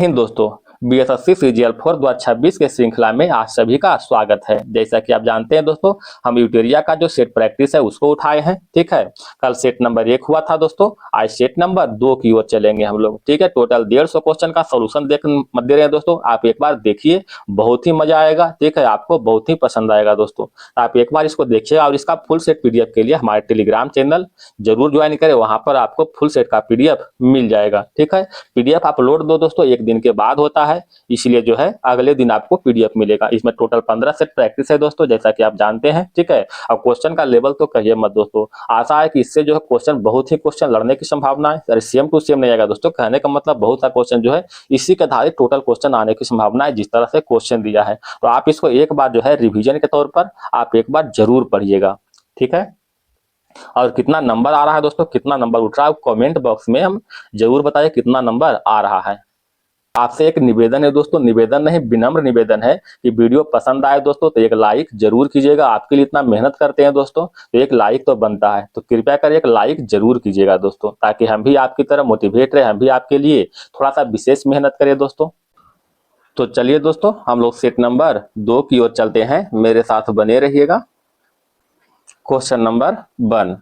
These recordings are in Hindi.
हिंद दोस्तों, बीएसएससी सीजीएल 4 2026 के श्रृंखला में आप सभी का स्वागत है। जैसा कि आप जानते हैं दोस्तों, हम यूटेरिया का जो सेट प्रैक्टिस है उसको उठाए हैं। ठीक है, कल सेट नंबर 1 हुआ था दोस्तों, आज सेट नंबर 2 की ओर चलेंगे हम लोग। ठीक है, टोटल 150 क्वेश्चन का सोल्यूशन मत दे रहे हैं दोस्तों, आप एक बार देखिए, बहुत ही मजा आएगा। ठीक है, आपको बहुत ही पसंद आएगा दोस्तों, आप एक बार इसको देखिए और इसका फुल सेट पीडीएफ के लिए हमारे टेलीग्राम चैनल जरूर ज्वाइन करें, वहां पर आपको फुल सेट का पीडीएफ मिल जाएगा। ठीक है, पीडीएफ अपलोड दो दोस्तों, 1 दिन के बाद होता है, इसलिए जो है अगले दिन आपको पीडीएफ मिलेगा। इसमें टोटल 15 सेट प्रैक्टिस है दोस्तों, जैसा कि आप जानते हैं। ठीक है, अब क्वेश्चन का लेवल तो कहिए मत दोस्तों, आशा है कि इससे जो है क्वेश्चन बहुत ही क्वेश्चन लड़ने की संभावना है। अरे सेम टू सेम नहीं आएगा दोस्तों, कहने का मतलब बहुत सा क्वेश्चन जो है इसी के आधारित टोटल क्वेश्चन आने की संभावना है, जिस तरह से क्वेश्चन दिया है। तो आप इसको एक बार जो है रिविजन के तौर पर आप एक बार जरूर पढ़िएगा। ठीक है, और कितना नंबर आ रहा है दोस्तों, कितना नंबर उठ रहा है, कमेंट बॉक्स में हम जरूर बताइए कितना नंबर आ रहा है। आपसे एक निवेदन है दोस्तों, निवेदन नहीं विनम्र निवेदन है कि वीडियो पसंद आए दोस्तों तो एक लाइक जरूर कीजिएगा। आपके लिए इतना मेहनत करते हैं दोस्तों, तो एक लाइक तो बनता है, तो कृपया कर एक लाइक जरूर कीजिएगा दोस्तों, ताकि हम भी आपकी तरह मोटिवेट रहे, हम भी आपके लिए थोड़ा सा विशेष मेहनत करें दोस्तों। तो चलिए दोस्तों, हम लोग सेट नंबर 2 की ओर चलते हैं, मेरे साथ बने रहिएगा। क्वेश्चन नंबर 1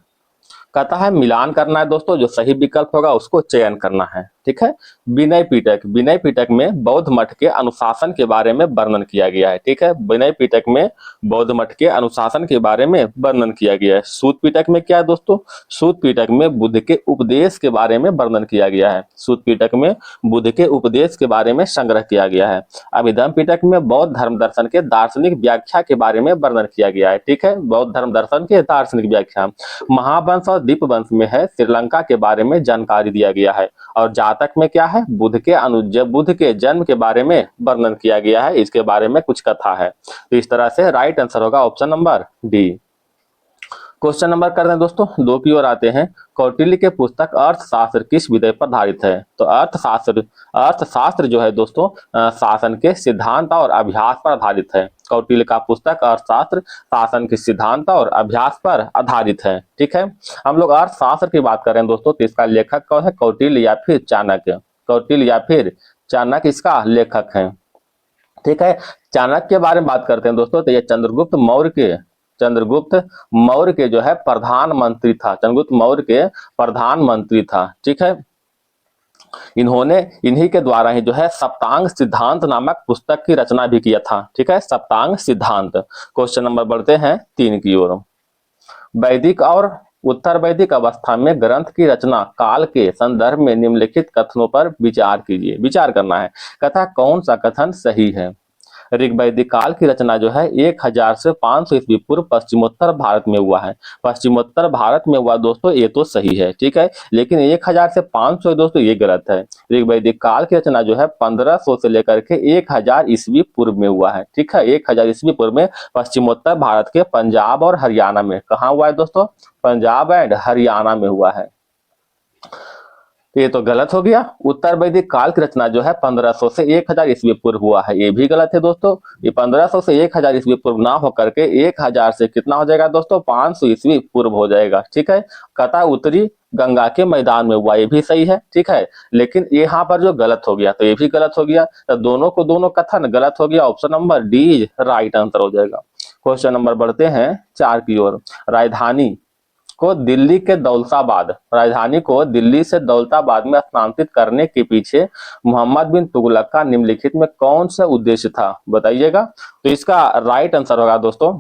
कहता है मिलान करना है दोस्तों, जो सही विकल्प होगा उसको चयन करना है। ठीक है, विनय पिटक, विनय पिटक में बौद्ध मठ के अनुशासन के बारे में वर्णन किया गया है। ठीक है, विनय पिटक में बौद्ध मठ के अनुशासन के बारे में वर्णन किया गया है। सूत पिटक में क्या है दोस्तों, सूत पिटक में बुद्ध के उपदेश के बारे में वर्णन किया गया है। सूत पिटक में बुद्ध के उपदेश के बारे में संग्रह किया गया है। अभिधम पिटक में बौद्ध धर्म दर्शन के दार्शनिक व्याख्या के बारे में वर्णन किया गया है। ठीक है, बौद्ध धर्म दर्शन के दार्शनिक व्याख्या। महावंश और दीपवंश में है श्रीलंका के बारे में जानकारी दिया गया है। और जातक में क्या है, बुद्ध के जन्म के बारे में वर्णन किया गया है, इसके बारे में कुछ कथा है। तो इस तरह से राइट आंसर होगा option number D. Question number करते हैं दोस्तों 2 की ओर आते हैं। कौटिल्य के पुस्तक अर्थशास्त्र किस विषय पर आधारित है? तो अर्थशास्त्र जो है दोस्तों शासन के सिद्धांत और अभ्यास पर आधारित है। कौटिल्य का पुस्तक अर्थशास्त्र शासन के सिद्धांत और अभ्यास पर आधारित है। ठीक है, हम लोग अर्थशास्त्र की बात कर रहे हैं दोस्तों, तो इसका लेखक कौन है, कौटिल्य या फिर चाणक्य? कौटिल्य या फिर चाणक्य इसका लेखक है। ठीक है, चाणक्य के बारे में बात करते हैं दोस्तों, तो ये चंद्रगुप्त मौर्य के जो है प्रधानमंत्री था, चंद्रगुप्त मौर्य के प्रधानमंत्री था। ठीक है, इन्हीं के द्वारा ही जो है सप्तांग सिद्धांत नामक पुस्तक की रचना भी किया था। ठीक है, सप्तांग सिद्धांत। क्वेश्चन नंबर बढ़ते हैं 3 की ओर। वैदिक और उत्तर वैदिक अवस्था में ग्रंथ की रचना काल के संदर्भ में निम्नलिखित कथनों पर विचार कीजिए। विचार करना है, कथा कौन सा कथन सही है? ऋग्वैदिक काल की रचना जो है 1000 से 500 ईस्वी पूर्व पश्चिमोत्तर भारत में हुआ है। पश्चिमोत्तर भारत में हुआ दोस्तों, ये तो सही है। ठीक है, लेकिन 1000 से 500 दोस्तों ये गलत है। ऋग्वैदिक काल की रचना जो है 1500 से लेकर के 1000 ईस्वी पूर्व में हुआ है। ठीक है, 1000 ईस्वी पूर्व में पश्चिमोत्तर भारत के पंजाब और हरियाणा में, कहाँ हुआ है दोस्तों, पंजाब एंड हरियाणा में हुआ है। ये तो गलत हो गया। उत्तर वैदिक काल की रचना जो है 1500 से 1000 ईस्वी पूर्व हुआ है, ये भी गलत है दोस्तों। ये 1500 से 1000 ईस्वी पूर्व ना होकर के 1000 से कितना हो जाएगा दोस्तों, 500 ईस्वी पूर्व हो जाएगा। ठीक है, कथा उत्तरी गंगा के मैदान में हुआ, ये भी सही है। ठीक है, लेकिन यहाँ पर जो गलत हो गया तो ये भी गलत हो गया, तो दोनों कथन गलत हो गया। Option number D right answer हो जाएगा। क्वेश्चन नंबर बढ़ते हैं 4 की ओर। राजधानी को दिल्ली से दौलताबाद में स्थानांतरित करने के पीछे मोहम्मद बिन तुगलक का निम्नलिखित में कौन सा उद्देश्य था, बताइएगा। तो इसका राइट आंसर होगा दोस्तों,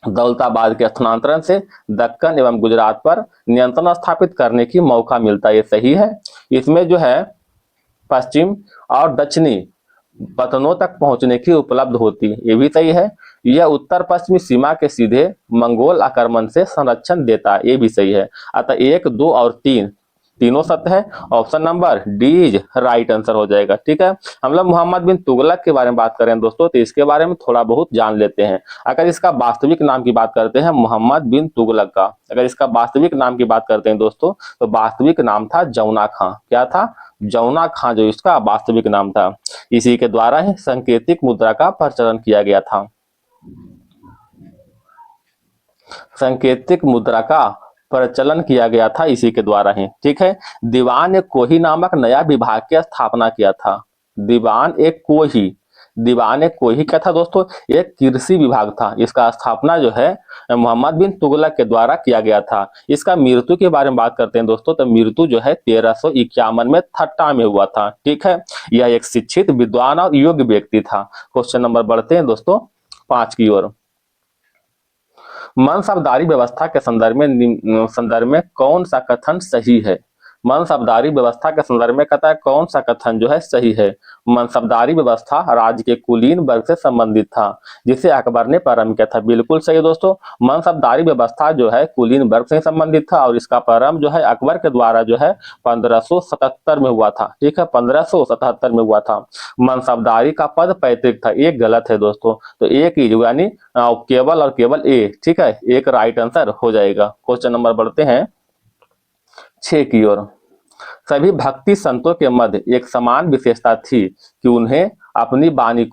दौलताबाद के स्थानांतरण से दक्कन एवं गुजरात पर नियंत्रण स्थापित करने की मौका मिलता है, ये सही है। इसमें जो है पश्चिम और दक्षिणी पतनों तक पहुंचने की उपलब्ध होती, ये भी सही है। यह उत्तर पश्चिमी सीमा के सीधे मंगोल आक्रमण से संरक्षण देता है, ये भी सही है। अतः 1, 2 और 3 तीनों सत्य है। Option number D right answer हो जाएगा। ठीक है, हम लोग मोहम्मद बिन तुगलक के बारे में बात करें दोस्तों, तो इसके बारे में थोड़ा बहुत जान लेते हैं। अगर इसका वास्तविक नाम की बात करते हैं मोहम्मद बिन तुगलक का, अगर इसका वास्तविक नाम की बात करते हैं दोस्तों, तो वास्तविक नाम था जौना खां। क्या था, जौना खां जो इसका वास्तविक नाम था। इसी के द्वारा ही सांकेतिक मुद्रा का प्रचलन किया गया था। सांकेतिक मुद्रा का प्रचलन किया गया था इसी के द्वारा ही। ठीक है, दीवान ने कोही नामक नया विभाग की स्थापना किया था। दीवान एक कोही, दीवान एक कोही क्या था दोस्तों? एक कृषि विभाग था। इसका स्थापना जो है मोहम्मद बिन तुगलक के द्वारा किया गया था। इसका मृत्यु के बारे में बात करते हैं दोस्तों, तो मृत्यु जो है 1351 में ठट्टा में हुआ था। ठीक है, यह एक शिक्षित, विद्वान और योग्य व्यक्ति था। क्वेश्चन नंबर बढ़ते हैं दोस्तों 5 की ओर। मनसबदारी व्यवस्था के संदर्भ में कौन सा कथन सही है? मनसबदारी व्यवस्था के संदर्भ में कहता है कौन सा कथन जो है सही है? मनसबदारी व्यवस्था राज्य के कुलीन वर्ग से संबंधित था, जिसे अकबर ने प्रारंभ किया था। बिल्कुल सही है दोस्तों, मनसबदारी व्यवस्था जो है कुलीन वर्ग से संबंधित था और इसका प्रारंभ जो है अकबर के द्वारा जो है 1577 में हुआ था। ठीक है, 1577 में हुआ था। मनसबदारी का पद पैतृक था, एक गलत है दोस्तों, तो एक ही यानी केवल और केवल ए, ठीक है, एक राइट आंसर हो जाएगा। क्वेश्चन नंबर बढ़ते हैं 6 की ओर। सभी भक्ति संतों के मध्य एक समान विशेषता थी कि उन्हें अपनी बानी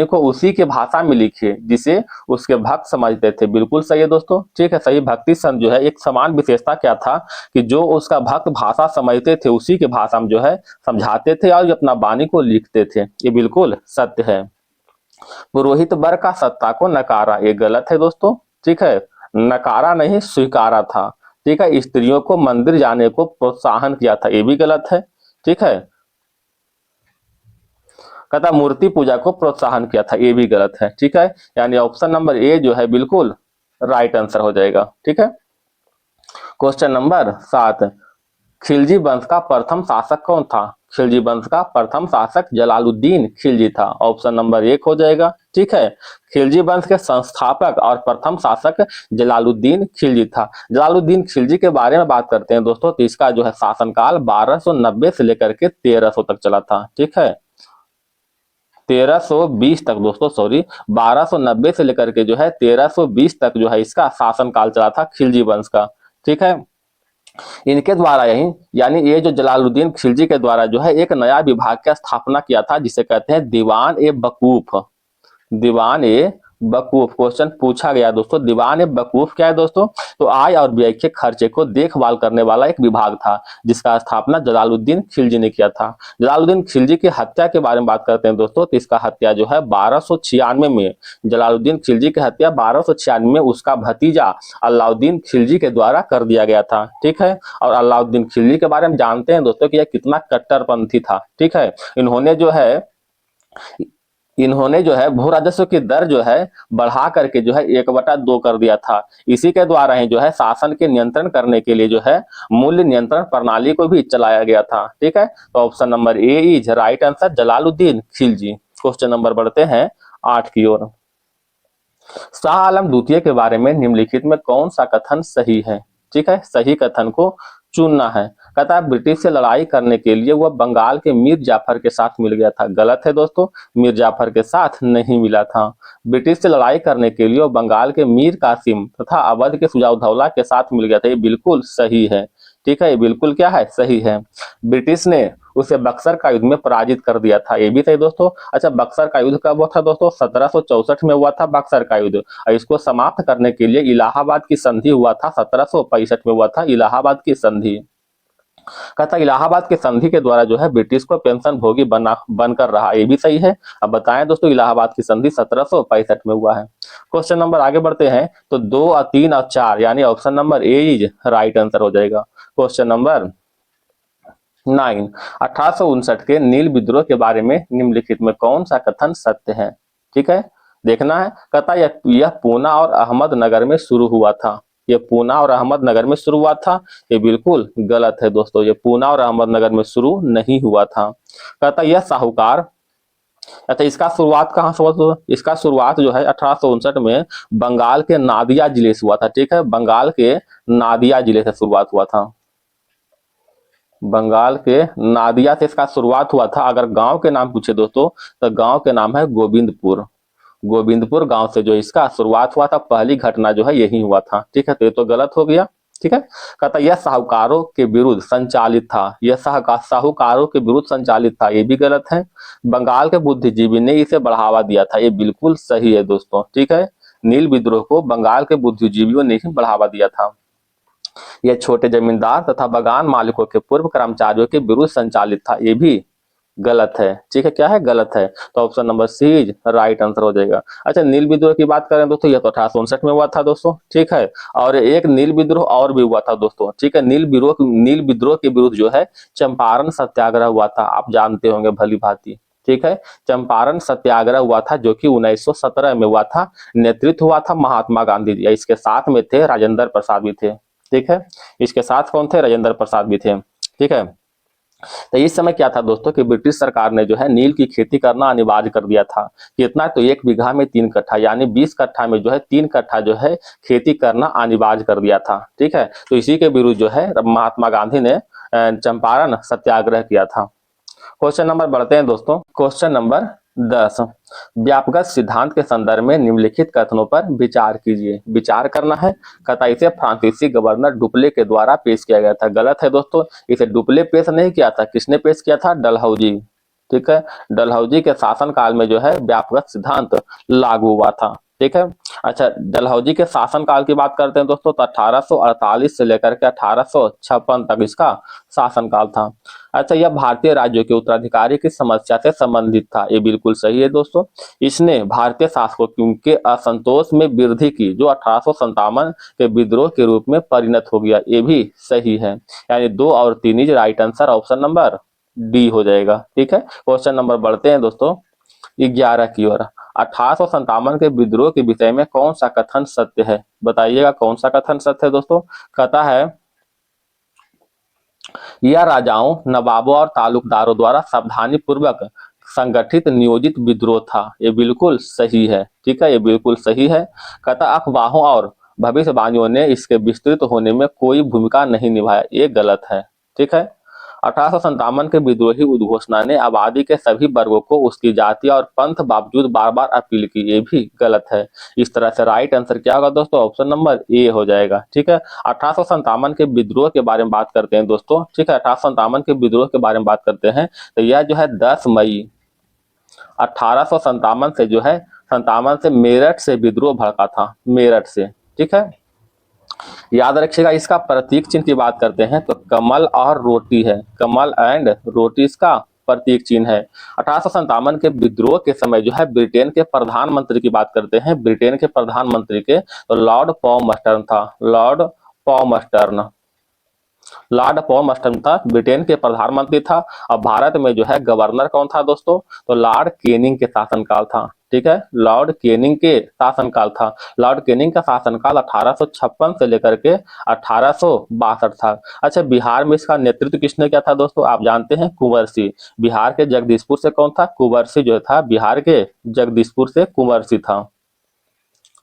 को उसी के भाषा में लिखे जिसे उसके भक्त समझते थे। बिल्कुल सही है दोस्तों, ठीक है, सही भक्ति संत जो है एक समान विशेषता क्या था कि जो उसका भक्त भाषा समझते थे उसी के भाषा में जो है समझाते थे और अपना बानी को लिखते थे। ये बिल्कुल सत्य है। पुरोहित वर्ग का सत्ता को नकारा, ये गलत है दोस्तों, ठीक है, नकारा नहीं स्वीकारा था। ठीक है, स्त्रियों को मंदिर जाने को प्रोत्साहन किया था, ये भी गलत है। ठीक है, कहता मूर्ति पूजा को प्रोत्साहन किया था, ये भी गलत है। ठीक है, यानी ऑप्शन नंबर ए जो है बिल्कुल राइट आंसर हो जाएगा। ठीक है, क्वेश्चन नंबर 7। खिलजी वंश का प्रथम शासक कौन था? खिलजी वंश का प्रथम शासक जलालुद्दीन खिलजी था, ऑप्शन नंबर 1 हो जाएगा। ठीक है, खिलजी वंश के संस्थापक और प्रथम शासक जलालुद्दीन खिलजी था। जलालुद्दीन खिलजी के बारे में बात करते हैं दोस्तों, तो इसका जो है शासनकाल 1290 से लेकर के 1300 तक चला था। ठीक है, 1320 तक दोस्तों, सॉरी, 1290 से लेकर के जो है 1320 तक जो है इसका शासनकाल चला था खिलजी वंश का। ठीक है, इनके द्वारा यही यानी ये जो जलालुद्दीन खिलजी के द्वारा जो है एक नया विभाग की स्थापना किया था जिसे कहते हैं दीवान ए वकूफ। दीवान ए वकूफ क्वेश्चन पूछा गया दोस्तों, दीवान ए वकूफ क्या है दोस्तों? तो आय और व्यय के खर्चे को देखभाल करने वाला एक विभाग था जिसका स्थापना जलालुद्दीन खिलजी ने किया था। जलालुद्दीन खिलजी की हत्या के बारे में बात करते हैं दोस्तों, तो इसका हत्या जो है 1296 में, जलालुद्दीन खिलजी की हत्या 1296 में उसका भतीजा अलाउद्दीन खिलजी के द्वारा कर दिया गया था। ठीक है, और अलाउद्दीन खिलजी के बारे में जानते हैं दोस्तों कि यह कितना कट्टरपंथी था। ठीक है, इन्होंने जो है भू राजस्व की दर जो है बढ़ा करके जो है 1/2 कर दिया था। इसी के द्वारा ही जो है शासन के नियंत्रण करने के लिए जो है मूल्य नियंत्रण प्रणाली को भी चलाया गया था। ठीक है, तो option number A is right answer, Jalaluddin Khilji. Question number बढ़ते हैं 8 की ओर। शाह आलम द्वितीय के बारे में निम्नलिखित में कौन सा कथन सही है? ठीक है, सही कथन को चुनना है। कहता है ब्रिटिश से लड़ाई करने के लिए वह बंगाल के मीर जाफर के साथ मिल गया था। गलत है दोस्तों, मीर जाफर के साथ नहीं मिला था। ब्रिटिश से लड़ाई करने के लिए वह बंगाल के मीर कासिम तथा अवध के सुजाउद्दौला के साथ मिल गया था। ये बिल्कुल सही है। ठीक है, ये बिल्कुल क्या है, सही है। ब्रिटिश ने उसे बक्सर का युद्ध में पराजित कर दिया था, ये भी सही दोस्तों। अच्छा, बक्सर का युद्ध कब हुआ था दोस्तों? 1764 में हुआ था बक्सर का युद्ध, और इसको समाप्त करने के लिए इलाहाबाद की संधि हुआ था, 1765 में हुआ था इलाहाबाद की संधि। कहता इलाहाबाद की संधि के द्वारा जो है ब्रिटिश को पेंशन भोगी बनकर रहा, ये भी सही है। अब बताएं दोस्तों, इलाहाबाद की संधि 1765 में हुआ है। क्वेश्चन नंबर आगे बढ़ते हैं, तो 2 और 3 और 4 यानी option number A is right answer हो जाएगा। Question number 9। 1859 के नील विद्रोह के बारे में निम्नलिखित में कौन सा कथन सत्य है? ठीक है, देखना है। कहता यह पूना और अहमदनगर में शुरू हुआ था। ये पूना और अहमदनगर में शुरू हुआ था, ये बिल्कुल गलत है दोस्तों। ये पूना और अहमदनगर में शुरू नहीं हुआ था। कहता यह साहूकार, अच्छा इसका शुरुआत कहाँ से हुआ? इसका शुरुआत जो है 1859 में बंगाल के नादिया जिले से हुआ था। ठीक है, बंगाल के नादिया जिले से शुरुआत हुआ था। बंगाल के नादिया से इसका शुरुआत हुआ था। अगर गांव के नाम पूछे दोस्तों, तो गांव के नाम है गोविंदपुर। गोविंदपुर गांव से जो इसका शुरुआत हुआ था, पहली घटना जो है यही हुआ था। ठीक है, तो ये तो गलत हो गया। ठीक है, कहता यह साहूकारों के विरुद्ध संचालित था। यह साहूकारों के विरुद्ध संचालित था, ये भी गलत है। बंगाल के बुद्धिजीवी ने इसे बढ़ावा दिया था, ये बिल्कुल सही है दोस्तों। ठीक है, नील विद्रोह को बंगाल के बुद्धिजीवियों ने ही बढ़ावा दिया था। यह छोटे जमींदार तथा बागान मालिकों के पूर्व कर्मचारियों के विरुद्ध संचालित था, ये भी गलत है। ठीक है, क्या है? गलत है। तो option number C is right answer हो जाएगा। अच्छा, नील विद्रोह की बात करें दोस्तों, यह तो 1859 में हुआ था दोस्तों। ठीक है, और एक नील विद्रोह और भी हुआ था दोस्तों। ठीक है, नील विद्रोह के विरुद्ध जो है चंपारण सत्याग्रह हुआ था, आप जानते होंगे भली भांति। ठीक है, चंपारण सत्याग्रह हुआ था जो कि 1917 में हुआ था। नेतृत्व हुआ था महात्मा गांधी जी, इसके साथ में थे राजेंद्र प्रसाद भी थे। ठीक है, इसके साथ कौन थे? राजेंद्र प्रसाद भी थे। ठीक है, तो इस समय क्या था दोस्तों कि ब्रिटिश सरकार ने जो है नील की खेती करना अनिवार्य कर दिया था। कितना? तो 1 बीघा में 3 कट्ठा, यानी 20 कट्ठा में जो है 3 कट्ठा जो है खेती करना अनिवार्य कर दिया था। ठीक है, तो इसी के विरुद्ध जो है महात्मा गांधी ने चंपारण सत्याग्रह किया था। क्वेश्चन नंबर बढ़ते हैं दोस्तों। क्वेश्चन नंबर 10, व्यापक सिद्धांत के संदर्भ में निम्नलिखित कथनों पर विचार कीजिए। विचार करना है। कहता इसे फ्रांसीसी गवर्नर डुप्ले के द्वारा पेश किया गया था। गलत है दोस्तों, इसे डुप्ले पेश नहीं किया था। किसने पेश किया था? डलहौजी। ठीक है, डलहौजी के शासनकाल में जो है व्यापक सिद्धांत लागू हुआ था। ठीक है, अच्छा, डलहौजी के शासनकाल की बात करते हैं दोस्तों, तो 1848 से लेकर के 1856 तक इसका शासनकाल था। अच्छा, यह भारतीय राज्यों के उत्तराधिकारी की समस्या से संबंधित था। ये बिल्कुल सही है दोस्तों। इसने भारतीय शासकों के असंतोष में वृद्धि की, जो 1857 के विद्रोह के रूप में परिणत हो गया। ये भी सही है, यानी 2 और 3 is right answer, option number D हो जाएगा। ठीक है, क्वेश्चन नंबर बढ़ते हैं दोस्तों 11 की ओर। 1857 के विद्रोह के विषय में कौन सा कथन सत्य है? बताइएगा कौन सा कथन सत्य है दोस्तों। कहता है यह राजाओं, नवाबों और तालुकदारों द्वारा सावधानी पूर्वक संगठित नियोजित विद्रोह था। ये बिल्कुल सही है। ठीक है, ये बिल्कुल सही है। कहता अफवाहों और भविष्यवाणियों ने इसके विस्तृत होने में कोई भूमिका नहीं निभाया। ये गलत है। ठीक है, 1857 के विद्रोही उद्घोषणा ने आबादी के सभी वर्गों को उसकी जाति और पंथ बावजूद बार बार अपील की। ये भी गलत है। इस तरह से राइट आंसर क्या होगा दोस्तों? ऑप्शन नंबर ए हो जाएगा। ठीक है, 1857 के विद्रोह के बारे में बात करते हैं दोस्तों। ठीक है, 1857 के विद्रोह के बारे में बात करते हैं, तो यह जो है 10 मई 1857 से जो है 57 से मेरठ से विद्रोह भड़का था, मेरठ से। ठीक है, याद रखिएगा। इसका प्रतीक चिन्ह की बात करते हैं तो कमल और रोटी है, कमल एंड रोटी इसका प्रतीक चिन्ह है। 1857 के विद्रोह के समय जो है ब्रिटेन के प्रधानमंत्री की बात करते हैं, ब्रिटेन के प्रधानमंत्री के, तो लॉर्ड पॉमस्टर्न था, लॉर्ड पॉमस्टर्न। लॉर्ड पॉमस्टर्न था, ब्रिटेन के प्रधानमंत्री था। और भारत में जो है गवर्नर कौन था दोस्तों? तो लॉर्ड कैनिंग के शासनकाल था। ठीक है, लॉर्ड कैनिंग के शासनकाल था। लॉर्ड कैनिंग का शासनकाल 1856 से लेकर के 1862 था। अच्छा, बिहार में इसका नेतृत्व किसने किया था दोस्तों? आप जानते हैं, कुंवर सिंह। बिहार के जगदीशपुर से कौन था? कुंवर सिंह जो था बिहार के जगदीशपुर से कुंवर सिंह था।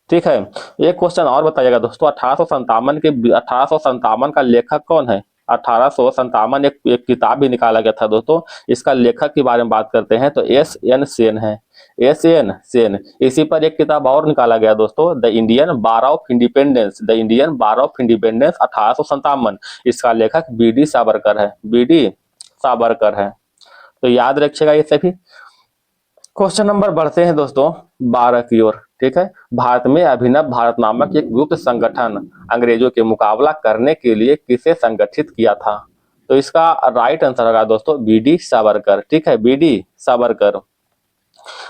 ठीक है, एक क्वेश्चन और बताइएगा दोस्तों। 1857 का लेखक कौन है? 1857 एक किताब भी निकाला गया था दोस्तों। इसका लेखक के बारे में बात करते हैं तो एस.एन. सेन है, एस.एन. सेन। इसी पर एक किताब और निकाला गया दोस्तों, the Indian bar of independence, the Indian bar of independence 1857। इसका लेखक बी.डी. सावरकर है, बी.डी. सावरकर है। तो याद रखिएगा ये सभी। क्वेश्चन नंबर बढ़ते हैं दोस्तों 12 की ओर। ठीक है, भारत में अभिनव भारत नामक एक गुप्त संगठन अंग्रेजों के मुकाबला करने के लिए किसे संगठित किया था? तो इसका राइट आंसर होगा दोस्तों बी.डी. सावरकर। ठीक है, बी.डी. सावरकर।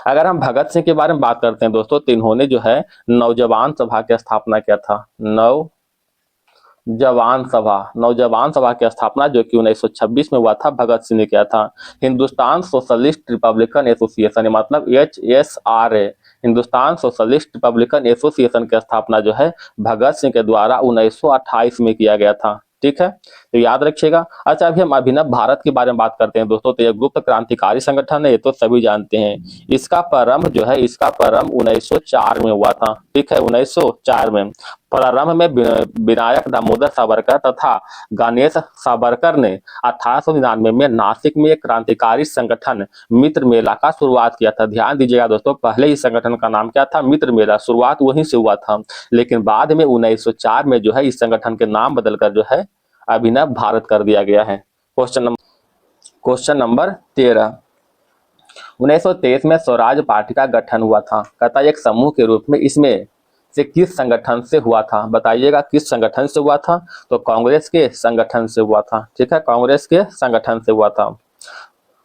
अगर हम भगत सिंह के बारे में बात करते हैं दोस्तों, तो इन्होंने जो है नौजवान सभा की स्थापना किया था, नौजवान सभा की स्थापना जो कि 1926 में हुआ था, भगत सिंह ने किया था। हिंदुस्तान सोशलिस्ट रिपब्लिकन एसोसिएशन, मतलब HSRA, Hindustan socialist Republican association की स्थापना जो है भगत सिंह के द्वारा 1928 में किया गया था। ठीक है, तो याद रखिएगा। अच्छा, अभी हम अभिनव भारत के बारे में बात करते हैं दोस्तों। तो यह गुप्त क्रांतिकारी संगठन है, ये तो सभी जानते हैं। इसका प्रारंभ जो है, इसका प्रारंभ 1904 में हुआ था। ठीक है, 1904 में। प्रारंभ में विनायक दामोदर सावरकर तथा गणेश सावरकर ने 1899 में नासिक में एक क्रांतिकारी संगठन मित्र मेला का शुरुआत किया था। ध्यान दीजिएगा दोस्तों, पहले ही संगठन का नाम क्या था? मित्र मेला। शुरुआत वहीं से हुआ था, लेकिन बाद में 1904 में जो है इस संगठन के नाम बदलकर जो है अभिनव भारत कर दिया गया है। क्वेश्चन नंबर 13, 1923 में स्वराज पार्टी का गठन हुआ था। कहता एक समूह के रूप में इसमें से किस संगठन से हुआ था? बताइएगा किस संगठन से हुआ था? तो कांग्रेस के संगठन से हुआ था। ठीक है, कांग्रेस के संगठन से हुआ था।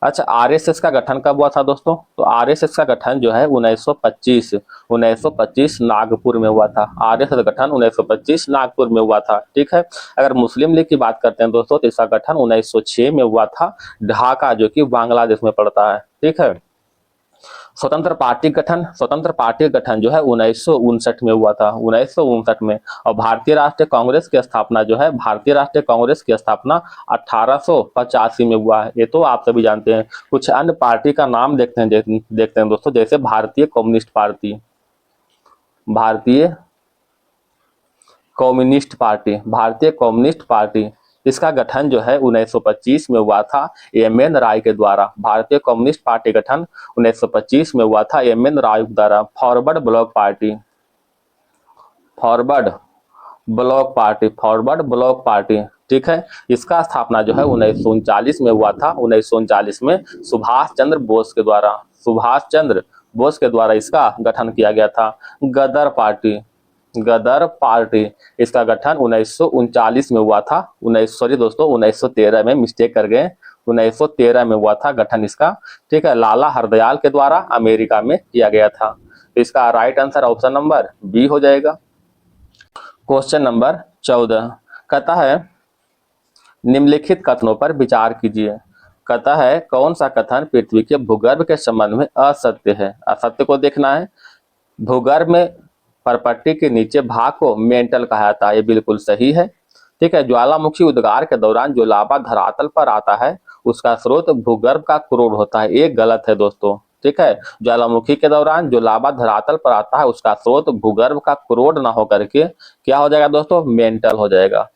अच्छा, आरएसएस का गठन कब हुआ था दोस्तों? तो आरएसएस का गठन जो है 1925 नागपुर में हुआ था। आरएसएस का गठन 1925 नागपुर में हुआ था, ठीक है। अगर मुस्लिम लीग की बात करते हैं दोस्तों तो इसका गठन 1906 में हुआ था, ढाका जो कि बांग्लादेश में पड़ता है, ठीक है। स्वतंत्र पार्टी गठन जो है 1959 में हुआ था, 1959 में। और भारतीय राष्ट्रीय कांग्रेस की स्थापना जो है, भारतीय राष्ट्रीय कांग्रेस की स्थापना 1885 में हुआ है। ये तो आप सभी जानते हैं। कुछ अन्य पार्टी का नाम देखते हैं दोस्तों, जैसे भारतीय कम्युनिस्ट पार्टी, भारतीय कम्युनिस्ट पार्टी, इसका गठन जो है 1925 में हुआ था एम.एन. राय के द्वारा। भारतीय कम्युनिस्ट पार्टी गठन 1925 में हुआ था एम.एन. राय के द्वारा। फॉरवर्ड ब्लॉक पार्टी, ठीक है, इसका स्थापना जो है 1939 में हुआ था। 1939 में सुभाष चंद्र बोस के द्वारा इसका गठन किया गया था। गदर पार्टी, इसका गठन 1939 में हुआ था। 1913 में मिस्टेक कर गए, 1913 में हुआ था गठन इसका, ठीक है। लाला हरदयाल के द्वारा अमेरिका में किया गया था। तो इसका right answer option number B हो जाएगा। क्वेश्चन नंबर 14 कहता है निम्नलिखित कथनों पर विचार कीजिए। कहता है कौन सा कथन पृथ्वी के भूगर्भ के संबंध में असत्य है? असत्य को देखना है। भूगर्भ में परपट्टी के नीचे भाग को मेंटल कहा जाता है, ये बिल्कुल सही है, ठीक है। ज्वालामुखी उद्गार के दौरान जो लावा धरातल पर आता है उसका स्रोत भूगर्भ का क्रोड होता है, ये गलत है दोस्तों, ठीक है। ज्वालामुखी के दौरान जो लावा धरातल पर आता है उसका स्रोत भूगर्भ का क्रोड ना होकर के क्या हो जाएगा दोस्तों? मेंटल हो जाएगा,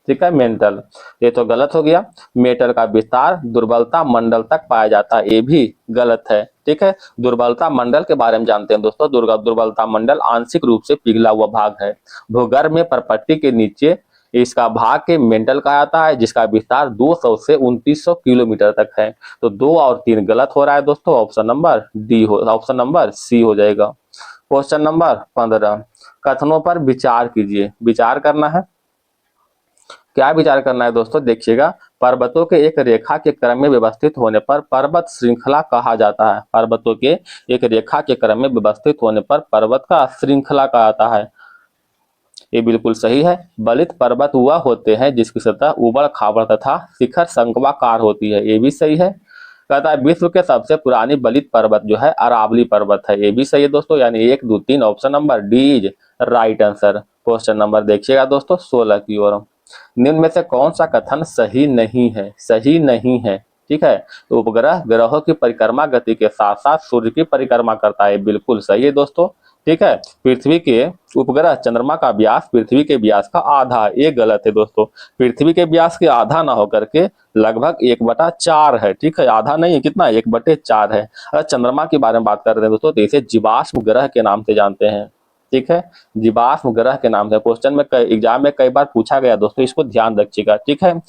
ठीक है, मेंटल। ये तो गलत हो गया। मेटल का विस्तार दुर्बलता मंडल तक पाया जाता है, ये भी गलत है, ठीक है। दुर्बलता मंडल के बारे में जानते हैं दोस्तों। दुर्बलता मंडल आंशिक रूप से पिघला हुआ भाग है। भूगर्भ में परपट्टी के नीचे इसका भाग के मेंटल कहा जाता है, जिसका विस्तार 200 से 2900 किलोमीटर तक है। तो 2 और 3 गलत हो रहा है दोस्तों। ऑप्शन नंबर सी हो जाएगा। क्वेश्चन नंबर 15 कथनों पर विचार कीजिए। विचार करना है। क्या विचार करना है दोस्तों? देखिएगा, पर्वतों के एक रेखा के क्रम में व्यवस्थित होने पर पर्वत श्रृंखला कहा जाता है। पर्वतों के एक रेखा के क्रम में व्यवस्थित होने पर पर्वत का श्रृंखला कहा जाता है, ये बिल्कुल सही है। बलित पर्वत वह होते हैं जिसकी सतह उबड़ खाबड़ तथा शिखर शंक्वाकार होती है, ये भी सही है। कहता है विश्व के सबसे पुरानी बलित पर्वत जो है अरावली पर्वत है, ये भी सही है दोस्तों। यानी 1, 2, 3 option number D is right answer. Question number देखिएगा दोस्तों 16 की ओर। निम्न में से कौन सा कथन सही नहीं है? ठीक है, तो उपग्रह ग्रहों की परिक्रमा गति के साथ साथ सूर्य की परिक्रमा करता है, बिल्कुल सही है दोस्तों, ठीक है। पृथ्वी के उपग्रह चंद्रमा का व्यास पृथ्वी के व्यास का आधा, ये गलत है दोस्तों। पृथ्वी के व्यास के आधा ना होकर के लगभग 1/4 है, ठीक है, आधा नहीं है, कितना? 1/4 है। अगर चंद्रमा के बारे में बात कर रहे हैं दोस्तों तो इसे जीवाश्म ग्रह के नाम से जानते हैं, ठीक है, जीवाश्म ग्रह के नाम से। क्वेश्चन में एग्जाम में कई बार पूछा गया दोस्तों, इसको ध्यान रखिएगा, ठीक है।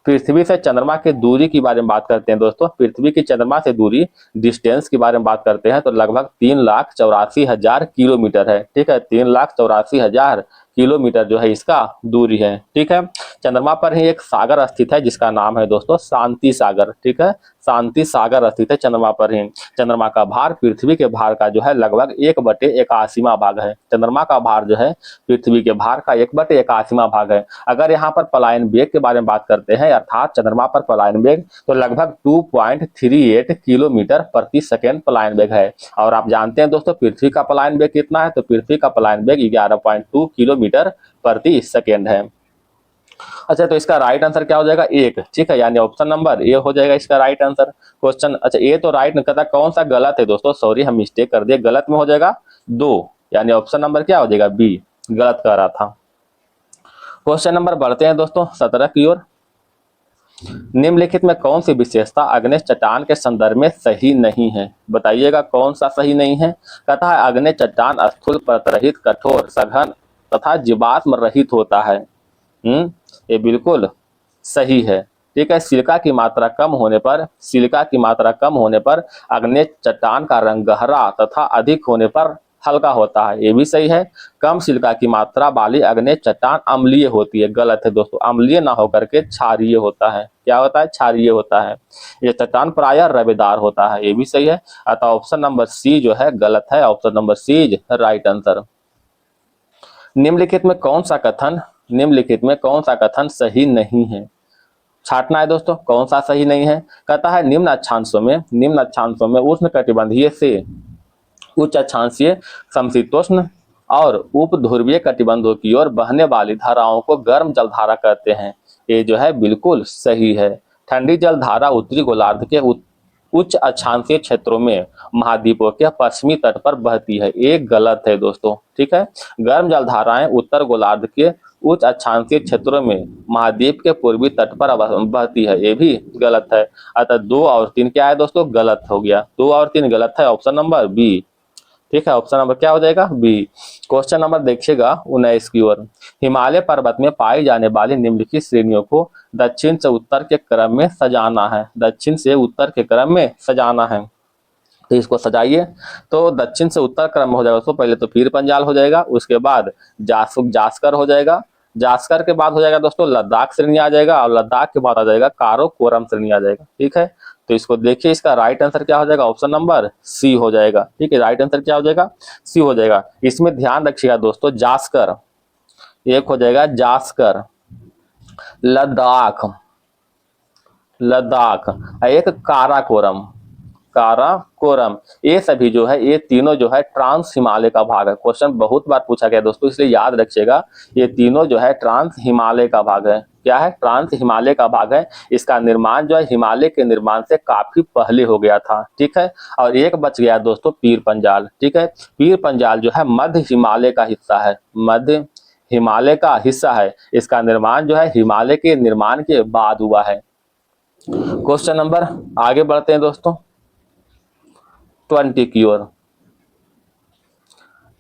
पृथ्वी से चंद्रमा की दूरी के बारे में बात करते हैं दोस्तों। पृथ्वी की चंद्रमा से दूरी डिस्टेंस के बारे में बात करते हैं तो लगभग 3,84,000 किलोमीटर है, ठीक है, 3,84,000 किलोमीटर जो है इसका दूरी है, ठीक है। चंद्रमा पर ही एक सागर स्थित है जिसका नाम है दोस्तों शांति सागर, ठीक है, शांति सागर स्थित है चंद्रमा पर ही। चंद्रमा का भार पृथ्वी के भार का जो है लगभग 1/81वां भाग है। चंद्रमा का भार जो है पृथ्वी के भार का 1/81वां भाग है। अगर यहाँ पर पलायन वेग के बारे में बात करते हैं अर्थात चंद्रमा पर पलायन वेग तो लगभग 2.38 किलोमीटर प्रति सेकेंड पलायन वेग है। और आप जानते हैं दोस्तों पृथ्वी का पलायन वेग कितना है? तो पृथ्वी का पलायन वेग 11.2 किलोमीटर प्रति सेकेंड है। अच्छा, तो इसका राइट आंसर क्या हो जाएगा? 1, ठीक है, यानी ऑप्शन नंबर ए हो जाएगा इसका राइट आंसर। क्वेश्चन, अच्छा ए तो राइट नहीं कहता, कौन सा गलत है दोस्तों? सॉरी हम मिस्टेक कर दिए, गलत में हो जाएगा 2, यानी ऑप्शन नंबर क्या हो जाएगा? बी, गलत कर रहा था। क्वेश्चन नंबर बढ़ते हैं दोस्तों 17 की ओर। निम्नलिखित में कौन सी विशेषता अग्नेय चट्टान के संदर्भ में सही नहीं है? बताइएगा कौन सा सही नहीं है। कहता है अग्नेय चट्टान स्थूल परतरहित, कठोर, सघन तथा जीवाश्म रहित होता है। ये बिल्कुल सही है, ठीक है। सिलिका की मात्रा कम होने पर अग्नेय चट्टान का रंग गहरा तथा अधिक होने पर हल्का होता है, ये भी सही है। कम सिलिका की मात्रा वाली आग्नेय चट्टान अम्लीय होती है, गलत है दोस्तों। अम्लीय ना होकर के क्षारीय होता है। क्या होता है? क्षारीय होता है। ये चट्टान प्रायः रवेदार होता है, ये भी सही है। अतः ऑप्शन नंबर सी जो है गलत है। Option number C is right answer. निम्नलिखित में कौन सा कथन सही नहीं है? छाटना है दोस्तों, कौन सा सही नहीं है। कहता है निम्न अक्षांशों में उष्ण कटिबंधीय से उच्च अक्षांशीय समशीतोष्ण और उप ध्रुवीय कटिबंधों की ओर बहने वाली धाराओं को गर्म जलधारा कहते हैं। ये जो है बिल्कुल सही है। ठंडी जलधारा उत्तरी गोलार्ध के उच्च अक्षांशीय क्षेत्रों में महाद्वीपों के पश्चिमी तट पर बहती है, ये गलत है दोस्तों। ठीक है, गर्म जलधाराएं उत्तर गोलार्ध के उच्च अक्षांशीय क्षेत्रों में महाद्वीप के पूर्वी तट पर बहती है, ये भी गलत है। अतः 2 और 3 क्या है दोस्तों? गलत हो गया। 2 और 3 गलत है, ऑप्शन नंबर बी। ठीक है, ऑप्शन नंबर क्या हो जाएगा? बी। क्वेश्चन नंबर देखिएगा 19 की ओर। हिमालय पर्वत में पाई जाने वाली निम्नलिखित श्रेणियों को दक्षिण से उत्तर के क्रम में सजाना है। दक्षिण से उत्तर के क्रम में सजाना है, तो इसको सजाइए। तो दक्षिण से उत्तर क्रम में हो जाएगा दोस्तों। पहले तो पीर पंजाल हो जाएगा, उसके बाद जास्कर हो जाएगा, जास्कर के बाद हो जाएगा दोस्तों लद्दाख श्रेणी आ जाएगा, और लद्दाख के बाद आ जाएगा काराकोरम श्रेणी आ जाएगा। ठीक है, तो इसको देखिए, इसका राइट आंसर क्या हो जाएगा? ऑप्शन नंबर सी हो जाएगा। ठीक है, राइट आंसर क्या हो जाएगा? सी हो जाएगा। इसमें ध्यान रखिएगा दोस्तों, जास्कर एक हो जाएगा, जास्कर, लद्दाख, एक काराकोरम, ये सभी जो है, ये तीनों जो है ट्रांस हिमालय का भाग है। क्वेश्चन बहुत बार पूछा गया दोस्तों, इसलिए याद रखिएगा, ये तीनों जो है ट्रांस हिमालय का भाग है। क्या है? ट्रांस हिमालय का भाग है। इसका निर्माण जो है हिमालय के निर्माण से काफी पहले हो गया था। ठीक है, और एक बच गया दोस्तों, पीर पंजाल। ठीक है, पीर पंजाल जो है मध्य हिमालय का हिस्सा है, मध्य हिमालय का हिस्सा है। इसका निर्माण जो है हिमालय के निर्माण के बाद हुआ है। क्वेश्चन नंबर आगे बढ़ते हैं दोस्तों 20 की ओर।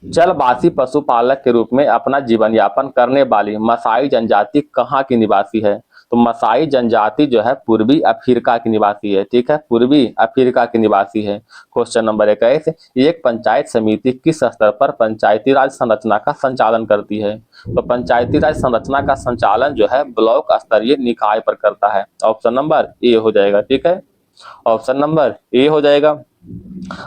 जलवासी पशुपालक के रूप में अपना जीवन यापन करने वाली मसाई जनजाति कहाँ की निवासी है? तो मसाई जनजाति जो है पूर्वी अफ्रीका की निवासी है। ठीक है, पूर्वी अफ्रीका की निवासी है। क्वेश्चन नंबर 21, एक पंचायत समिति किस स्तर पर पंचायती राज संरचना का संचालन करती है? तो पंचायती राज संरचना का संचालन जो है ब्लॉक स्तरीय निकाय पर करता है। ऑप्शन नंबर ए हो जाएगा। ठीक है, ऑप्शन नंबर ए हो जाएगा।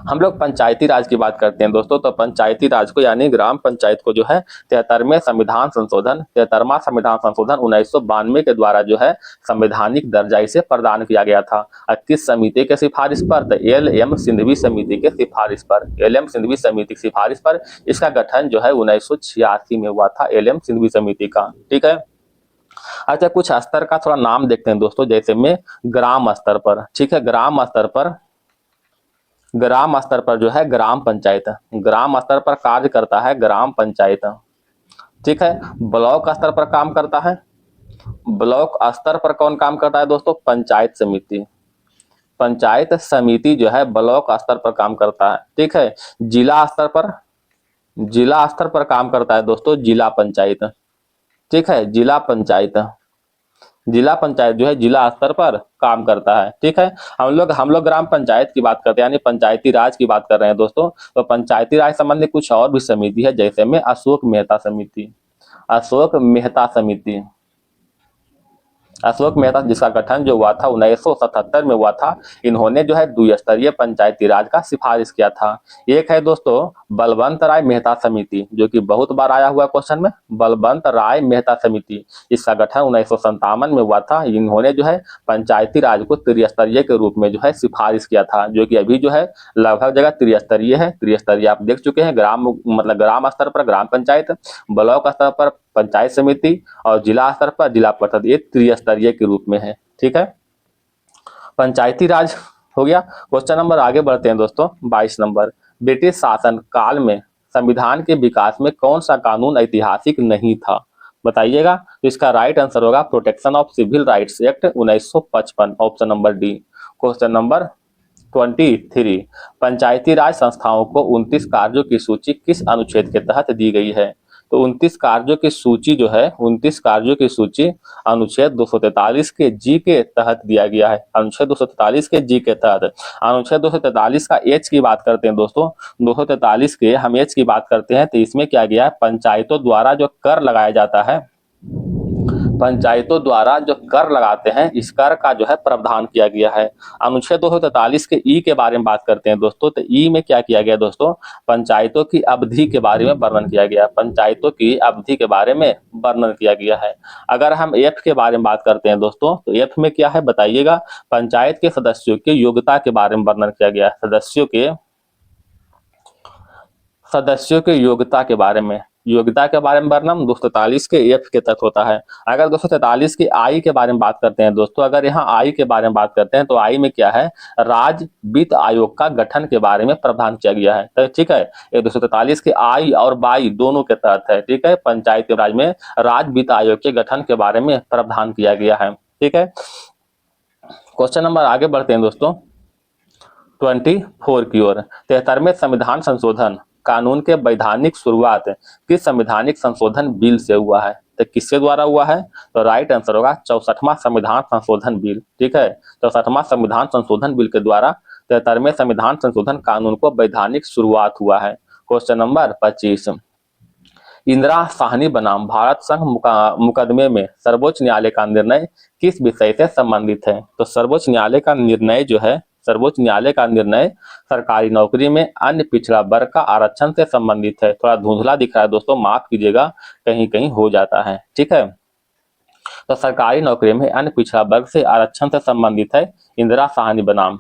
हम लोग पंचायती राज की बात करते हैं दोस्तों, तो पंचायती राज को यानी ग्राम पंचायत को जो है 73वां संविधान संशोधन 1992 के द्वारा जो है संवैधानिक दर्जा इसे प्रदान किया गया था। किस समिति के सिफारिश पर? तो एल.एम. सिंघवी समिति के सिफारिश पर, एल.एम. सिंघवी समिति की सिफारिश पर इसका गठन जो है 1986 में हुआ था, एल.एम. सिंघवी समिति का। ठीक है, अच्छा कुछ स्तर का थोड़ा नाम देखते हैं दोस्तों, जैसे में ग्राम स्तर पर। ठीक है, ग्राम स्तर पर जो है ग्राम पंचायत, ग्राम स्तर पर कार्य करता है ग्राम पंचायत। ठीक है, ब्लॉक स्तर पर काम करता है, ब्लॉक स्तर पर कौन काम करता है दोस्तों? पंचायत समिति, पंचायत समिति जो है ब्लॉक स्तर पर काम करता है। ठीक है, जिला स्तर पर काम करता है दोस्तों जिला पंचायत। ठीक है, जिला पंचायत जो है जिला स्तर पर काम करता है। ठीक है, हम लोग ग्राम पंचायत की बात करते हैं, यानी पंचायती राज की बात कर रहे हैं दोस्तों। तो पंचायती राज संबंधी कुछ और भी समिति है, जैसे में अशोक मेहता समिति, अशोक मेहता जिसका गठन जो हुआ था 1977 में हुआ था। इन्होंने जो है द्विस्तरीय पंचायती राज का सिफारिश किया था। एक है दोस्तों बलवंत राय मेहता समिति, जो कि बहुत बार आया हुआ क्वेश्चन में, बलवंत राय मेहता समिति, इसका गठन 1957 में हुआ था। इन्होंने जो है पंचायती राज को त्रिस्तरीय के रूप में जो है सिफारिश किया था, जो कि अभी जो है लगभग जगह त्रिस्तरीय है। त्रिस्तरीय आप देख चुके हैं, ग्राम स्तर पर ग्राम पंचायत, ब्लॉक स्तर पर पंचायत समिति, और जिला स्तर पर जिला परिषद, ये त्रिस्तरीय के रूप में है। ठीक है, पंचायती राज हो गया। क्वेश्चन नंबर आगे बढ़ते हैं दोस्तों 22 नंबर। ब्रिटिश शासन काल में संविधान के विकास में कौन सा कानून ऐतिहासिक नहीं था? बताइएगा। तो इसका राइट आंसर होगा protection of civil rights act 1955, option number D. Question number 23, Panchayati Raj संस्थाओं को 29 कार्यों की सूची किस अनुच्छेद के तहत दी गई है? तो 29 कार्यों की सूची जो है, 29 कार्यों की सूची अनुच्छेद 243 के जी के तहत दिया गया है। अनुच्छेद 243 के जी के तहत। अनुच्छेद 243 का एच की बात करते हैं दोस्तों, 243 के हम एच की बात करते हैं तो इसमें क्या गया है, पंचायतों द्वारा जो कर लगाया जाता है, पंचायतों द्वारा जो कर लगाते हैं, इस कर का जो है प्रावधान किया गया है। अनुच्छेद 243 के ई के बारे में बात करते हैं दोस्तों, तो ई में क्या किया गया दोस्तों, पंचायतों की अवधि के बारे में वर्णन किया गया, पंचायतों की अवधि के बारे में वर्णन किया गया है। अगर हम एफ के बारे में बात करते हैं दोस्तों, तो एफ में क्या है बताइएगा, पंचायत के सदस्यों की योग्यता के बारे में वर्णन किया गया है, सदस्यों के योग्यता के बारे में वर्णन 243 के एफ के तहत होता है। अगर 243 की आई के बारे में बात करते हैं दोस्तों, अगर यहाँ आई के बारे में बात करते हैं तो आई में क्या है, राज्य वित्त आयोग का गठन के बारे में प्रावधान किया गया है। तो ठीक है, ये 243 की आई और बाई दोनों के तहत है। ठीक है, पंचायती राज में राज्य वित्त आयोग के गठन के बारे में प्रावधान किया गया है। ठीक है, क्वेश्चन नंबर आगे बढ़ते हैं दोस्तों 24 की ओर। 73वें संविधान संशोधन कानून के वैधानिक शुरुआत किस संवैधानिक संशोधन बिल से हुआ है, तो किसके द्वारा हुआ है, तो राइट आंसर होगा 64वां संविधान संशोधन बिल। ठीक है, 64वां संविधान संशोधन बिल के द्वारा 73वें संविधान संशोधन कानून को वैधानिक शुरुआत हुआ है। क्वेश्चन नंबर 25, इंदिरा साहनी बनाम भारत संघ मुकदमे में सर्वोच्च न्यायालय का निर्णय किस विषय से संबंधित है, तो सर्वोच्च न्यायालय का निर्णय जो है, सर्वोच्च न्यायालय का निर्णय सरकारी नौकरी में अन्य पिछड़ा वर्ग का आरक्षण से संबंधित है। थोड़ा धुंधला दिख रहा है दोस्तों, माफ कीजिएगा, कहीं कहीं हो जाता है। ठीक है, तो सरकारी नौकरी में अन्य पिछड़ा वर्ग से आरक्षण से संबंधित है इंदिरा साहनी बनाम।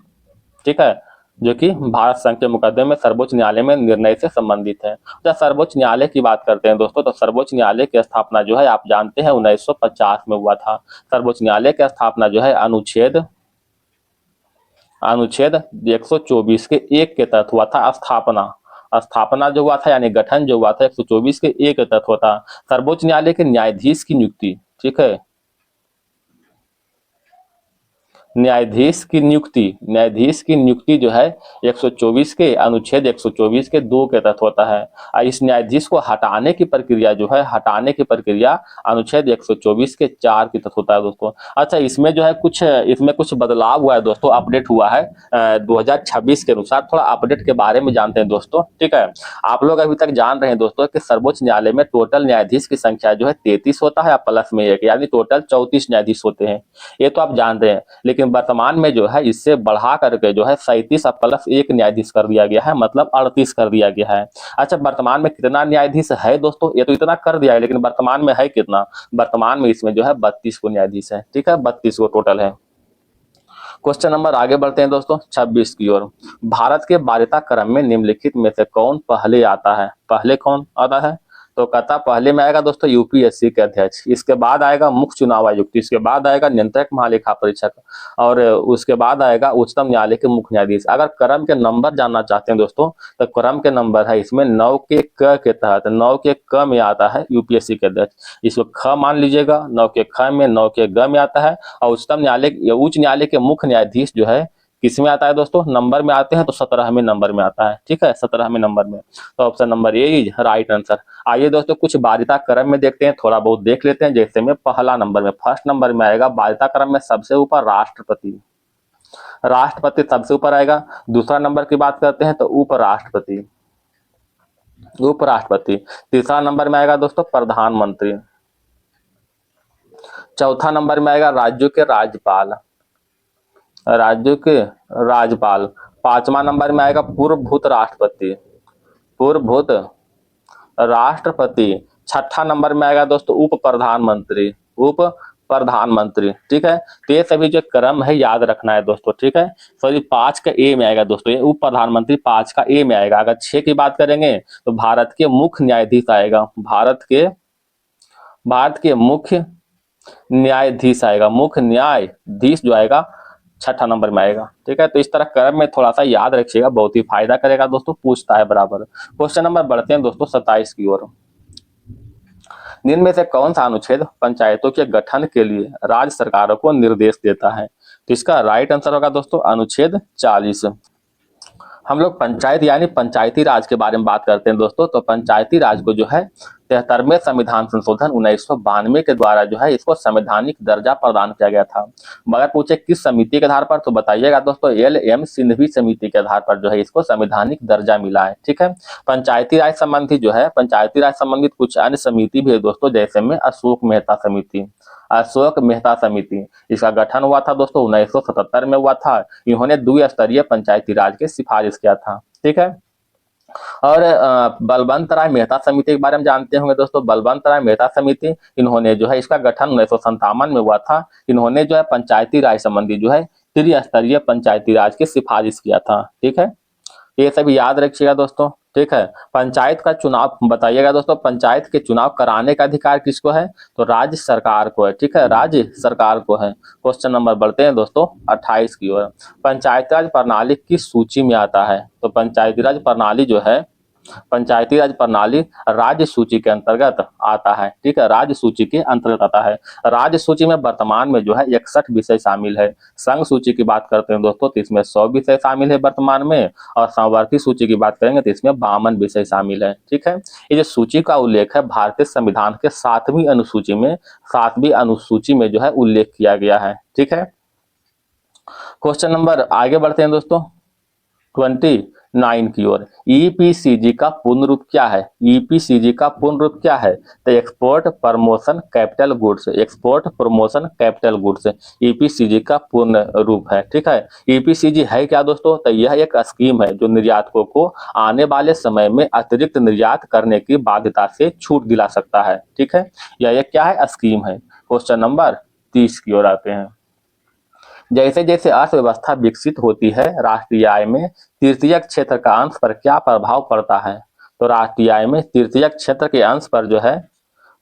ठीक है, जो कि भारत संघ के मुकदमे में सर्वोच्च न्यायालय में निर्णय से संबंधित है। जब सर्वोच्च न्यायालय की बात करते हैं दोस्तों, तो सर्वोच्च न्यायालय की स्थापना जो है आप जानते हैं 1950 में हुआ था। सर्वोच्च न्यायालय की स्थापना जो है अनुच्छेद 124 के एक के तहत हुआ था। स्थापना जो हुआ था यानी गठन जो हुआ था 124 के एक के तहत होता। सर्वोच्च न्यायालय के न्यायाधीश की नियुक्ति, ठीक है, न्यायाधीश की नियुक्ति जो है 124 के अनुच्छेद 124 के 2 के तहत होता है। और इस न्यायाधीश को हटाने की प्रक्रिया जो है, अनुच्छेद 124 के 4 के तहत होता है दोस्तों। अच्छा, इसमें जो है कुछ बदलाव हुआ है दोस्तों, अपडेट हुआ है 2026 के अनुसार। थोड़ा अपडेट के बारे में जानते हैं दोस्तों। ठीक है, आप लोग अभी तक जान रहे हैं दोस्तों कि सर्वोच्च न्यायालय में टोटल न्यायाधीश की संख्या जो है 33 होता है, प्लस में 1, यानी टोटल 34 न्यायाधीश होते हैं। ये तो आप जान रहे हैं, लेकिन वर्तमान में जो है इससे बढ़ा करके जो है 37 प्लस 1 न्यायाधीश कर दिया गया है, मतलब 38 कर दिया गया है। अच्छा, वर्तमान में कितना न्यायाधीश है दोस्तों, ये तो इतना कर दिया है, लेकिन वर्तमान में है कितना, वर्तमान में इसमें जो है 32 को न्यायाधीश है। ठीक है, 32 को टोटल है। क्वेश्चन नंबर आगे बढ़ते हैं दोस्तों 26 की ओर। भारत के वरीयता क्रम में निम्नलिखित में से कौन पहले आता है, पहले कौन आता है, तो कहता पहले में आएगा दोस्तों यूपीएससी के अध्यक्ष, इसके बाद आएगा मुख्य चुनाव आयुक्त, इसके बाद आएगा नियंत्रक महालेखा परीक्षक, और उसके बाद आएगा उच्चतम न्यायालय के मुख्य न्यायाधीश। अगर क्रम के नंबर जानना चाहते हैं दोस्तों, तो क्रम के नंबर है इसमें 9 के क के तहत, 9 के क में आता है यूपीएससी के अध्यक्ष, इसको ख मान लीजिएगा, 9 के ख में 9 के ग में आता है। और उच्च न्यायालय के मुख्य न्यायाधीश जो है किसमें आता है दोस्तों, नंबर में आते हैं तो 17वें नंबर में आता है। ठीक है, 17वें नंबर में, तो option number A is right answer. आइए दोस्तों कुछ वरीयता क्रम में देखते हैं, थोड़ा बहुत देख लेते हैं। जैसे में पहला नंबर में, फर्स्ट नंबर में आएगा वरीयता क्रम में सबसे ऊपर राष्ट्रपति, सबसे ऊपर आएगा। दूसरा नंबर की बात करते हैं तो उपराष्ट्रपति। तीसरा नंबर में आएगा दोस्तों प्रधानमंत्री। चौथा नंबर में आएगा राज्यों के राज्यपाल। पांचवा नंबर में आएगा पूर्वभूत राष्ट्रपति। छठा नंबर में आएगा दोस्तों उप प्रधानमंत्री। ठीक है, तो ये सभी जो क्रम है याद रखना है दोस्तों। ठीक है, सॉरी 5 का ए में आएगा दोस्तों, ये उप प्रधानमंत्री 5 का ए में आएगा। अगर 6 की बात करेंगे तो भारत के मुख्य न्यायाधीश आएगा, भारत के मुख्य न्यायाधीश आएगा, मुख्य न्यायाधीश जो आएगा छठा नंबर में आएगा। ठीक है, तो इस तरह क्रम में थोड़ा सा याद रखिएगा, बहुत ही फायदा करेगा दोस्तों, पूछता है बराबर। क्वेश्चन नंबर बढ़ते हैं दोस्तों 27 की ओर। निम्न में से कौन सा अनुच्छेद पंचायतों के गठन के लिए राज्य सरकारों को निर्देश देता है, तो इसका राइट आंसर होगा दोस्तों अनुच्छेद 40। हम लोग पंचायत यानी पंचायती राज के बारे में बात करते हैं दोस्तों, तो पंचायती राज को जो है 73वें संविधान संशोधन 1992 के द्वारा जो है इसको संवैधानिक दर्जा प्रदान किया गया था। मगर पूछे किस समिति के आधार पर, तो बताइएगा दोस्तों एल.एम. सिंघवी समिति के आधार पर जो है इसको संवैधानिक दर्जा मिला है। ठीक है, पंचायती राज संबंधी जो है पंचायती राज संबंधित कुछ अन्य समिति भी है दोस्तों, जैसे में अशोक मेहता समिति। अशोक मेहता समिति इसका गठन हुआ था दोस्तों 1977 में हुआ था। इन्होंने द्विस्तरीय पंचायती राज की सिफारिश किया था। ठीक है, और बलवंत राय मेहता समिति के बारे में जानते होंगे दोस्तों। बलवंत राय मेहता समिति इन्होंने जो है इसका गठन 1957 में हुआ था। इन्होंने जो है पंचायती राज संबंधी जो है त्रिस्तरीय पंचायती राज की सिफारिश किया था। ठीक है, ये सभी याद रखिएगा दोस्तों। ठीक है, पंचायत का चुनाव बताइएगा दोस्तों, पंचायत के चुनाव कराने का अधिकार किसको है, तो राज्य सरकार को है। ठीक है, राज्य सरकार को है। क्वेश्चन नंबर बढ़ते हैं दोस्तों 28 की ओर। पंचायती राज प्रणाली किस सूची में आता है, तो पंचायती राज प्रणाली जो है पंचायती राज प्रणाली राज्य सूची के अंतर्गत आता है। ठीक है, राज्य सूची के अंतर्गत आता है। राज्य सूची में वर्तमान में जो है 61 विषय शामिल है। संघ सूची की बात करते हैं दोस्तों तो इसमें 100 विषय शामिल है वर्तमान में, और समवर्ती सूची की बात करेंगे तो इसमें 52 विषय शामिल है। ठीक है, ये जो सूची का उल्लेख है भारतीय संविधान के 7वीं अनुसूची में जो है उल्लेख किया गया है। ठीक है, क्वेश्चन नंबर आगे बढ़ते हैं दोस्तों 29 की ओर। ईपीसीजी का पूर्ण रूप क्या है, ईपीसीजी का पूर्ण रूप क्या है, तो export promotion capital goods. Export promotion capital goods EPCG का पूर्ण रूप है। ठीक है, ईपीसीजी है क्या दोस्तों, तो यह एक स्कीम है जो निर्यातकों को आने वाले समय में अतिरिक्त निर्यात करने की बाध्यता से छूट दिला सकता है। ठीक है, यह एक क्या है, स्कीम है। क्वेश्चन नंबर 30 की ओर आते हैं। जैसे जैसे अर्थव्यवस्था विकसित होती है राष्ट्रीय आय में तृतीयक क्षेत्र का अंश पर क्या प्रभाव पड़ता है, तो राष्ट्रीय आय में तृतीयक क्षेत्र के अंश पर जो है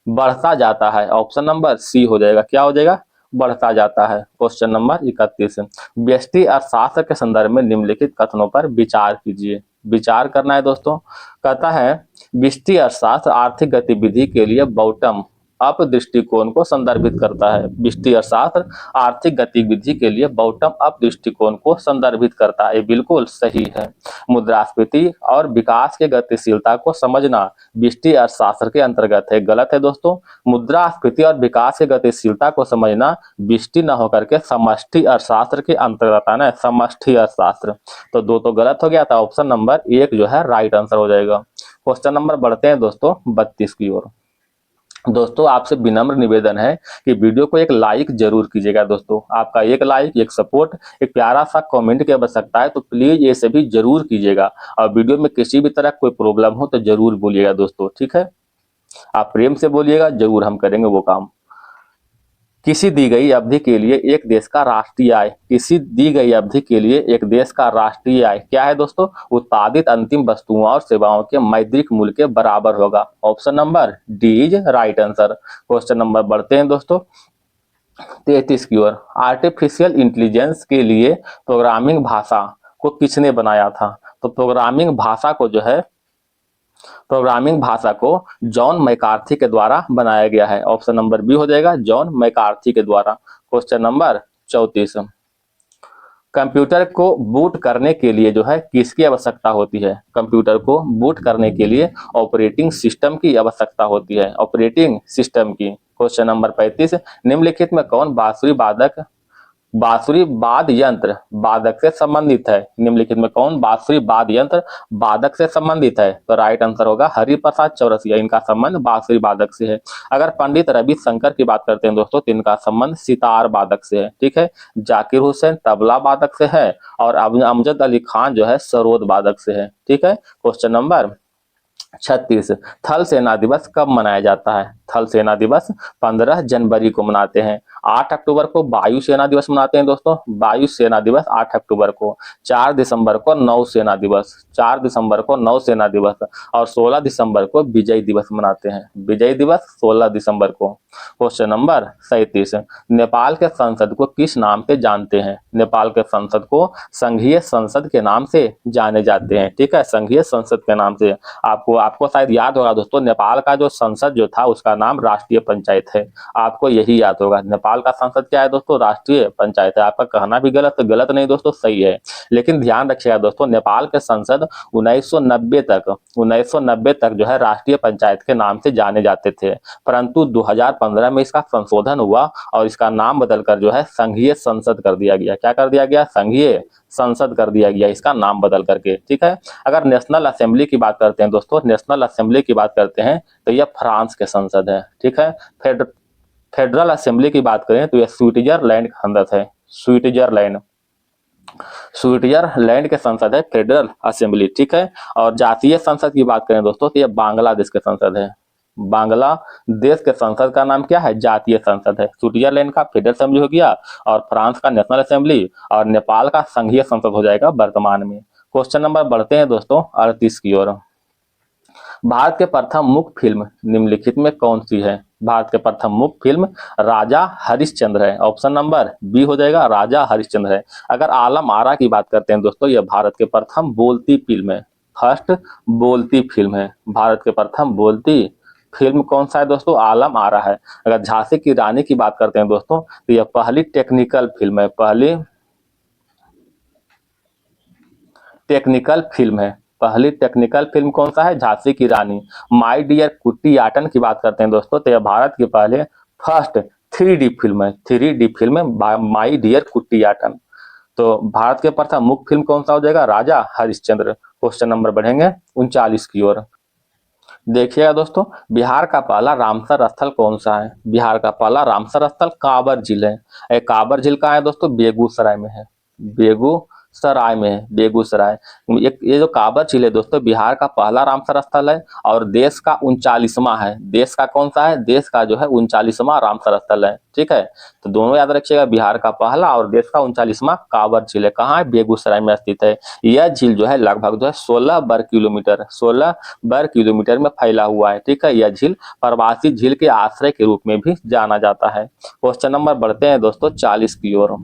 बढ़ता जाता है। ऑप्शन नंबर सी हो जाएगा, क्या हो जाएगा, बढ़ता जाता है। Question number 31। व्यष्टि अर्थशास्त्र के संदर्भ में निम्नलिखित कथनों पर विचार कीजिए। विचार करना है दोस्तों। कहता है व्यष्टि अर्थशास्त्र आर्थिक गतिविधि के लिए बॉटम अप दृष्टिकोण को संदर्भित करता है। व्यष्टि अर्थशास्त्र आर्थिक गतिविधि के लिए बॉटम अप दृष्टिकोण को संदर्भित करता है, बिल्कुल सही है। मुद्रास्फीति और विकास के गतिशीलता को समझना व्यष्टि अर्थशास्त्र के अंतर्गत है, गलत है दोस्तों। मुद्रास्फीति और विकास के गतिशीलता को समझना व्यष्टि न होकर के समष्टि अर्थशास्त्र के अंतर्गत आना है, समष्टि अर्थशास्त्र। तो दो तो गलत हो गया था, ऑप्शन नंबर 1 जो है राइट आंसर हो जाएगा। क्वेश्चन नंबर बढ़ते हैं दोस्तों 32 की ओर। दोस्तों आपसे विनम्र निवेदन है कि वीडियो को एक लाइक जरूर कीजिएगा दोस्तों। आपका एक लाइक, एक सपोर्ट, एक प्यारा सा कमेंट की आवश्यकता है, तो प्लीज ये सभी जरूर कीजिएगा। और वीडियो में किसी भी तरह कोई प्रॉब्लम हो तो जरूर बोलिएगा दोस्तों। ठीक है, आप प्रेम से बोलिएगा, जरूर हम करेंगे वो काम। किसी दी गई अवधि के लिए एक देश का राष्ट्रीय आय, किसी दी गई अवधि के लिए एक देश का राष्ट्रीय आय क्या है दोस्तों, उत्पादित अंतिम वस्तुओं और सेवाओं के मौद्रिक मूल्य के बराबर होगा। Option number D is right answer. Question number बढ़ते हैं दोस्तों 33 की ओर। आर्टिफिशियल इंटेलिजेंस के लिए प्रोग्रामिंग भाषा को किसने बनाया था, तो प्रोग्रामिंग भाषा को जॉन मैकार्थी के द्वारा बनाया गया है। ऑप्शन नंबर बी हो जाएगा, जॉन मैकार्थी के द्वारा। Question number 34। कंप्यूटर को बूट करने के लिए जो है किसकी आवश्यकता होती है, कंप्यूटर को बूट करने के लिए ऑपरेटिंग सिस्टम की आवश्यकता होती है, ऑपरेटिंग सिस्टम की। Question number 35। निम्नलिखित में कौन बांसुरी वाद्य यंत्र वादक से संबंधित है, निम्नलिखित में कौन बांसुरी वाद्य यंत्र वादक से संबंधित है, तो राइट आंसर होगा हरिप्रसाद चौरसिया। इनका संबंध बांसुरी वादक से है। अगर पंडित रविशंकर की बात करते हैं दोस्तों तो इनका संबंध सितार वादक से है। ठीक है, जाकिर हुसैन तबला वादक से है, और अमजद अली खान जो है सरोद वादक से है। ठीक है, क्वेश्चन नंबर 36। थल सेना दिवस कब मनाया जाता है, थल सेना दिवस 15 जनवरी को मनाते हैं। 8 अक्टूबर को वायु सेना दिवस मनाते हैं दोस्तों, वायु सेना दिवस 8 अक्टूबर को। 4 दिसंबर को नौ सेना दिवस, 4 दिसंबर को नौ सेना दिवस, और 16 दिसंबर को विजय दिवस मनाते हैं, विजय दिवस 16 दिसंबर को। Question number 37। नेपाल के संसद को किस नाम से जानते हैं, नेपाल के संसद को संघीय संसद के नाम से जाने जाते हैं। ठीक है, संघीय संसद के नाम से। आपको शायद याद होगा दोस्तों, नेपाल का जो संसद जो था उसका नाम राष्ट्रीय पंचायत है। आपको यही याद होगा, नेपाल नेपाल का संसद क्या है दोस्तों? राष्ट्रीय पंचायत है। आपका कहना भी गलत नहीं दोस्तों, सही है। लेकिन ध्यान रखिएगा दोस्तों, नेपाल के संसद 1990 तक जो है राष्ट्रीय पंचायत के नाम से जाने जाते थे, परंतु 2015 में इसका संशोधन हुआ और इसका नाम बदलकर जो है संघीय संसद कर दिया गया। क्या कर दिया गया? संघीय संसद कर दिया गया इसका नाम बदल करके, ठीक है। अगर नेशनल असेंबली की बात करते हैं दोस्तों, नेशनल असेंबली की बात करते हैं तो यह फ्रांस के संसद है, ठीक है। फेडरल असेंबली की बात करें तो यह स्विट्जरलैंड का संसद है। स्विट्जरलैंड के संसद है फेडरल असेंबली, ठीक है। और जातीय संसद की बात करें दोस्तों तो यह बांग्लादेश के संसद है। बांग्लादेश के संसद का नाम क्या है? जातीय संसद है। स्विट्जरलैंड का फेडरल असेंबली हो गया और फ्रांस का नेशनल असेंबली और नेपाल का संघीय संसद हो जाएगा वर्तमान में। क्वेश्चन नंबर बढ़ते हैं दोस्तों 38 की ओर। भारत के प्रथम मुख्य फिल्म निम्नलिखित में कौन सी है? भारत के प्रथम मुख्य फिल्म राजा हरिश्चंद्र है। ऑप्शन नंबर बी हो जाएगा, राजा हरिश्चंद्र है। अगर आलम आरा की बात करते हैं दोस्तों, यह भारत के प्रथम बोलती फिल्म है, फर्स्ट बोलती फिल्म है। भारत के प्रथम बोलती फिल्म कौन सा है दोस्तों? आलम आरा है। अगर झांसी की रानी की बात करते हैं दोस्तों तो यह पहली टेक्निकल फिल्म है, पहली टेक्निकल फिल्म कौन सा है? झांसी की रानी। माय डियर कुट्टियाटन की बात करते हैं दोस्तों तो यह भारत की पहले फर्स्ट 3D फिल्म है, 3D फिल्म है माय डियर कुट्टियाटन। तो भारत के प्रथम मुख्य फिल्म कौन सा हो जाएगा? राजा हरिश्चंद्र। क्वेश्चन नंबर बढ़ेंगे 39 की ओर। देखिएगा दोस्तों, बिहार का पहला रामसर स्थल कौन सा है? बिहार का पहला रामसर स्थल कांवर झील है। कांवर झील कहाँ है दोस्तों? बेगूसराय में है, बेगूसराय। ये जो कांवर झील है दोस्तों, बिहार का पहला रामसर स्थल है और देश का 39वां है। देश का कौन सा है? देश का जो है 39वां रामसर स्थल है, ठीक है। तो दोनों याद रखिएगा, बिहार का पहला और देश का 39वां कांवर झील है। कहाँ है? बेगूसराय में स्थित है। यह झील जो है लगभग जो है 16 वर्ग किलोमीटर में फैला हुआ है, ठीक है। यह झील प्रवासी झील के आश्रय के रूप में भी जाना जाता है। क्वेश्चन नंबर बढ़ते हैं दोस्तों 40 की ओर।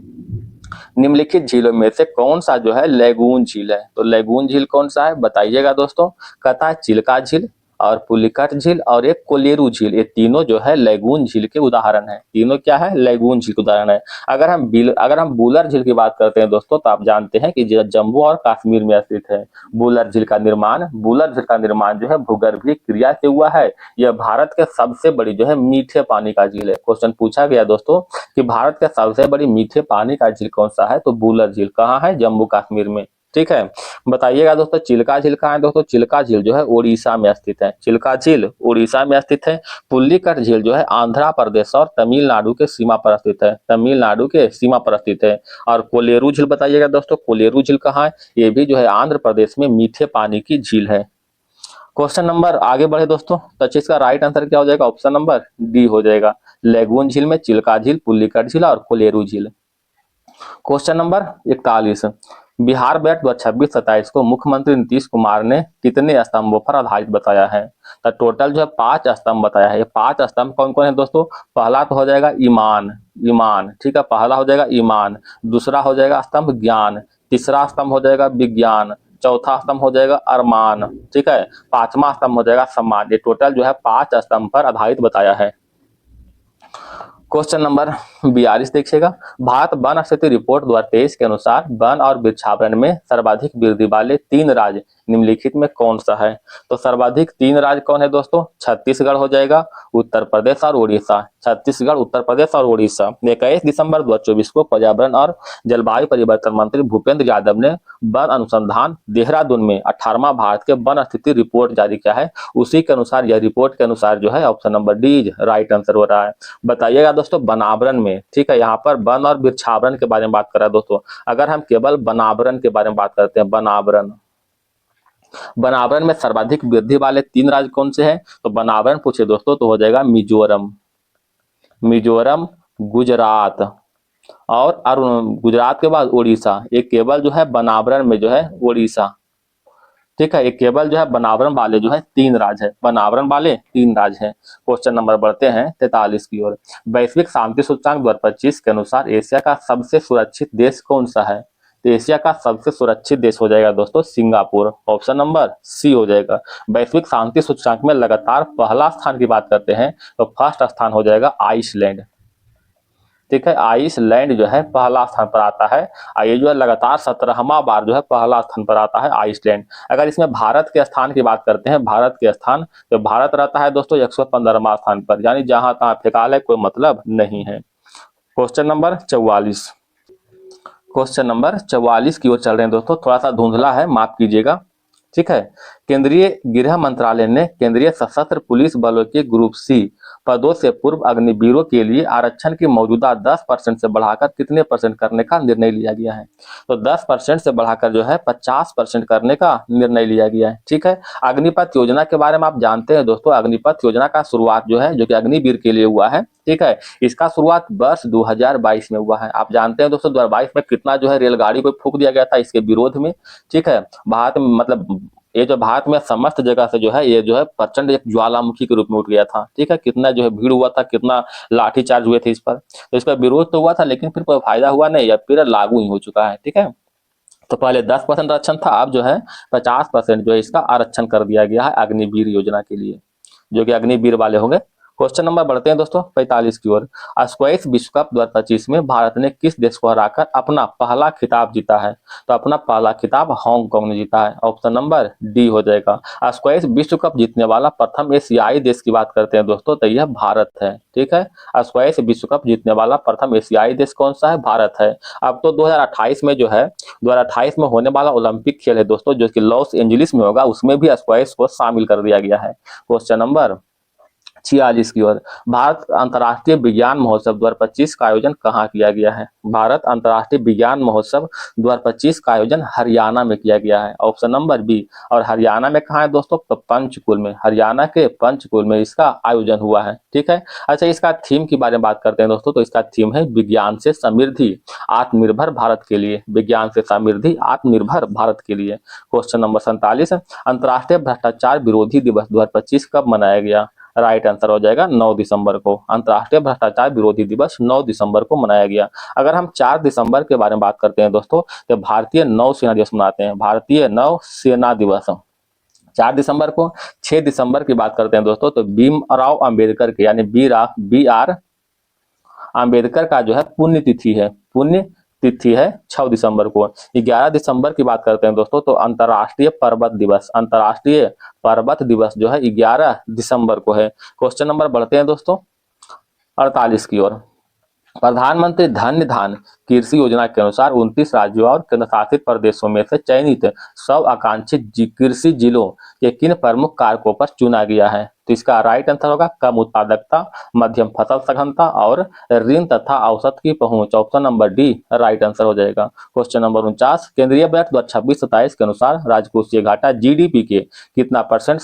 निम्नलिखित झीलों में से कौन सा जो है लैगून झील है? तो लैगून झील कौन सा है बताइएगा दोस्तों। कहता है चिल्का झील और पुलिकट झील और एक कोलेरू झील, ये तीनों जो है लैगून झील के उदाहरण है। तीनों क्या है? लैगून झील के उदाहरण है। अगर हम बुलर झील की बात करते हैं दोस्तों तो आप जानते हैं कि जम्मू और कश्मीर में स्थित है। बुलर झील का निर्माण जो है भूगर्भीय क्रिया से हुआ है। यह भारत के सबसे बड़ी जो है मीठे पानी का झील है। क्वेश्चन पूछा गया दोस्तों कि भारत के सबसे बड़ी मीठे पानी का झील कौन सा है? तो बुलर झील। कहाँ है? जम्मू कश्मीर में, ठीक है। बताइएगा दोस्तों चिल्का झील कहाँ है? दोस्तों चिल्का झील जो है उड़ीसा में स्थित है। चिल्का झील उड़ीसा में स्थित है। पुल्लिकट झील जो है आंध्र प्रदेश और तमिलनाडु के सीमा पर स्थित है। और कोलेरू झील बताइएगा दोस्तों, कोलेरू झील कहाँ है? ये भी जो है आंध्र प्रदेश में मीठे पानी की झील है। क्वेश्चन नंबर आगे बढ़े दोस्तों, तो इसका राइट आंसर क्या हो जाएगा? ऑप्शन नंबर डी हो जाएगा। लैगून झील में चिल्का झील, पुल्लिकट झील और कोलेरू झील। Question number 41। बिहार बजट 2026-27 को मुख्यमंत्री नीतीश कुमार ने कितने स्तंभों पर आधारित बताया है? तो टोटल जो है 5 स्तंभ बताया है। ये 5 स्तंभ कौन कौन है दोस्तों? पहला तो हो जाएगा ईमान, ठीक है। पहला हो जाएगा ईमान, दूसरा हो जाएगा स्तंभ ज्ञान, तीसरा स्तंभ हो जाएगा विज्ञान, चौथा स्तंभ हो जाएगा अरमान, ठीक है। 5वां स्तंभ हो जाएगा सम्मान। ये टोटल जो है 5 स्तंभ पर आधारित बताया है। क्वेश्चन नंबर 42 देखिएगा। भारत वन स्थिति रिपोर्ट 2023 के अनुसार वन और वृक्षावरण में सर्वाधिक वृद्धि वाले 3 राज्य निम्नलिखित में कौन सा है? तो सर्वाधिक 3 राज्य कौन है दोस्तों? छत्तीसगढ़ हो जाएगा, उत्तर प्रदेश और उड़ीसा। छत्तीसगढ़, उत्तर प्रदेश और उड़ीसा। 21 दिसंबर 2024 को पर्यावरण और जलवायु परिवर्तन मंत्री भूपेंद्र यादव ने वन अनुसंधान देहरादून में 18वां भारत के वन स्थिति रिपोर्ट जारी किया है। उसी के अनुसार, यह रिपोर्ट के अनुसार जो है option number D right answer हो रहा है। बताइएगा दोस्तों वनावरण में, ठीक है, यहाँ पर वन और वृक्षावरण के बारे में बात कर रहा है दोस्तों। अगर हम केवल वनावरण के बारे में बात करते हैं, वनावरण में सर्वाधिक वृद्धि वाले 3 राज्य कौन से हैं? तो वनावरण पूछे दोस्तों तो हो जाएगा मिजोरम, गुजरात और गुजरात के बाद उड़ीसा। एक केवल जो है वनावरण में जो है उड़ीसा, ठीक है। एक केवल जो है वनावरण वाले जो है 3 राज्य है, वनावरण वाले 3 राज्य हैं। क्वेश्चन नंबर बढ़ते हैं 43 की ओर। वैश्विक शांति सूचकांक 2025 के अनुसार एशिया का सबसे सुरक्षित देश कौन सा है? तो एशिया का सबसे सुरक्षित देश हो जाएगा दोस्तों सिंगापुर। ऑप्शन नंबर सी हो जाएगा। वैश्विक शांति सूचकांक में लगातार पहला स्थान की बात करते हैं तो फर्स्ट स्थान हो जाएगा आइसलैंड। ठीक है, आइसलैंड जो है पहला स्थान पर आता है और ये जो है लगातार 17वां बार जो है पहला स्थान पर आता है आइसलैंड। अगर इसमें भारत के स्थान की बात करते हैं, भारत के स्थान, तो भारत रहता है दोस्तों 115वां स्थान पर, यानी जहां तहां फेकाल है, कोई मतलब नहीं है। क्वेश्चन नंबर 44, क्वेश्चन नंबर 44 की ओर चल रहे हैं दोस्तों, थोड़ा सा धुंधला है, माफ कीजिएगा। ठीक है, केंद्रीय गृह मंत्रालय ने केंद्रीय सशस्त्र पुलिस बलों के ग्रुप सी पदों से पूर्व अग्निवीरों के लिए आरक्षण की मौजूदा 10% से बढ़ाकर कितने परसेंट करने का निर्णय लिया गया है? तो 10% से बढ़ाकर जो है 50% करने का निर्णय लिया गया है। ठीक है, अग्निपथ योजना के बारे में आप जानते हैं दोस्तों, अग्निपथ योजना का शुरुआत जो है, जो कि अग्निवीर के लिए हुआ है, ठीक है, इसका शुरुआत वर्ष 2022 में हुआ है। आप जानते हैं दोस्तों 2022 में कितना जो है रेलगाड़ी को फूंक दिया गया था इसके विरोध में। ठीक है, भारत में मतलब ये जो भारत में समस्त जगह से जो है ये जो है प्रचंड एक ज्वालामुखी के रूप में उठ गया था। ठीक है, कितना जो है भीड़ हुआ था, कितना लाठीचार्ज हुए थे इस पर, तो इसका विरोध तो हुआ था लेकिन फिर कोई फायदा हुआ नहीं, या फिर लागू ही हो चुका है। ठीक है, तो पहले 10% आरक्षण था, अब जो है 50% जो है इसका आरक्षण कर दिया गया है अग्निवीर योजना के लिए, जो कि अग्निवीर वाले होंगे। क्वेश्चन नंबर बढ़ते हैं दोस्तों 45 की ओर। स्क्वैश विश्व कप 2025 में भारत ने किस देश को हराकर अपना पहला खिताब जीता है? तो अपना पहला खिताब हांगकांग ने जीता है, ऑप्शन नंबर डी हो जाएगा। स्क्वैश विश्व कप जीतने वाला प्रथम एशियाई देश की बात करते हैं दोस्तों, तो यह भारत है। ठीक है, स्क्वैश विश्व कप जीतने वाला प्रथम एशियाई देश कौन सा है? भारत है। अब तो 2028 में जो है 2028 में होने वाला ओलंपिक खेल है दोस्तों, जो कि लॉस एंजलिस में होगा, उसमें भी स्क्वैश को शामिल कर दिया गया है। क्वेश्चन नंबर 46 की ओर। भारत अंतर्राष्ट्रीय विज्ञान महोत्सव 2025 का आयोजन कहाँ किया गया है? भारत अंतर्राष्ट्रीय विज्ञान महोत्सव 2025 का आयोजन हरियाणा में किया गया है, ऑप्शन नंबर बी। और हरियाणा में कहाँ है दोस्तों? तो पंचकुल में, हरियाणा के पंचकुल में इसका आयोजन हुआ है। ठीक है, अच्छा इसका थीम की बारे में बात करते हैं दोस्तों, तो इसका थीम है विज्ञान से समृद्धि आत्मनिर्भर भारत के लिए, विज्ञान से समृद्धि आत्मनिर्भर भारत के लिए। क्वेश्चन नंबर 47, अंतर्राष्ट्रीय भ्रष्टाचार विरोधी दिवस 2025 कब मनाया गया? राइट आंसर हो जाएगा 9 दिसंबर को। अंतर्राष्ट्रीय भ्रष्टाचार विरोधी दिवस 9 दिसंबर को मनाया गया। अगर हम 4 दिसंबर के बारे में बात करते हैं दोस्तों, तो भारतीय नौसेना दिवस मनाते हैं, भारतीय नौसेना दिवस 4 दिसंबर को। 6 दिसंबर की बात करते हैं दोस्तों, तो भीमराव अंबेडकर के यानी बी आर अंबेडकर का जो है पुण्यतिथि है, पुण्य तिथि है 6 दिसंबर को। 11 दिसंबर की बात करते हैं दोस्तों, तो अंतर्राष्ट्रीय पर्वत दिवस, अंतर्राष्ट्रीय पर्वत दिवस जो है 11 दिसंबर को है। क्वेश्चन नंबर बढ़ते हैं दोस्तों 48 की ओर। प्रधानमंत्री धन्य धान कृषि योजना के अनुसार 29 राज्यों और केंद्र शासित प्रदेशों में से चयनित 100 आकांक्षित कृषि जिलों के किन प्रमुख कारकों पर चुना गया है? तो इसका राइट आंसर होगा कम उत्पादकता, मध्यम फसल सघनता और ऋण तथा औसत की पहुंच, option number D right answer हो जाएगा। क्वेश्चन नंबर 49, केंद्रीय बजट 2026-27 के अनुसार राजकोषीय घाटा जीडीपी के कितना परसेंट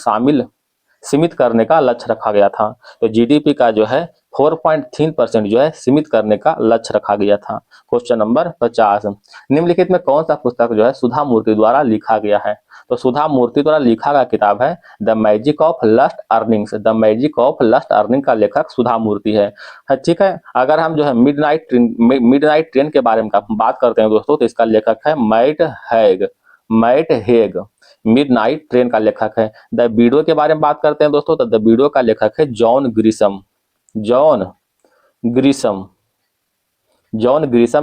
सीमित करने का लक्ष्य रखा गया था? तो जीडीपी का जो है 4.3% जो है सीमित करने का लक्ष्य रखा गया था। क्वेश्चन नंबर 50, निम्नलिखित में कौन सा पुस्तक जो है सुधा मूर्ति द्वारा लिखा गया है? तो सुधा मूर्ति द्वारा लिखा गया किताब है the magic of lost earrings, the magic of lost earring का लेखक सुधा मूर्ति है। ठीक है, अगर हम जो है मिडनाइट ट्रेन के बारे में बात करते हैं दोस्तों, तो इसका लेखक है मैट हेग, मिडनाइट ट्रेन का लेखक है। द वीडो के बारे में बात करते हैं दोस्तों, तो द वीडो का लेखक है जॉन ग्रिशम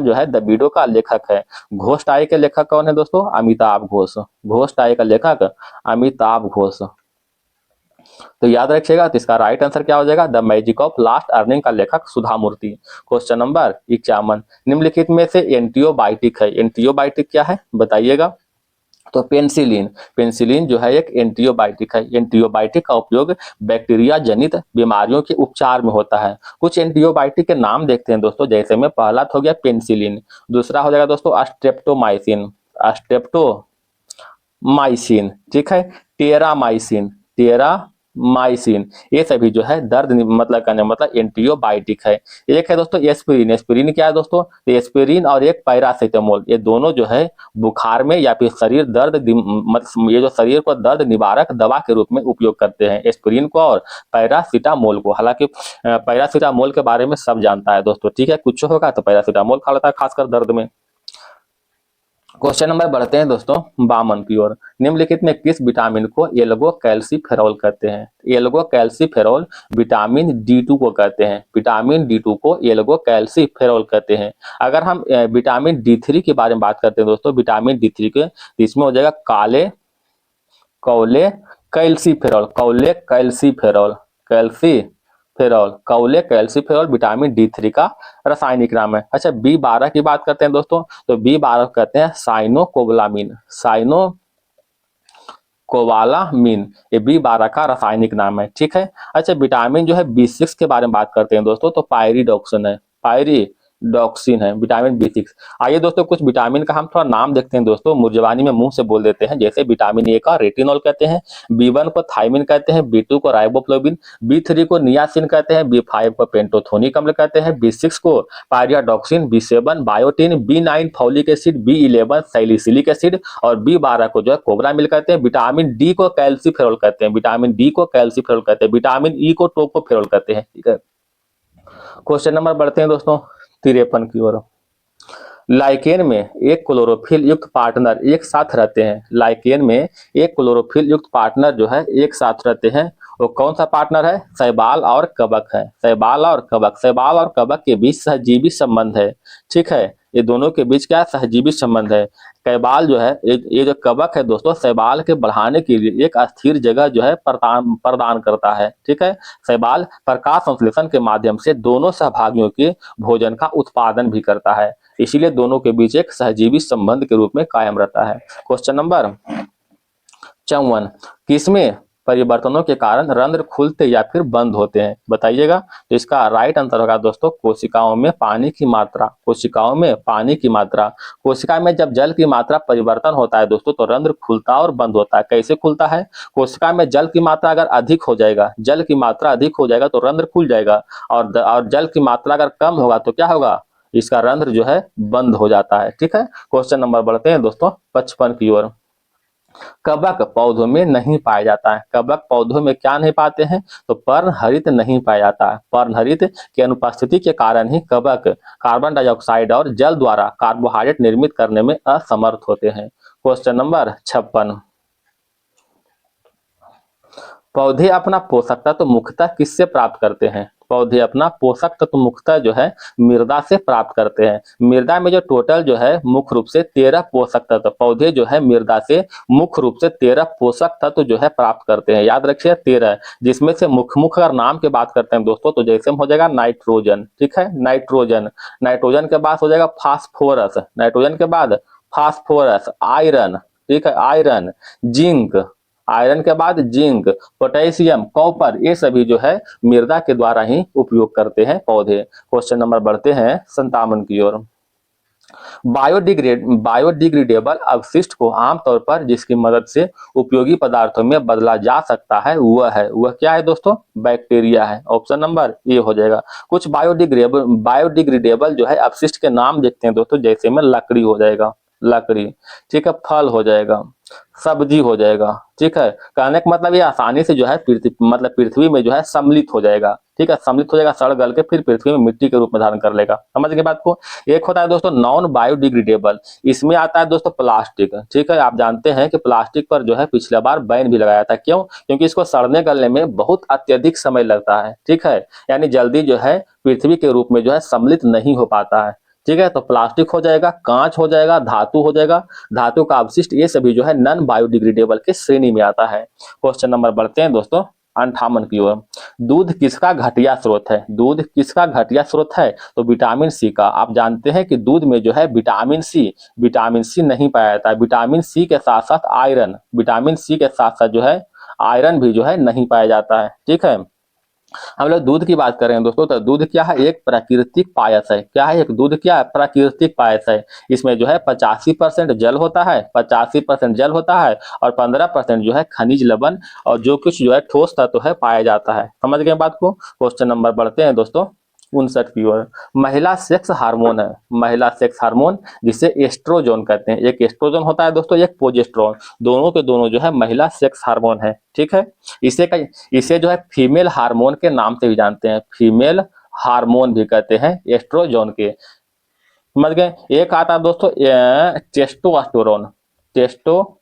जो है द वीडो का लेखक है। घोस्ट आय के लेखक कौन है दोस्तों? अमिताभ घोष, घोस्ट आय का लेखक अमिताभ घोष। तो याद रखिएगा, तो इसका राइट आंसर क्या हो जाएगा? The magic of last earning का लेखक सुधा मूर्ति। क्वेश्चन नंबर 51, निम्नलिखित में से एंटीबायोटिक है, एंटीबायोटिक क्या है बताइएगा? तो पेनिसिलिन जो है एक एंटीबायोटिक है। एंटीबायोटिक का उपयोग बैक्टीरिया जनित बीमारियों के उपचार में होता है। कुछ एंटीबायोटिक के नाम देखते हैं दोस्तों, जैसे में पहला तो हो गया पेनिसिलिन, दूसरा हो जाएगा दोस्तों स्ट्रेप्टोमाइसिन, ठीक है, टेरामाइसिन, ये सभी जो है दर्द मतलब करने मतलब एंटीबायोटिक है। एक है दोस्तों एस्पिरिन, एस्पिरिन क्या है दोस्तों? तो एस्पिरिन और एक पैरासीटामोल, ये दोनों जो है बुखार में या फिर शरीर दर्द मतलब ये जो शरीर को दर्द निवारक दवा के रूप में उपयोग करते हैं, एस्पिरिन को और पैरासीटामोल को। हालांकि पैरासीटामोल के बारे में सब जानता है दोस्तों, ठीक है, कुछ होगा तो पैरासीटामोल खा लेता है खासकर दर्द में। क्वेश्चन नंबर बढ़ते हैं दोस्तों बामन की ओर। निम्नलिखित में किस विटामिन को एल्गो कैल्सीफेरॉल कहते हैं? एल्गो कैल्सीफेरॉल विटामिन D2 को कहते हैं। विटामिन D2 को एल्गो कैल्सीफेरॉल कहते हैं। अगर हम विटामिन D3 के बारे में बात करते हैं दोस्तों, विटामिन D3 के, इसमें हो जाएगा कौले कैल्सीफेरॉल, कौले कैल्सीफेरॉल, कैल्सीफेरॉल, कौले कैल्सीफेरॉल विटामिन D3 का रासायनिक नाम है। अच्छा, B12 की बात करते हैं दोस्तों, तो B12 कहते हैं साइनोकोबालामिन, साइनोकोबालामिन, ये B12 का रासायनिक नाम है। ठीक है। अच्छा, विटामिन जो है B6 के बारे में बात करते हैं दोस्तों, तो पायरिडॉक्सिन है, पायरिडॉक्सिन है विटामिन B6। आइए दोस्तों कुछ विटामिन का हम थोड़ा नाम देखते हैं दोस्तों, मुर्जबानी में मुंह से बोल देते हैं। जैसे विटामिन ए का रेटिनॉल कहते हैं, B1 को थायमिन कहते हैं, B2 को राइबोफ्लोविन, B3 को नियासिन कहते हैं, B5 को पेंटोथोनिक अम्ल कहते हैं, B6 को pyridoxine, B7 biotin, B9 folic acid, B11 salicylic acid और B12 को जो है कोबरा मिल कहते हैं। विटामिन डी को कैल्सीफेरॉल कहते हैं, विटामिन डी को कैल्सीफेरॉल कहते हैं। विटामिन ई को टोकोफेरॉल कहते हैं। ठीक है। क्वेश्चन नंबर बढ़ते हैं दोस्तों 53 की ओर। लाइकेन में एक क्लोरोफिल युक्त पार्टनर एक साथ रहते हैं। लाइकेन में एक क्लोरोफिल युक्त पार्टनर जो है एक साथ रहते हैं। वो कौन सा पार्टनर है? शैवाल और कवक है। शैवाल और कवक, शैवाल और कवक के बीच सहजीवी संबंध है। ठीक है, ये दोनों के बीच क्या सहजीवी संबंध है। शैवाल जो है, ये जो कवक है दोस्तों, शैवाल के बढ़ाने के लिए एक अस्थिर जगह जो है प्रदान करता है। ठीक है। शैवाल प्रकाश संश्लेषण के माध्यम से दोनों सहभागियों के भोजन का उत्पादन भी करता है, इसीलिए दोनों के बीच एक सहजीवी संबंध के रूप में कायम रहता है। क्वेश्चन नंबर 54, किसमें परिवर्तनों के कारण रंध्र खुलते या फिर बंद होते हैं? बताइएगा। तो इसका राइट आंसर होगा दोस्तों कोशिकाओं में पानी की मात्रा, कोशिकाओं में पानी की मात्रा। कोशिका में जब जल की मात्रा परिवर्तन होता है दोस्तों, तो रंध्र खुलता और बंद होता है। कैसे खुलता है? कोशिका में जल की मात्रा अगर अधिक हो जाएगा, जल की मात्रा अधिक हो जाएगा तो रंध्र खुल जाएगा, और जल की मात्रा अगर कम होगा तो क्या होगा? इसका रंध्र जो है बंद हो जाता है। ठीक है। क्वेश्चन नंबर बढ़ते हैं दोस्तों 55 की ओर। कवक पौधों में नहीं पाया जाता है। कवक पौधों में क्या नहीं पाते हैं? तो पर्णहरित नहीं पाया जाता है। पर्णहरित की अनुपस्थिति के कारण ही कवक कार्बन डाइऑक्साइड और जल द्वारा कार्बोहाइड्रेट निर्मित करने में असमर्थ होते हैं। क्वेश्चन नंबर 56, पौधे अपना पोषक तत्व मुख्यतः किससे प्राप्त करते हैं? पौधे अपना पोषक तत्व मुख्यतः जो है मृदा से प्राप्त करते हैं। मृदा में जो टोटल जो है मुख्य रूप से 13 पोषक तत्व, पौधे जो है मृदा से मुख्य रूप से 13 पोषक तत्व जो है प्राप्त करते हैं। याद रखिए 13, जिसमें से मुख्य मुख्य अगर नाम की बात करते हैं दोस्तों, तो जैसे हो जाएगा नाइट्रोजन। ठीक है, नाइट्रोजन, नाइट्रोजन के बाद हो जाएगा फास्फोरस, नाइट्रोजन के बाद फास्फोरस, आयरन, ठीक है, आयरन, जिंक, आयरन के बाद जिंक, पोटेशियम, कॉपर, ये सभी जो है मृदा के द्वारा ही उपयोग करते हैं पौधे। क्वेश्चन नंबर बढ़ते हैं 57 की ओर। बायोडिग्रेडेबल अवशिष्ट को आमतौर पर जिसकी मदद से उपयोगी पदार्थों में बदला जा सकता है वह क्या है दोस्तों? बैक्टीरिया है। ऑप्शन नंबर ए हो जाएगा। कुछ बायोडिग्रेडेबल जो है अवशिष्ट के नाम देखते हैं दोस्तों, जैसे में लकड़ी हो जाएगा, लकड़ी, ठीक है, फल हो जाएगा, सब्जी हो जाएगा। ठीक है, कहने का मतलब ये आसानी से जो है पृथ्वी में जो है सम्मिलित हो जाएगा। ठीक है, सम्मिलित हो जाएगा, सड़ गल के फिर पृथ्वी में मिट्टी के रूप में धारण कर लेगा। समझ गए बात को। एक होता है दोस्तों नॉन बायोडिग्रेडेबल, इसमें आता है दोस्तों प्लास्टिक। ठीक है, आप जानते हैं कि प्लास्टिक पर जो है पिछला बार बैन भी लगाया था। क्यों? क्योंकि इसको सड़ने गलने में बहुत अत्यधिक समय लगता है। ठीक है, यानी जल्दी जो है पृथ्वी के रूप में जो है सम्मिलित नहीं हो पाता है। ठीक है, तो प्लास्टिक हो जाएगा, कांच हो जाएगा, धातु हो जाएगा, धातु का अवशिष्ट, ये सभी जो है नॉन बायोडिग्रेडेबल के श्रेणी में आता है। क्वेश्चन नंबर बढ़ते हैं दोस्तों 58 की ओर। दूध किसका घटिया स्रोत है? दूध किसका घटिया स्रोत है? तो विटामिन सी का। आप जानते हैं कि दूध में जो है विटामिन सी नहीं पाया जाता है। विटामिन सी के साथ साथ आयरन, विटामिन सी के साथ साथ जो है आयरन भी जो है नहीं पाया जाता है। ठीक है, हम लोग दूध की बात कर रहे हैं दोस्तों, तो दूध क्या है? एक प्राकृतिक पायस है। क्या है? एक दूध क्या है? प्राकृतिक पायस है। इसमें जो है 85% जल होता है, 85% जल होता है, और 15% जो है खनिज लवण और जो कुछ जो है ठोस तत्व है पाया जाता है। समझ गए बात को। क्वेश्चन नंबर बढ़ते हैं दोस्तों 59 की ओर। महिला सेक्स हार्मोन है, महिला सेक्स हार्मोन जिसे एस्ट्रोजन कहते हैं। एक एस्ट्रोजन होता है दोस्तों, एक प्रोजेस्टेरोन, दोनों के दोनों जो है महिला सेक्स हार्मोन है। ठीक है, इसे जो है फीमेल हार्मोन के नाम से भी जानते हैं, फीमेल हार्मोन भी कहते हैं एस्ट्रोजन के। समझ गए। एक आता है दोस्तों टेस्टोस्टेरोन, टेस्टोस्टेरोन,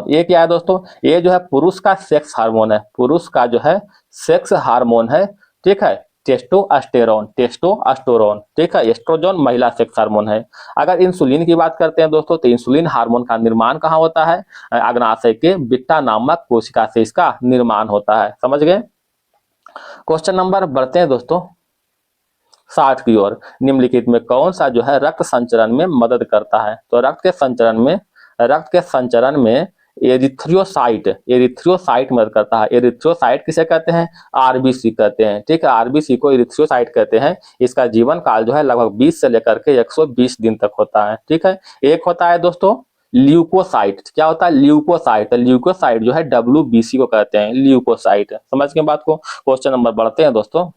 ये क्या है दोस्तों, ये जो है पुरुष का सेक्स हार्मोन है, पुरुष का जो है सेक्स हार्मोन है, ठीक है। टेस्टोस्टेरोन, टेस्टोस्टेरोन, ठीक है। एस्ट्रोजन महिला सेक्स हार्मोन है। अगर इंसुलिन की बात करते हैं दोस्तों, तो इंसुलिन हार्मोन का निर्माण कहाँ होता है, अग्नाशय के बिट्टा नामक कोशिका से इसका निर्माण होता है। समझ गए। क्वेश्चन नंबर बढ़ते हैं दोस्तों 60 की ओर। निम्नलिखित में कौन सा जो है रक्त संचरण में मदद करता है, तो रक्त के संचरण में एरिथ्रियोसाइट मदद करता है। एरिथ्रियोसाइट किसे कहते हैं, आरबीसी कहते हैं, ठीक है। आरबीसी को एरिथ्रियोसाइट कहते हैं। इसका जीवन काल जो है लगभग 20 से लेकर के 120 दिन तक होता है, ठीक है। एक होता है दोस्तों ल्यूकोसाइट, क्या होता है, ल्यूकोसाइट। ल्यूकोसाइट जो है डब्ल्यूबीसी को कहते हैं, ल्यूकोसाइट। समझ के बात को। क्वेश्चन नंबर बढ़ते हैं दोस्तों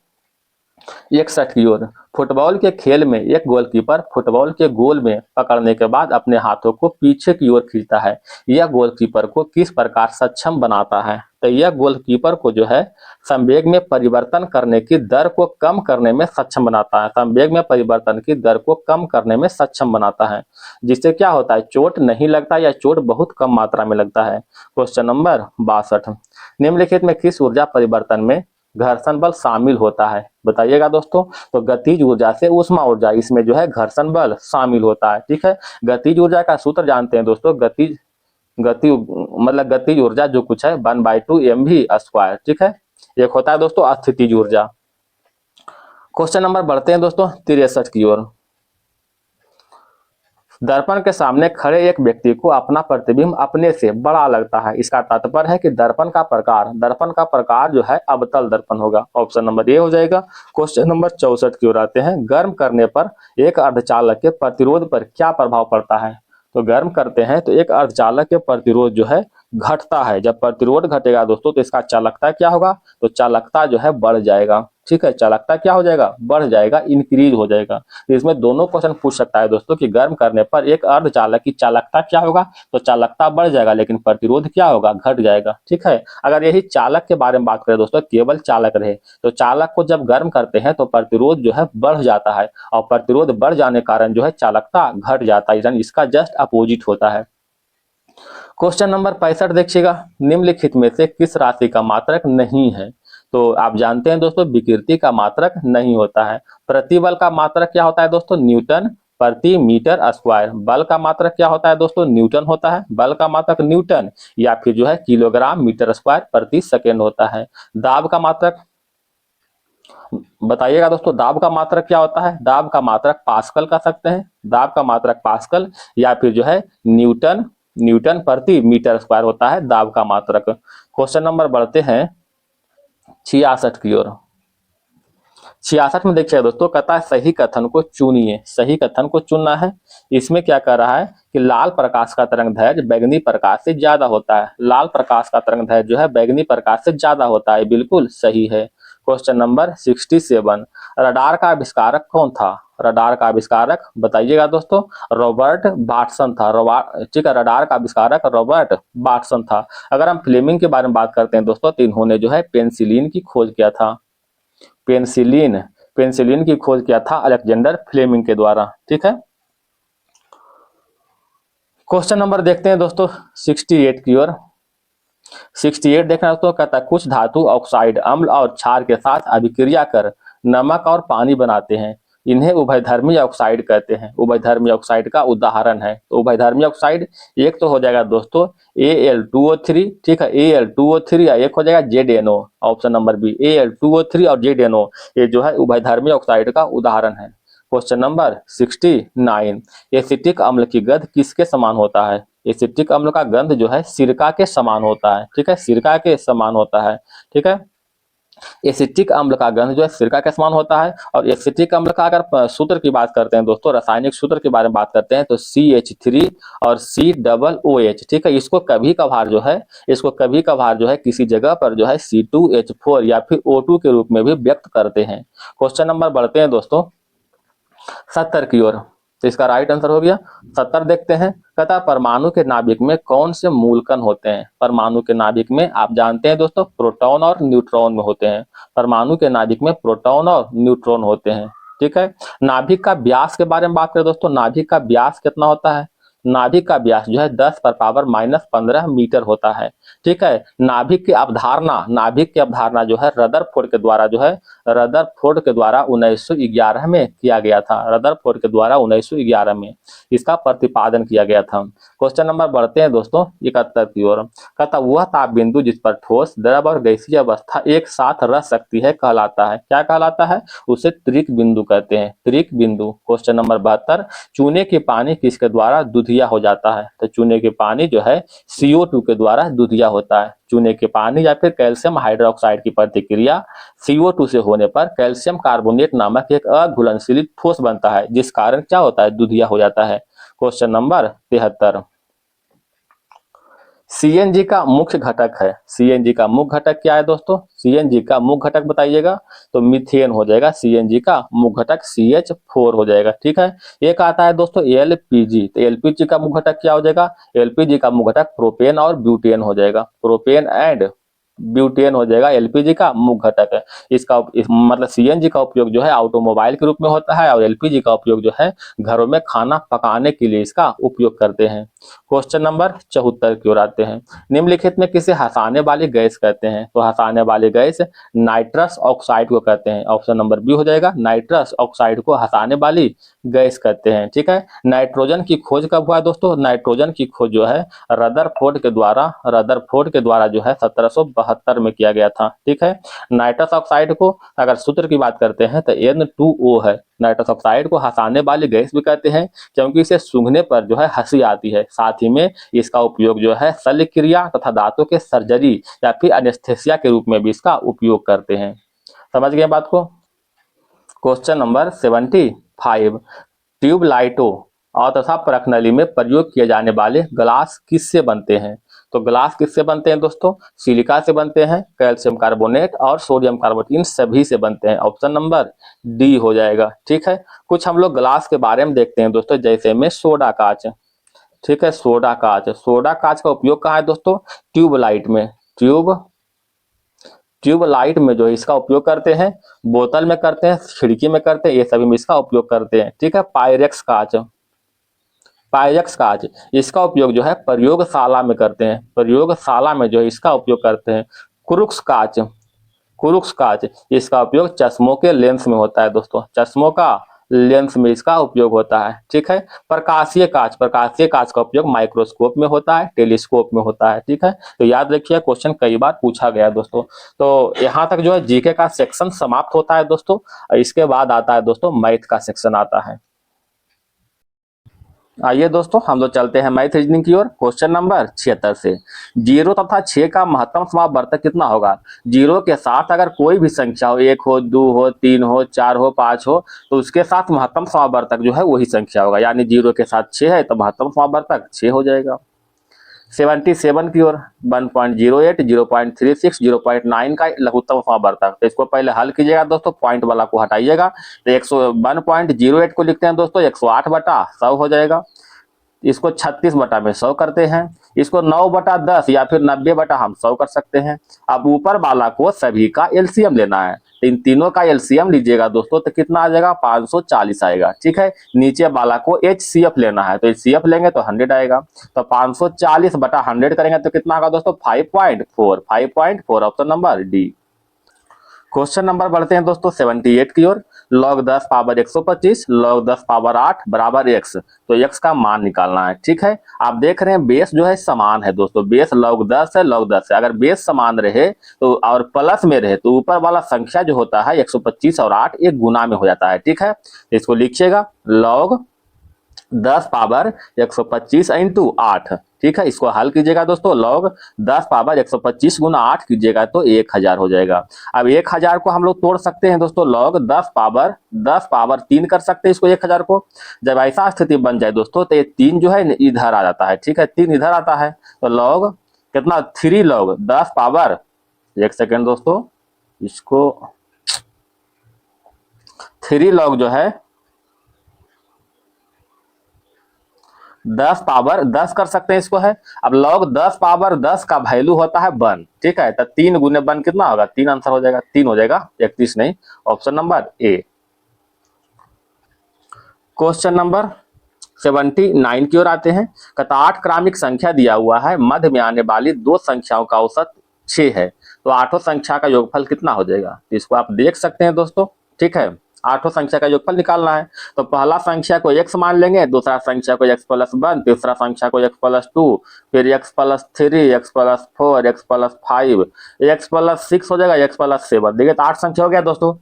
61 की ओर। फुटबॉल के खेल में एक गोलकीपर फुटबॉल के गोल में पकड़ने के बाद अपने हाथों को पीछे की ओर खींचता है। यह गोलकीपर को किस प्रकार सक्षम बनाता है, तो यह गोलकीपर को जो है संवेग में परिवर्तन करने की दर को कम करने में सक्षम बनाता है। संवेग में परिवर्तन की दर को कम करने में सक्षम बनाता है, जिससे क्या होता है, चोट नहीं लगता या चोट बहुत कम मात्रा में लगता है। Question number 62। निम्नलिखित में किस ऊर्जा परिवर्तन में घर्षण बल शामिल होता है, बताइएगा दोस्तों। तो गतिज ऊर्जा से ऊष्मा ऊर्जा, इसमें जो है घर्षण बल शामिल होता है, ठीक है। गतिज ऊर्जा का सूत्र जानते हैं दोस्तों, गतिज ऊर्जा जो कुछ है 1/2 mv², ठीक है। एक होता है दोस्तों स्थितिज ऊर्जा। क्वेश्चन नंबर बढ़ते हैं दोस्तों 63 की ओर। दर्पण के सामने खड़े एक व्यक्ति को अपना प्रतिबिंब अपने से बड़ा लगता है। इसका तात्पर्य है कि दर्पण का प्रकार जो है अवतल दर्पण होगा। ऑप्शन नंबर ए हो जाएगा। क्वेश्चन नंबर 64 की ओर आते हैं। गर्म करने पर एक अर्धचालक के प्रतिरोध पर क्या प्रभाव पड़ता है, तो गर्म करते हैं तो एक अर्धचालक के प्रतिरोध जो है घटता है। जब प्रतिरोध घटेगा दोस्तों तो इसका चालकता क्या होगा, तो चालकता जो है बढ़ जाएगा, ठीक है। चालकता क्या हो जाएगा, बढ़ जाएगा, इंक्रीज हो जाएगा। तो इसमें दोनों क्वेश्चन पूछ सकता है दोस्तों कि गर्म करने पर एक अर्धचालक की चालकता क्या होगा, तो चालकता बढ़ जाएगा लेकिन प्रतिरोध क्या होगा, घट जाएगा, ठीक है। अगर यही चालक के बारे में बात करें दोस्तों, केवल चालक रहे तो चालक को जब गर्म करते हैं तो प्रतिरोध जो है बढ़ जाता है, और प्रतिरोध बढ़ जाने के कारण जो है चालकता घट जाता है, यानी इसका जस्ट अपोजिट होता है। क्वेश्चन नंबर 65 देखिएगा। निम्नलिखित में से किस राशि का मात्रक नहीं है, तो आप जानते हैं दोस्तों विकृति का मात्रक नहीं होता है। प्रतिबल का मात्रक क्या होता है दोस्तों, न्यूटन प्रति मीटर स्क्वायर। बल का मात्रक क्या होता है दोस्तों, न्यूटन होता है, बल का मात्रक न्यूटन या फिर जो है किलोग्राम मीटर स्क्वायर प्रति सेकेंड होता है। दाब का मात्रक बताइएगा दोस्तों, दाब का मात्रक क्या होता है, दाब का मात्रक पास्कल कह सकते हैं, दाब का मात्रक पास्कल या फिर जो है न्यूटन प्रति मीटर स्क्वायर होता है दाब का मात्रक। क्वेश्चन नंबर बढ़ते हैं 66 की ओर। 66 में देखिए दोस्तों, कहता है सही कथन को चुनिए। सही कथन को चुनना है। इसमें क्या कह रहा है कि लाल प्रकाश का तरंग दैर्घ्य बैगनी प्रकाश से ज्यादा होता है। लाल प्रकाश का तरंग दैर्घ्य जो है बैगनी प्रकाश से ज्यादा होता है, बिल्कुल सही है। Question number 67। रडार का आविष्कारक कौन था, रडार का आविष्कारक बताइएगा दोस्तों, रॉबर्ट बाटसन था। ठीक है, रडार का आविष्कारक रॉबर्ट बाटसन था। अगर हम फ्लेमिंग के बारे में बात करते हैं दोस्तों, तो इन्होंने जो है पेनिसिलिन की खोज किया था। पेनिसिलिन की खोज किया था अलेक्जेंडर फ्लेमिंग के द्वारा, ठीक है। क्वेश्चन नंबर देखते हैं दोस्तों 68 की ओर। 68 देखना दोस्तों, कहता है कुछ धातु ऑक्साइड अम्ल और क्षार के साथ अभिक्रिया कर नमक और पानी बनाते हैं, इन्हें उभयधर्मी ऑक्साइड कहते हैं। उभयधर्मी ऑक्साइड का उदाहरण है, तो उभयधर्मी ऑक्साइड एक तो हो जाएगा दोस्तों Al2O3, ठीक है, Al2O3, या एक हो जाएगा ZNO। Option number B Al2O3 और ZNO, ये जो है उभयधर्मी ऑक्साइड का उदाहरण है। Question number 69। एसिटिक अम्ल की गंध किसके समान होता है, एसिटिक अम्ल का गंध जो है सिरका के समान होता है, ठीक है, सिरका के समान होता है, ठीक है। एसिटिक अम्ल का गंध जो है सिरका के समान होता है। और एसिटिक अम्ल का अगर सूत्र की बात करते हैं दोस्तों, रासायनिक सूत्र के बारे में बात करते हैं, तो CH3 और COOH, ठीक है। इसको कभी कभार जो है किसी जगह पर जो है C2H4 या फिर O2 के रूप में भी व्यक्त करते हैं। क्वेश्चन नंबर बढ़ते हैं दोस्तों 70 की ओर। तो इसका राइट आंसर हो गया 70। देखते हैं, कहता परमाणु के नाभिक में कौन से मूलकण होते हैं। परमाणु के नाभिक में आप जानते हैं दोस्तों प्रोटॉन और न्यूट्रॉन में होते हैं। परमाणु के नाभिक में प्रोटॉन और न्यूट्रॉन होते हैं, ठीक है। नाभिक का व्यास के बारे में बात करें दोस्तों, नाभिक का व्यास कितना होता है? नाभिक का व्यास जो है 10⁻⁻15 मीटर होता है, ठीक है। नाभिक की अवधारणा जो है रदरफोर्ड के द्वारा 1911 में किया गया था। रदरफोर्ड के द्वारा 1911 में इसका प्रतिपादन किया गया था। क्वेश्चन नंबर बढ़ते हैं दोस्तों 71 की ओर। कहता वह ताप बिंदु जिस पर ठोस, द्रव और गैसीय अवस्था एक साथ रह सकती है कहलाता है, क्या कहलाता है? उसे त्रिक बिंदु कहते हैं, त्रिक बिंदु। क्वेश्चन नंबर 72, चूने के पानी किसके द्वारा दुधिया हो जाता है? तो चूने के पानी जो है CO2 के द्वारा दुधिया होता है। चूने के पानी या फिर कैल्शियम हाइड्रोक्साइड की प्रतिक्रिया CO2 से होने पर कैल्शियम कार्बोनेट नामक एक अघुलनशील ठोस बनता है, जिस कारण क्या होता है? दुधिया हो जाता है। क्वेश्चन नंबर 73, CNG का मुख्य घटक है। CNG का मुख्य घटक क्या है दोस्तों? CNG का मुख्य घटक बताइएगा। तो मीथेन हो जाएगा CNG का मुख्य घटक, CH4 हो जाएगा, ठीक है। एक आता है दोस्तों LPG। तो LPG का मुख्य घटक क्या हो जाएगा? LPG का मुख्य घटक प्रोपेन और ब्यूटेन हो जाएगा, प्रोपेन एंड ब्यूटेन हो जाएगा LPG का मुख्य घटक है। मतलब CNG का उपयोग जो है ऑटोमोबाइल के रूप में होता है और LPG का उपयोग जो है घरों में खाना पकाने के लिए इसका उपयोग करते हैं। क्वेश्चन नंबर 74 की ओर आते हैं। निम्नलिखित में किसे हंसाने वाली गैस कहते हैं? तो हंसाने वाली गैस नाइट्रस ऑक्साइड को कहते हैं। ऑप्शन नंबर बी हो जाएगा, नाइट्रस ऑक्साइड को हंसाने वाली गैस कहते हैं, ठीक है। नाइट्रोजन की खोज कब हुआ दोस्तों? नाइट्रोजन की खोज जो है रदरफोर्ड के द्वारा जो है 1772 में किया गया था, ठीक है। नाइट्रस ऑक्साइड को अगर सूत्र की बात करते हैं तो N2O है। नाइट्रस ऑक्साइड को हंसाने वाली गैस भी कहते हैं क्योंकि इसे सूंघने पर जो है हंसी आती है। साथ ही में इसका उपयोग जो है शल्य क्रिया तथा दांतों के सर्जरी या फिर एनेस्थेसिया के रूप में भी इसका उपयोग करते हैं। समझ गए बात को? क्वेश्चन नंबर 75, ट्यूबलाइटों और तथा परखनली में प्रयोग किए जाने वाले ग्लास किससे बनते हैं? तो ग्लास किससे बनते हैं दोस्तों? सिलिका से बनते हैं, कैल्शियम कार्बोनेट और सोडियम कार्बोनेट, इन सभी से बनते हैं। ऑप्शन नंबर डी हो जाएगा, ठीक है। कुछ हम लोग ग्लास के बारे में देखते हैं दोस्तों, जैसे में सोडा कांच, ठीक है। सोडा कांच का उपयोग कहाँ है दोस्तों? ट्यूबलाइट में। ट्यूबलाइट में जो है इसका उपयोग करते हैं, बोतल में करते हैं, खिड़की में करते हैं, ये सभी में इसका उपयोग करते हैं, ठीक है। पायरेक्स कांच इसका उपयोग जो है प्रयोगशाला में करते हैं, प्रयोगशाला में जो है इसका उपयोग करते हैं। कुरुक्स कांच इसका उपयोग चश्मों के लेंस में होता है दोस्तों, चश्मों का लेंस में इसका उपयोग होता है, ठीक है। प्रकाशीय कांच का उपयोग माइक्रोस्कोप में होता है, टेलीस्कोप में होता है, ठीक है। तो याद रखिए क्वेश्चन कई बार पूछा गया है दोस्तों। तो यहाँ तक जो है जीके का सेक्शन समाप्त होता है दोस्तों। इसके बाद आता है दोस्तों मैथ का सेक्शन आता है। आइए दोस्तों हम लोग चलते हैं मैथ रीजनिंग की ओर। क्वेश्चन नंबर 76 से 0 तथा 6 का महत्तम समावर्तक कितना होगा? 0 के साथ अगर कोई भी संख्या हो, 1 हो, 2 हो, 3 हो, 4 हो, 5 हो, तो उसके साथ महत्तम समावर्तक जो है वही संख्या होगा। यानी 0 के साथ 6 है तो महत्तम समावर्तक 6 हो जाएगा। 77 की ओर 1.08, 0.36, 0.9 का लघुत्तम समावर्तक। तो इसको पहले हल कीजिएगा दोस्तों, पॉइंट वाला को हटाइएगा। तो 101.08 को लिखते हैं दोस्तों 108/100 हो जाएगा। इसको 36/100 करते हैं, इसको 9/10 या फिर 90/100 कर सकते हैं। अब ऊपर वाला को सभी का एलसीएम लेना है, तो इन तीनों का एलसीएम लीजिएगा दोस्तों तो कितना आ जाएगा? 540 आएगा, ठीक है। नीचे वाला को HCF लेना है, तो HCF लेंगे तो 100 आएगा। तो 540/100 करेंगे तो कितना होगा दोस्तों? 5.4। Option number D. Question number बढ़ते हैं दोस्तों 78 की ओर। log 10 पावर 125 log 10 पावर 8 बराबर x। तो x का मान निकालना है, ठीक है। आप देख रहे हैं बेस जो है समान है दोस्तों, बेस log 10 है, log 10 है। अगर बेस समान रहे तो और प्लस में रहे तो ऊपर वाला संख्या जो होता है 125 और 8 एक गुना में हो जाता है, ठीक है। इसको लिखिएगा log 10 पावर 125 इंटू 8, ठीक है। इसको हल कीजिएगा दोस्तों, log 10 पावर 125 गुना 8 कीजिएगा तो 1000 हो जाएगा। अब 1000 को हम लोग तोड़ सकते हैं दोस्तों, log 10 पावर 3 कर सकते हैं इसको 1000 को। जब ऐसा स्थिति बन जाए दोस्तों तो ये 3 जो है इधर आ जाता है, ठीक है। 3 इधर आता है तो log कितना? 3 log 10 पावर, एक सेकेंड दोस्तों, इसको 3 log जो है 10 पावर 10 कर सकते हैं इसको है। अब log 10 पावर 10 का वैल्यू होता है 1, ठीक है। तो 3 गुने 1 कितना होगा? 3 आंसर हो जाएगा, 3 हो जाएगा, 31 नहीं। Option number A. Question number 79 की ओर आते हैं। कहता 8 क्रमिक संख्या दिया हुआ है, मध्य में आने वाली दो संख्याओं का औसत 6 है, तो आठों संख्या का योगफल कितना हो जाएगा? तो इसको आप देख सकते हैं दोस्तों, ठीक है। आठों संख्या का योगफल निकालना है, तो पहला संख्या को x मान लेंगे, दूसरा संख्या को x+1, तीसरा संख्या को x+2, फिर x+3, x+4, x+5, x+6 हो जाएगा, x+7। देखिए तो 8 संख्या हो गया दोस्तों।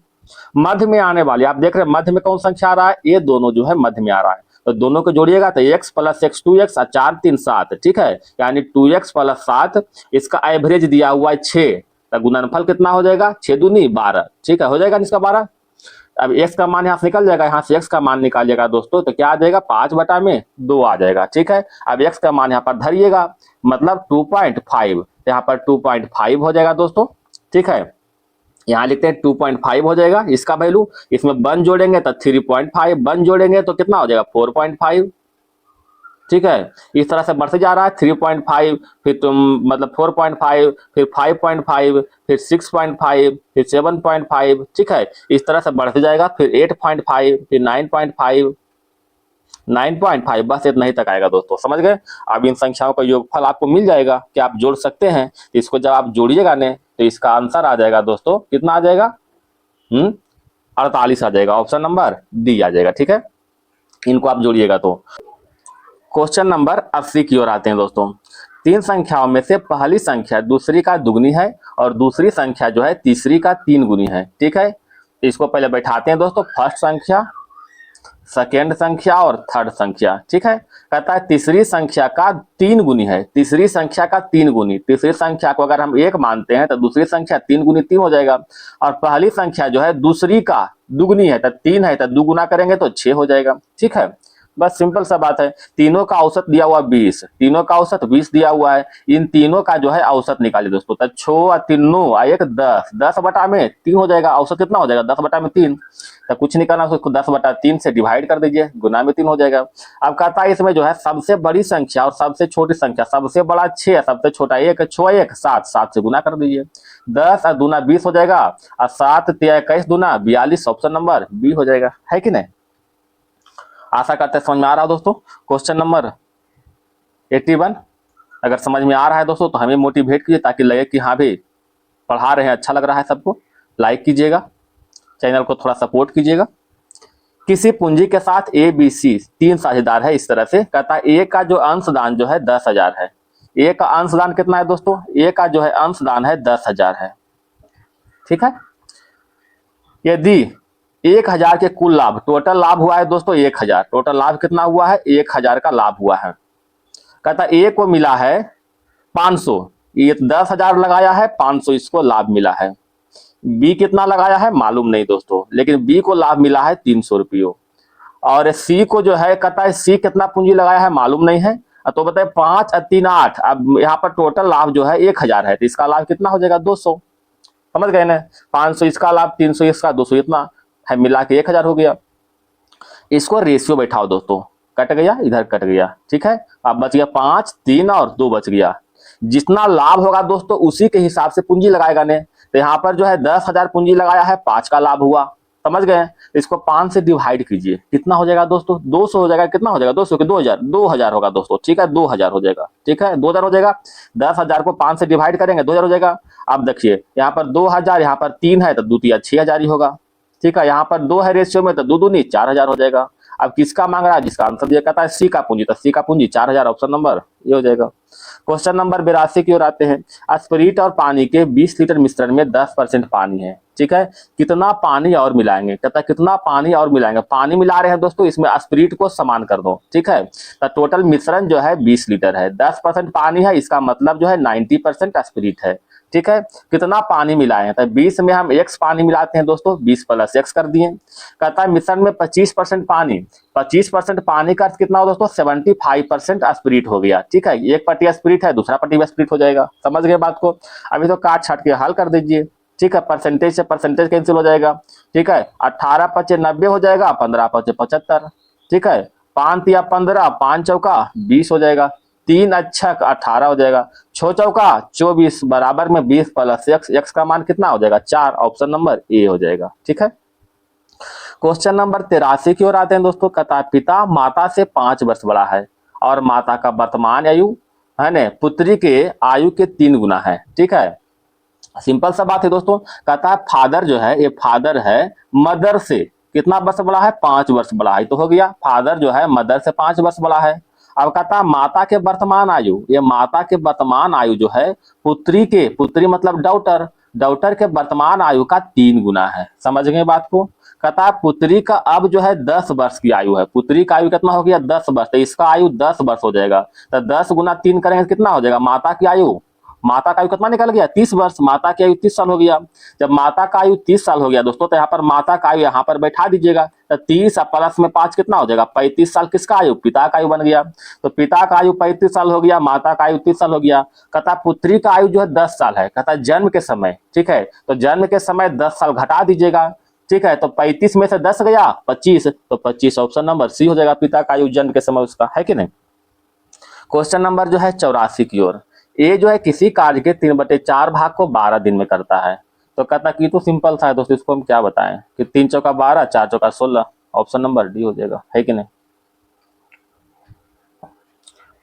मध्य में आने वाली, आप देख रहे हैं मध्य में कौन संख्या आ रहा है, ये दोनों जो है मध्य में आ रहा है, तो दोनों को जोड़िएगा तो x+x 2x और 4 3 7, ठीक है, यानी 2x+7, इसका एवरेज दिया हुआ है 6, तो गुणनफल कितना हो जाएगा? 6 दूनी 12, ठीक है, हो जाएगा इसका 12। अब x का मान यहाँ से निकल जाएगा, यहाँ से x का मान निकालिएगा दोस्तों, तो क्या आ जाएगा? 5/2 आ जाएगा, ठीक है। अब x का मान यहाँ पर धरिएगा, मतलब 2.5, यहाँ पर 2.5 हो जाएगा दोस्तों, ठीक है। यहाँ लिखते हैं 2.5 हो जाएगा इसका वैल्यू, इसमें 1 जोड़ेंगे तो 3.5, 1 जोड़ेंगे तो कितना हो जाएगा? 4.5, ठीक है। इस तरह से बढ़ते जा रहा है, 3.5, फिर तुम मतलब 4.5, फिर 5.5, फिर 6.5, फिर 7.5, ठीक है, इस तरह से बढ़ते जाएगा, फिर 8.5, फिर 9.5, 9.5, बस इतना ही तक आएगा दोस्तों, समझ गए। अब इन संख्याओं का योगफल आपको मिल जाएगा कि आप जोड़ सकते हैं, इसको जब आप जोड़िएगा ने तो इसका आंसर आ जाएगा दोस्तों, कितना आ जाएगा? 48 आ जाएगा, ऑप्शन नंबर डी आ जाएगा, ठीक है। इनको आप जोड़िएगा तो। क्वेश्चन नंबर 80 की ओर आते हैं दोस्तों। 3 संख्याओं में से पहली संख्या दूसरी का दुगनी है और दूसरी संख्या जो है तीसरी का 3 गुनी है, ठीक है। इसको पहले बैठाते हैं दोस्तों, फर्स्ट संख्या, सेकेंड संख्या और थर्ड संख्या, ठीक है। कहता है तीसरी संख्या का 3 गुनी है, तीसरी संख्या का 3 गुनी, तीसरी संख्या को अगर हम 1 मानते हैं तो दूसरी संख्या 3 गुनी 3 हो जाएगा, और पहली संख्या जो है दूसरी का दुगनी है, तो 3 है तो 2 गुना करेंगे तो 6 हो जाएगा, ठीक है। बस सिंपल सा बात है। तीनों का औसत दिया हुआ 20, तीनों का औसत 20 दिया हुआ है, इन तीनों का जो है औसत निकालिए दोस्तों, तो 6 और 3 1 10, 10/3 हो जाएगा, औसत कितना हो जाएगा? 10/3, तो कुछ नहीं करना, उसको 10/3 से डिवाइड कर दीजिए, गुना में 3 हो जाएगा। अब कहता है इसमें जो है सबसे बड़ी संख्या और सबसे छोटी संख्या, सबसे बड़ा 6 है, सबसे छोटा 1, 6 1 7, 7 से गुना कर दीजिए, 10 और दूना 20 हो जाएगा, और 7 3 21 दूना 42, ऑप्शन नंबर बी हो जाएगा, है कि नहीं। आशा करते हैं समझ में आ रहा हो दोस्तों। क्वेश्चन नंबर 81, अगर समझ में आ रहा है दोस्तों तो हमें मोटिवेट कीजिए, ताकि लगे कि हाँ भाई पढ़ा रहे हैं, अच्छा लग रहा है सबको। लाइक कीजिएगा, चैनल को थोड़ा सपोर्ट कीजिएगा। किसी पूंजी के साथ ए बी सी 3 साझेदार है, इस तरह से कहता है ए का जो अंशदान जो है 10,000 है, ए का अंशदान कितना है दोस्तों? ए का जो है अंशदान है 10,000 है, ठीक है। यदि 1,000 के कुल लाभ, टोटल लाभ हुआ है दोस्तों 1,000, टोटल लाभ कितना हुआ है? 1,000 का लाभ हुआ है। कहता ए को मिला है 500, ये 10,000 लगाया है, 500 इसको लाभ मिला है। बी कितना लगाया है मालूम नहीं दोस्तों, लेकिन बी को लाभ मिला है 300 रुपये। और सी को जो है कहता है सी कितना पूंजी लगाया है मालूम नहीं है, तो बताए 5 और 3 8, अब यहाँ पर टोटल लाभ जो है 1,000 है, तो इसका लाभ कितना हो जाएगा? 200, समझ गए ना। 500 इसका लाभ, 300 इसका, 200 इतना है, मिला के 1,000 हो गया। इसको रेशियो बैठाओ दोस्तों, कट गया, इधर कट गया, ठीक है। अब बच गया 5, 3 और 2 बच गया। जितना लाभ होगा दोस्तों उसी के हिसाब से पूंजी लगाएगा ने, तो यहाँ पर जो है 10,000 पूंजी लगाया है, 5 का लाभ हुआ, समझ गए। इसको 5 से डिवाइड कीजिए, कितना हो जाएगा दोस्तों? 200 हो जाएगा, कितना हो जाएगा 200 के 2,000, 2,000 होगा दोस्तों, ठीक है, 2,000 हो जाएगा, ठीक है, 2,000 हो जाएगा। 10,000 को 5 से डिवाइड करेंगे 2,000 हो जाएगा। अब देखिए यहाँ पर 2,000, यहाँ पर 3 है तो 2 3 6,000 ही होगा, ठीक है। यहाँ पर 2 है रेशियो में, तो 2 दूनी 4,000 हो जाएगा। अब किसका मांग रहा है? जिसका आंसर दिया कहता है सी का पूंजी, तो सी का पूंजी 4,000, ऑप्शन नंबर ये हो जाएगा। क्वेश्चन नंबर 82 की ओर आते हैं। स्पिरिट और पानी के 20 लीटर मिश्रण में 10% पानी है, ठीक है, कितना पानी और मिलाएंगे? कहता है कितना पानी और मिलाएंगे? पानी मिला रहे हैं दोस्तों, इसमें स्पिरिट को समान कर दो, ठीक है। तो टोटल मिश्रण जो है 20 लीटर है, 10% पानी है, इसका मतलब जो है 90% स्पिरिट है, ठीक है। कितना पानी मिलाए हैं? तो 20 में हम x पानी मिलाते हैं दोस्तों, 20 + x कर दिए। कहता है मिश्रण में 25% पानी, 25% पानी का अर्थ कितना हो दोस्तों? 75% स्पिरिट हो गया, ठीक है। एक पट्टी स्पिरिट है, दूसरा पट्टी स्पिरिट हो जाएगा, समझ गए बात को। अभी तो काट छाट के हल कर दीजिए, ठीक है। परसेंटेज से परसेंटेज कैंसिल हो जाएगा, ठीक है। 18 × 5 = 90 हो जाएगा, 15 × 5 = 75, ठीक है। 5 × 3 = 15, 5 चौका 20 हो जाएगा, 3 अच्छा 18 हो जाएगा, 6 चौका 24, बराबर में 20 + x, x का मान कितना हो जाएगा? 4, ऑप्शन नंबर ए हो जाएगा, ठीक है। क्वेश्चन नंबर 83 की ओर आते हैं दोस्तों। कहता पिता माता से 5 वर्ष बड़ा है और माता का वर्तमान आयु है ना पुत्री के आयु के 3 गुना है। ठीक है, सिंपल सा बात है दोस्तों। कहता है फादर जो है, ये फादर है मदर से कितना वर्ष बड़ा है, 5 वर्ष बड़ा है। तो हो गया फादर जो है मदर से 5 वर्ष बड़ा है। अब कहता है माता के वर्तमान आयु, ये माता के वर्तमान आयु जो है पुत्री के, पुत्री मतलब डॉटर, डॉटर के वर्तमान आयु का 3 गुना है। समझ गए बात को। कहता है पुत्री का अब जो है 10 वर्ष की आयु है, पुत्री का आयु कितना हो गया 10 वर्ष, तो इसका आयु 10 वर्ष हो जाएगा। तो 10 गुना 3 करेंगे कितना हो जाएगा, माता की आयु, माता का आयु कितना निकल गया 30 वर्ष, माता की आयु 30 साल हो गया। जब माता का आयु 30 साल हो गया दोस्तों, तो यहाँ पर माता का आयु यहाँ पर बैठा दीजिएगा। तो 30 प्लस में 5 कितना हो जाएगा 35 साल, किसका आयु, पिता का आयु बन गया। तो पिता का आयु 35 साल हो गया, माता का आयु 30 साल हो गया। कहता पुत्री का आयु जो है 10 साल है। कहता जन्म के समय, ठीक है, तो जन्म के समय 10 साल घटा दीजिएगा। ठीक है, तो 35 में से 10 गया 25, तो 25 ऑप्शन नंबर सी हो जाएगा, पिता का आयु जन्म के समय उसका, है कि नहीं। क्वेश्चन नंबर जो है 84 की ओर। ए जो है किसी कार्य के 3/4 भाग को 12 दिन में करता है। तो कहता कि तो सिंपल सा है दोस्तों, इसको हम क्या बताएं कि 3 चौका 12, 4 चौका 16, ऑप्शन नंबर डी हो जाएगा, है कि नहीं।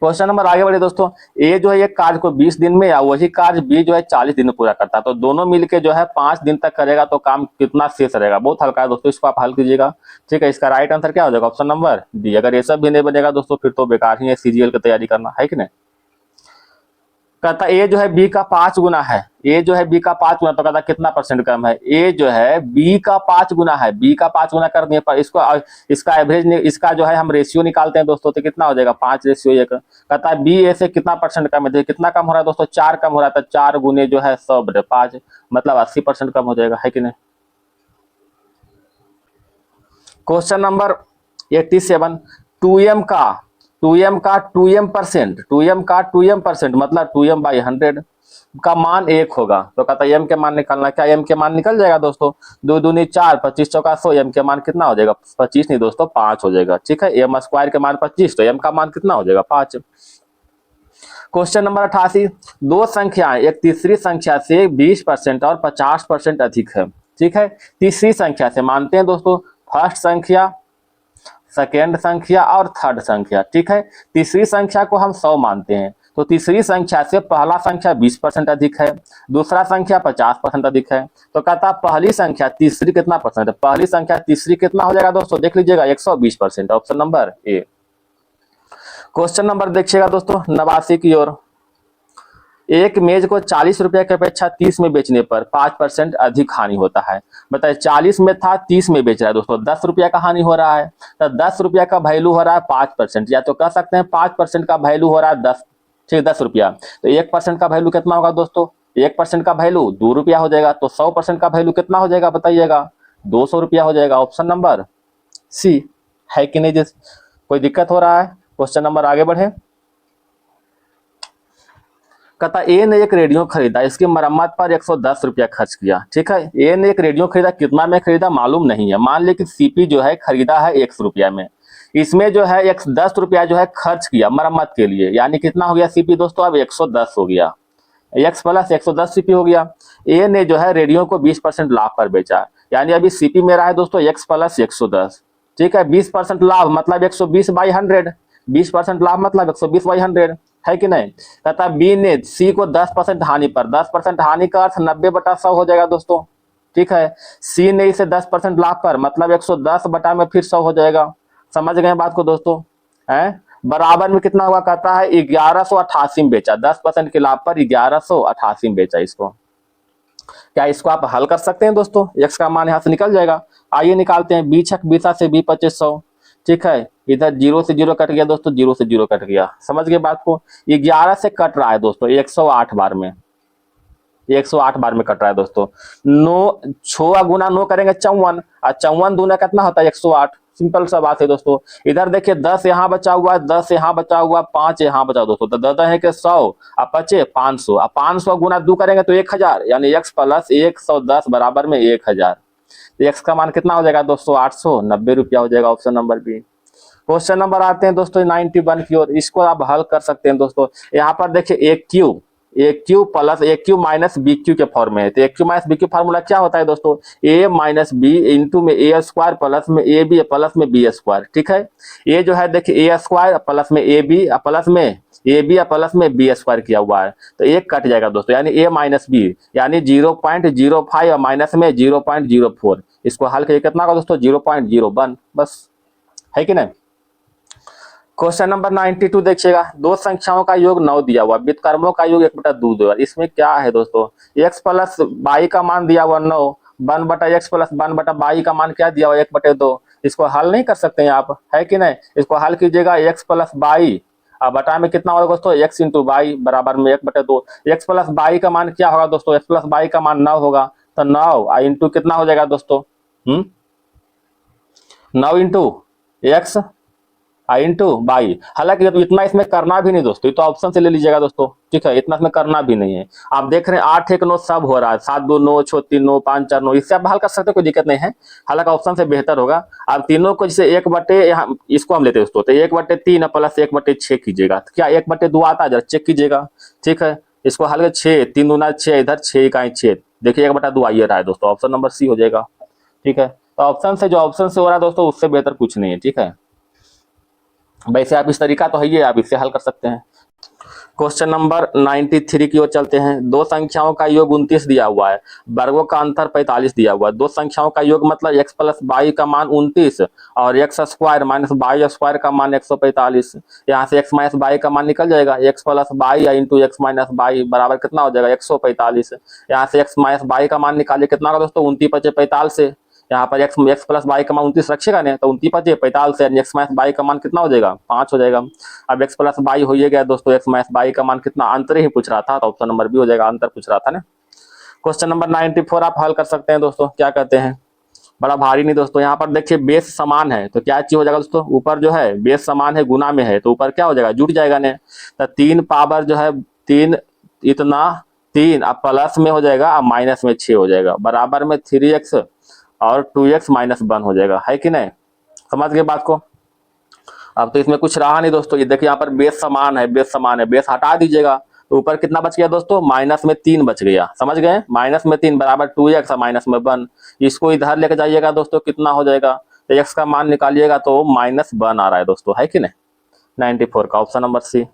क्वेश्चन नंबर आगे बढ़े दोस्तों। ए जो है एक कार्य को 20 दिन में, या वही कार्य बी जो है 40 दिन में पूरा करता है। तो दोनों मिलके जो है 5 दिन तक करेगा, तो काम कितना शेष रहेगा, बहुत हल्का है दोस्तों, इसको आप हल कीजिएगा। ठीक है, इसका राइट आंसर क्या हो जाएगा, ऑप्शन नंबर डी। अगर ये सब भी नहीं बनेगा दोस्तों, फिर तो बेकार ही है सीजीएल की तैयारी करना, है कि नहीं। कहता ए जो है बी का 5 गुना है, ए जो है बी का 5 गुना, तो कहता कितना परसेंट कम है, ए जो है बी का 5 गुना है, बी का 5 गुना कर दिए, पर इसको इसका एवरेज, इसका जो है हम रेशियो निकालते हैं दोस्तों, तो कितना हो जाएगा 5:1। कहता है बी ए से कितना परसेंट कम है, देखिए कितना कम हो रहा है दोस्तों, 4 कम हो रहा है। तो 4 गुने जो है 100/5, मतलब 80% कम हो जाएगा, है कि नहीं। Question number 87। 2m का 2m% मतलब 2m/100 का मान 1 होगा। तो कहता है m के मान निकालना, क्या m के मान निकल जाएगा दोस्तों, 2 दूनी 4, 25 चौका 100, m के मान कितना हो जाएगा 25 नहीं दोस्तों 5 हो जाएगा। ठीक है, m स्क्वायर के मान 25, तो m का मान कितना हो जाएगा 5। Question number 88। दो संख्याएं एक तीसरी संख्या से 20% और 50% अधिक है। ठीक है, तीसरी संख्या से मानते हैं दोस्तों फर्स्ट संख्या, सेकेंड संख्या और थर्ड संख्या। ठीक है, तीसरी संख्या को हम 100 मानते हैं, तो तीसरी संख्या से पहला संख्या 20% अधिक है, दूसरा संख्या 50% अधिक है। तो कहता पहली संख्या तीसरी कितना परसेंट है, पहली संख्या तीसरी कितना हो जाएगा दोस्तों, देख लीजिएगा 120%, option number A. Question number देखिएगा दोस्तों 89 की ओर। एक मेज को 40 रुपए की अपेक्षा 30 में बेचने पर 5% अधिक हानि होता है। बताइए 40 में था 30 में बेच रहा है दोस्तों, 10 रुपया का हानि हो रहा है। तो 10 रुपया का वैल्यू हो रहा है 5%, या तो कह सकते हैं 5% का वैल्यू हो रहा है 10, ठीक 10 रुपया। तो 1% का वैल्यू कितना होगा दोस्तों, 1% का वैल्यू 2 रुपया हो जाएगा। तो 100% का वैल्यू कितना हो जाएगा बताइएगा, 200 रुपया हो जाएगा, ऑप्शन नंबर सी, है कि नहीं। जिस कोई दिक्कत हो रहा है, क्वेश्चन नंबर आगे बढ़े। कहता ए ने एक रेडियो खरीदा, इसकी मरम्मत पर 110 रुपया खर्च किया। ठीक है, ए ने एक रेडियो खरीदा, कितना में खरीदा मालूम नहीं है। मान ले कि सीपी जो है खरीदा है 100 रुपया में, इसमें जो है 110 रुपया जो है खर्च किया मरम्मत के लिए, यानी कितना हो गया सीपी दोस्तों, अब 110 हो गया, x प्लस 110 सीपी हो गया। ए ने जो है रेडियो को 20% लाभ पर बेचा, यानी अभी सीपी मेरा है दोस्तों x प्लस 110। ठीक है, 20% लाभ मतलब 120/100, 20% लाभ मतलब 120/100, है कि नहीं। कहता बी ने सी को 10% हानि पर, 10% हानि का अर्थ 90/100 हो जाएगा दोस्तों। ठीक है, सी ने इसे 10% लाभ पर मतलब 110 बटा में फिर 100 हो जाएगा। समझ गए बात को दोस्तों, है बराबर में कितना हुआ, कहता है 1188 में बेचा, 10% के लाभ पर 1188 में बेचा इसको। क्या इसको आप हल कर सकते हैं दोस्तों, x का मान यहाँ से निकल जाएगा। आइए निकालते हैं, 20×6 से 20×25 ठीक है, इधर 0 से 0 कट गया दोस्तों, 0 से 0 कट गया। समझ गए बात को, 11 से कट रहा है दोस्तों 108 बार में, 108 बार में कट रहा है दोस्तों। 9 6 गुना 9 करेंगे 54, और 54 दूना कितना होता है 108। सिंपल सा बात है दोस्तों। इधर देखिए 10 यहाँ बचा हुआ है, 10 यहाँ बचा हुआ, 5 यहाँ बचा दोस्तों, तो 10 है कि 100 और 5 500, और 500 गुना 2 करेंगे तो 1000, यानी x प्लस 110 बराबर में 1000। तो x का मान कितना हो जाएगा दोस्तों 890 रुपया हो जाएगा, option number B. Question number आते हैं दोस्तों 91 की ओर, इसको आप हल कर सकते हैं दोस्तों। यहाँ पर देखिए a cube plus a cube minus b cube के फॉर्म में है। तो a cube minus b cube formula क्या होता है दोस्तों, ए माइनस बी इंटू में ए स्क्वायर प्लस में ए बी प्लस में बी स्क्वायर। ठीक है, ये जो है देखिए ए स्क्वायर प्लस में ए बी प्लस में ए बी प्लस में बी स्क्वायर किया हुआ है, तो एक कट जाएगा दोस्तों, यानी ए माइनस बी यानी 0.05 और माइनस में 0.04। इसको हल करके कितना होगा दोस्तों 0.01, बस है कि नहीं। क्वेश्चन नंबर 92 देखिएगा, दो संख्याओं का योग 9 दिया हुआ, व्युत्क्रमों का योग 1/2 दिया हुआ। इसमें क्या है दोस्तों, x प्लस बाई का मान दिया हुआ 9, 1/x प्लस 1/बाई का मान क्या दिया हुआ 1/2। इसको हल नहीं कर सकते हैं आप, है कि नहीं। इसको हल कीजिएगा, x प्लस बाई अब बटा में कितना होगा दोस्तों x इंटू बाई बराबर में 1/2। x प्लस बाई का मान क्या होगा दोस्तों, x प्लस बाई का मान 9 होगा, तो 9 इंटू कितना हो जाएगा दोस्तों 9 इंटू एक्स इंटू बाई। हालांकि तो इतना इसमें करना भी नहीं दोस्तों, तो ऑप्शन से ले लीजिएगा दोस्तों, ठीक है, इतना इसमें करना भी नहीं है। आप देख रहे हैं 8 1 9 सब हो रहा है, 7 2 9 6 3 9 5 4 9, इससे आप हल कर सकते हो, कोई दिक्कत नहीं है। हालांकि ऑप्शन से बेहतर होगा। आप तीनों को जैसे 1/, इसको हम लेते हैं दोस्तों, तो 1/3 प्लस 1/6 कीजिएगा, क्या 1/2 आता है, जरा चेक कीजिएगा। ठीक है, इसको हल कर 6 3 दूना 6, इधर 6 का 6, देखिए 1/2 आइए रहा है दोस्तों, ऑप्शन नंबर सी हो जाएगा। ठीक है, तो ऑप्शन से जो ऑप्शन से हो रहा है दोस्तों, उससे बेहतर कुछ नहीं है। ठीक है, वैसे आप इस तरीका तो है ही, आप इससे हल कर सकते हैं। क्वेश्चन नंबर 93 की ओर चलते हैं। दो संख्याओं का योग 29 दिया हुआ है, वर्गों का अंतर 45 दिया हुआ है। दो संख्याओं का योग मतलब x प्लस बाई का मान 29 और x square minus by square का मान 145। यहाँ से x माइनस बाई का मान निकल जाएगा, x प्लस बाई या इंटू एक्स माइनस बाई बराबर कितना हो जाएगा 145। यहाँ से x माइनस बाई का मान निकालिए, कितना होगा दोस्तों 29 × 45। यहाँ पर x प्लस बाई का मान 29 रखिएगा नहीं, तो 29 × 45 से x माइनस बाई का मान कितना हो जाएगा 5 हो जाएगा। अब x प्लस बाई हो ही गया दोस्तों, x माइनस बाई का मान कितना, अंतर ही पूछ रहा था, तो ऑप्शन नंबर बी हो जाएगा, अंतर पूछ रहा था ना। क्वेश्चन नंबर 94 आप हल कर सकते हैं दोस्तों, क्या कहते हैं, बड़ा भारी नहीं दोस्तों। यहाँ पर देखिए बेस समान है, तो क्या चीज हो जाएगा दोस्तों, ऊपर जो है बेस समान है गुना में है, तो ऊपर क्या हो जाएगा जुट जाएगा ने, तो 3 पावर जो है 3 इतना 3 अब प्लस में हो जाएगा, अब माइनस में 6 हो जाएगा, बराबर में 3x और 2x माइनस 1 हो जाएगा, है कि नहीं। समझ गए बात को। अब तो इसमें कुछ रहा नहीं दोस्तों, ये देखिए यहाँ पर बेस समान है, बेस समान है, बेस हटा दीजिएगा, तो ऊपर कितना बच गया दोस्तों माइनस में 3 बच गया, समझ गए, माइनस में 3 बराबर 2x और माइनस में 1। इसको इधर लेके जाइएगा दोस्तों, कितना हो जाएगा, तो x का मान निकालिएगा तो -1 आ रहा है दोस्तों, है कि नहीं। 94 का option number C.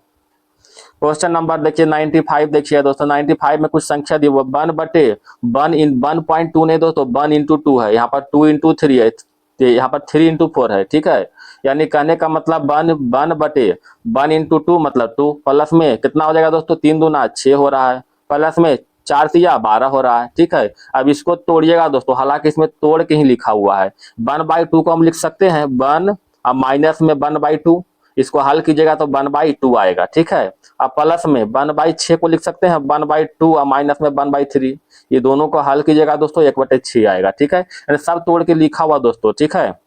Question number देखिए 95 देखिए दोस्तों, 95 में कुछ संख्या दी हुआ 1/1.2 नहीं दोस्तों, 1 × 2 है, यहाँ पर 2 × 3 है, यहाँ पर 3 × 4 है। ठीक है, यानी कहने का मतलब 1 × 2 मतलब 2, प्लस में कितना हो जाएगा दोस्तों 3 दूना 6 हो रहा है, प्लस में 4 तिया 12 हो रहा है। ठीक है, अब इसको तोड़िएगा दोस्तों, हालांकि इसमें तोड़ के ही लिखा हुआ है, 1/2 को हम लिख सकते हैं 1 अब माइनस में 1/2, इसको हल कीजिएगा तो 1/2 आएगा। ठीक है, अब प्लस में 1/6 को लिख सकते हैं 1/2 और माइनस में 1/3, ये दोनों को हल कीजिएगा दोस्तों 1/6 आएगा। ठीक है, यानी सब तोड़ के लिखा हुआ दोस्तों। ठीक है,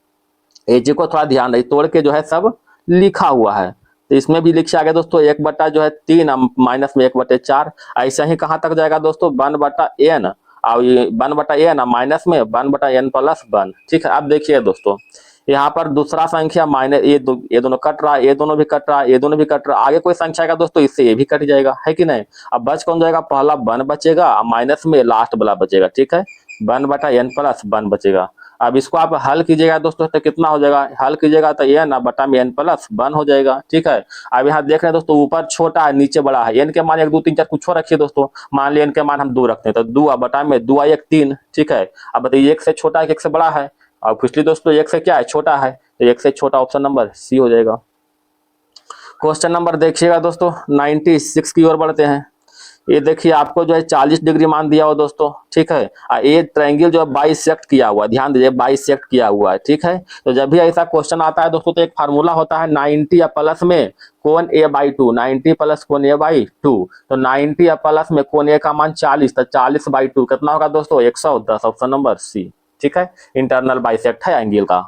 ये जी को थोड़ा ध्यान रही, तोड़ के जो है सब लिखा हुआ है, तो इसमें भी लिखा गया दोस्तों 1/3 माइनस में 1/4। ऐसा ही कहाँ तक जाएगा दोस्तों 1/n और ये 1/n माइनस में 1/n प्लस 1। ठीक है, अब देखिए दोस्तों यहाँ पर दूसरा संख्या माइनस ये दोनों कट रहा है, ये दोनों भी कट रहा है, ये दोनों भी कट रहा है, आगे कोई संख्या आएगा दोस्तों इससे ये भी कट जाएगा, है कि नहीं। अब बच कौन जाएगा, पहला 1 बचेगा, माइनस में लास्ट वाला बचेगा। ठीक है, 1/n प्लस 1 बचेगा। अब इसको आप हल कीजिएगा दोस्तों, तो कितना हो जाएगा, हल कीजिएगा तो n बटा में n प्लस 1 हो जाएगा। ठीक है, अब यहाँ देख रहे हैं दोस्तों ऊपर छोटा है नीचे बड़ा है, n के मान 1 2 3 4 कुछ रखिए दोस्तों, मान लिया n के मान हम 2 रखते हैं, तो 2 बटा में 2 1 3। ठीक है, अब बताइए 1 से छोटा है कि 1 से बड़ा है, और पिछली दोस्तों 1 से क्या है छोटा है, तो 1 से छोटा ऑप्शन नंबर सी हो जाएगा। क्वेश्चन नंबर देखिएगा दोस्तों 96 की ओर बढ़ते हैं। ये देखिए आपको जो है 40 डिग्री मान दिया हुआ दोस्तों। ठीक है, ये ट्रायंगल जो है बाइसेक्ट किया हुआ है, ध्यान दीजिए बाइसेक्ट किया हुआ है। ठीक है, तो जब भी ऐसा क्वेश्चन आता है दोस्तों, तो एक फार्मूला होता है 90 या प्लस में कोण a/2, 90 प्लस कोण a/2, तो 90 या प्लस में कोण a का मान 40, तो 40/2 कितना होगा दोस्तों 110, ऑप्शन नंबर सी। ठीक है, इंटरनल बाइसेक्ट है एंगल का,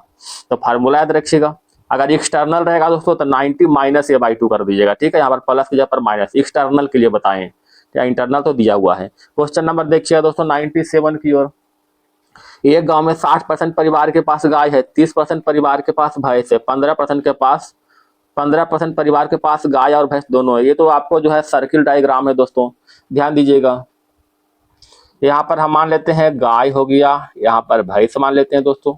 तो फार्मूला याद रखिएगा। अगर एक्सटर्नल रहेगा दोस्तों तो 90 माइनस a/2 कर दीजिएगा। ठीक है, यहाँ पर प्लस की जगह पर माइनस, एक्सटर्नल के लिए बताएं, या इंटरनल तो दिया हुआ है। क्वेश्चन नंबर देखिएगा दोस्तों 97 की ओर। एक गांव में 60% परिवार के पास गाय है, 30% परिवार के पास भैंस है, 15% के पास 15% परिवार के पास गाय और भैंस दोनों है। ये तो आपको जो है सर्किल डायग्राम है दोस्तों, ध्यान दीजिएगा। यहाँ पर हम मान लेते हैं गाय हो गया, यहाँ पर भैंस मान लेते हैं दोस्तों,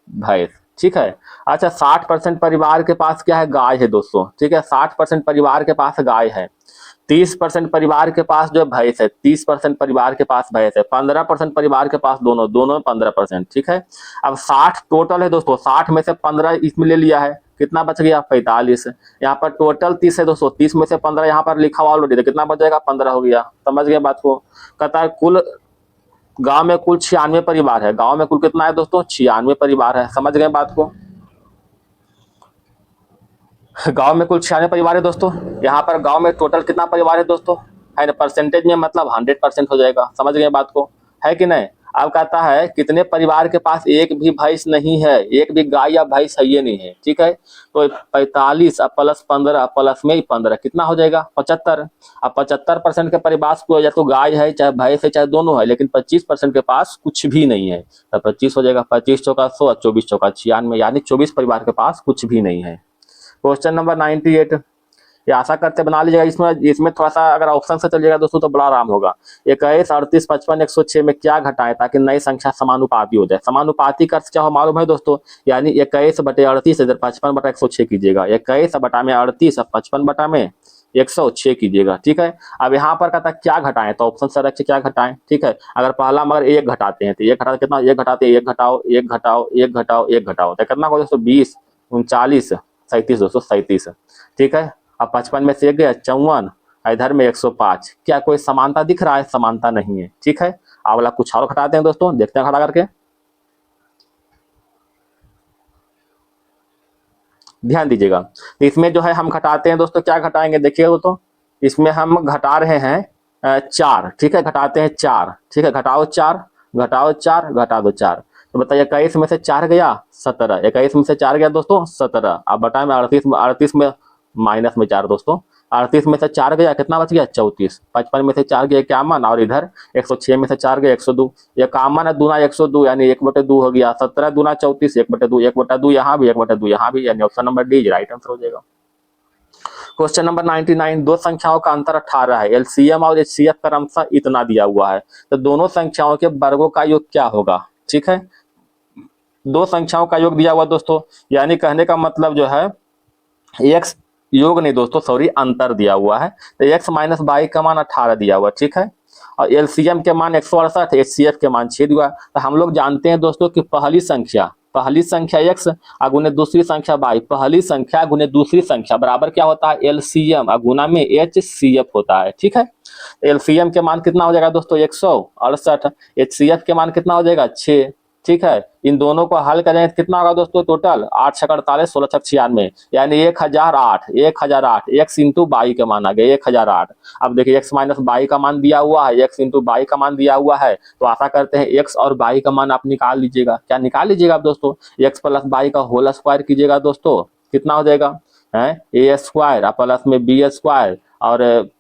भैंस, ठीक है। अच्छा 60% परिवार के पास क्या है, गाय है दोस्तों, ठीक है। 60% परिवार के पास गाय है, 30% परिवार के पास जो भैंस है, 30% परिवार के पास भैंस है, 15% परिवार के पास दोनों दोनों 15%, ठीक है। अब 60 टोटल है दोस्तों, 60 में से 15 इसमें ले लिया है, कितना बच गया 45। यहाँ पर टोटल 30 है दोस्तों, 30 में से 15 यहाँ पर लिखा हुआ ऑलरेडी, तो कितना बच जाएगा 15 हो गया। समझ गए बात को। कहता है कुल गांव में कुल 96 परिवार है, गांव में कुल कितना है दोस्तों 96 परिवार है। समझ गए बात को। गांव में कुल 96 परिवार है दोस्तों। यहाँ पर गांव में टोटल कितना परिवार है दोस्तों, है ना, परसेंटेज में मतलब 100% हो जाएगा। समझ गए बात को, है कि नहीं। अब कहता है कितने परिवार के पास एक भी भैंस नहीं है, एक भी गाय या भैंस है ये नहीं है, ठीक है। तो 45 प्लस 15 प्लस में 15 कितना हो जाएगा 75। अब 75% के परिवार को या तो गाय है चाहे भैंस है चाहे दोनों है, लेकिन 25% के पास कुछ भी नहीं है, तो 25 हो जाएगा। 25 चौका 100, 24 चौका 96, यानी 24 परिवार के पास कुछ भी नहीं है। क्वेश्चन नंबर 98, ये आशा करते बना लीजिएगा। इसमें थोड़ा सा अगर ऑप्शन से चलिएगा दोस्तों तो बड़ा आराम होगा। 21, 38, 55, 106 में क्या घटाएं ताकि नई संख्या समानुपाती हो जाए। समानुपाती का क्या हो मालूम है दोस्तों, यानी 21/38 इधर 55/106 कीजिएगा, 21 बटा में 38 और 55 बटा में 106 कीजिएगा, ठीक है। अब यहाँ पर कहता क्या घटाएं, तो ऑप्शन से रखिए क्या घटाएं, ठीक है। अगर पहला मगर एक घटाते हैं तो एक घटाते कितना, एक घटाते एक घटाओ एक घटाओ एक घटाओ एक घटाओ, तो कितना होगा दोस्तों 20, 39, 37 दोस्तों 37, ठीक है। अब 55 में से एक गया 54, इधर में 105। क्या कोई समानता दिख रहा है, समानता नहीं है, ठीक है। अगला कुछ और घटाते हैं दोस्तों, देखते हैं घटा करके, ध्यान दीजिएगा। तो इसमें जो है हम घटाते हैं दोस्तों, क्या घटाएंगे देखिए दोस्तों, इसमें हम घटा रहे हैं 4, ठीक है। घटाते हैं 4, ठीक है। घटाओ 4, घटाओ 4, घटा दो 4, तो बताइए 21 में से 4 गया 17, 21 में से 4 गया दोस्तों 17। अब बटा में 38 में माइनस में 4 दोस्तों, 38 में से 4 गया कितना बच गया 34, 55 में से 4 गया 51, और इधर 106 में से 4 गया 102, ये कामन है दूना 102 यानी 1/2 हो गया, 17 दूना 34, 1/2, 1/2 यहाँ भी 1/2 यहाँ भी, यानी option number D right answer हो जाएगा। क्वेश्चन नंबर 99, दो संख्याओं का अंतर 18 है, एलसीएम और एचसीएफ क्रमशः इतना दिया हुआ है, तो दोनों संख्याओं के वर्गों का योग क्या होगा, ठीक है। दो संख्याओं का योग दिया हुआ दोस्तों, यानी कहने का मतलब जो है एक्स योग नहीं दोस्तों, सॉरी अंतर दिया हुआ है, तो x माइनस बाई का मान 18 दिया हुआ, ठीक है। और एलसीएम के मान 168, एचसीएफ के मान 6 दिया। तो हम लोग जानते हैं दोस्तों कि पहली संख्या x गुने दूसरी संख्या y, पहली संख्या गुने दूसरी संख्या बराबर क्या होता है एलसीएम गुना में एचसीएफ होता है, ठीक है। एलसीएम के मान कितना हो जाएगा दोस्तों 168, एचसीएफ के मान कितना हो जाएगा 6, ठीक है। इन दोनों को हल करें तो कितना होगा दोस्तों टोटल 8 छक 48, 16 छक 96, यानी 1008 एक्स इंटू बाई का मान आ गया 1008। अब देखिए एक्स माइनस बाई का मान दिया हुआ है, एक्स इंटू बाई का मान दिया हुआ है, तो आशा करते हैं एक्स और बाई का मान आप निकाल लीजिएगा। क्या निकाल लीजिएगा आप दोस्तों, एक्स प्लस बाई का होल स्क्वायर कीजिएगा दोस्तों, कितना हो जाएगा ए स्क्वायर प्लस में बी स्क्वायर और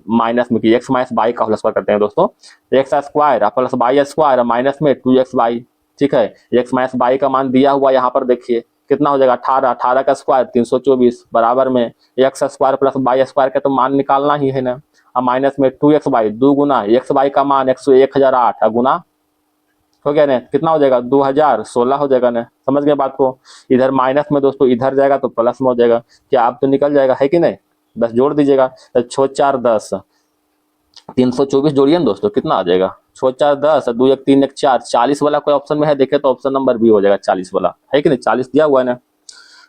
माइनस में एक्स माइनस बाई का होल स्क्वायर करते हैं दोस्तों, x square plus by square minus में 2x बाई, ठीक है। एक्स माइनस बाई का मान दिया हुआ यहाँ पर देखिए कितना हो जाएगा 18 का स्क्वायर 324 बराबर में x square plus by square का तो मान निकालना ही है ना। अब माइनस में 2x by 2 Guna x by का मान 1008 गुना हो गया ना, कितना हो जाएगा 2016 हो जाएगा ना। समझ गए बात को। इधर माइनस में दोस्तों इधर जाएगा तो प्लस में हो जाएगा, क्या आप तो निकल जाएगा है कि नहीं, बस जोड़ दीजिएगा। तो 6 4 10 324 जोड़िए ना दोस्तों, कितना आ जाएगा 6 4 10 2 1 3 1 4, 40 वाला कोई ऑप्शन में है देखे तो ऑप्शन नंबर बी हो जाएगा 40 वाला, है कि नहीं, 40 दिया हुआ है ना।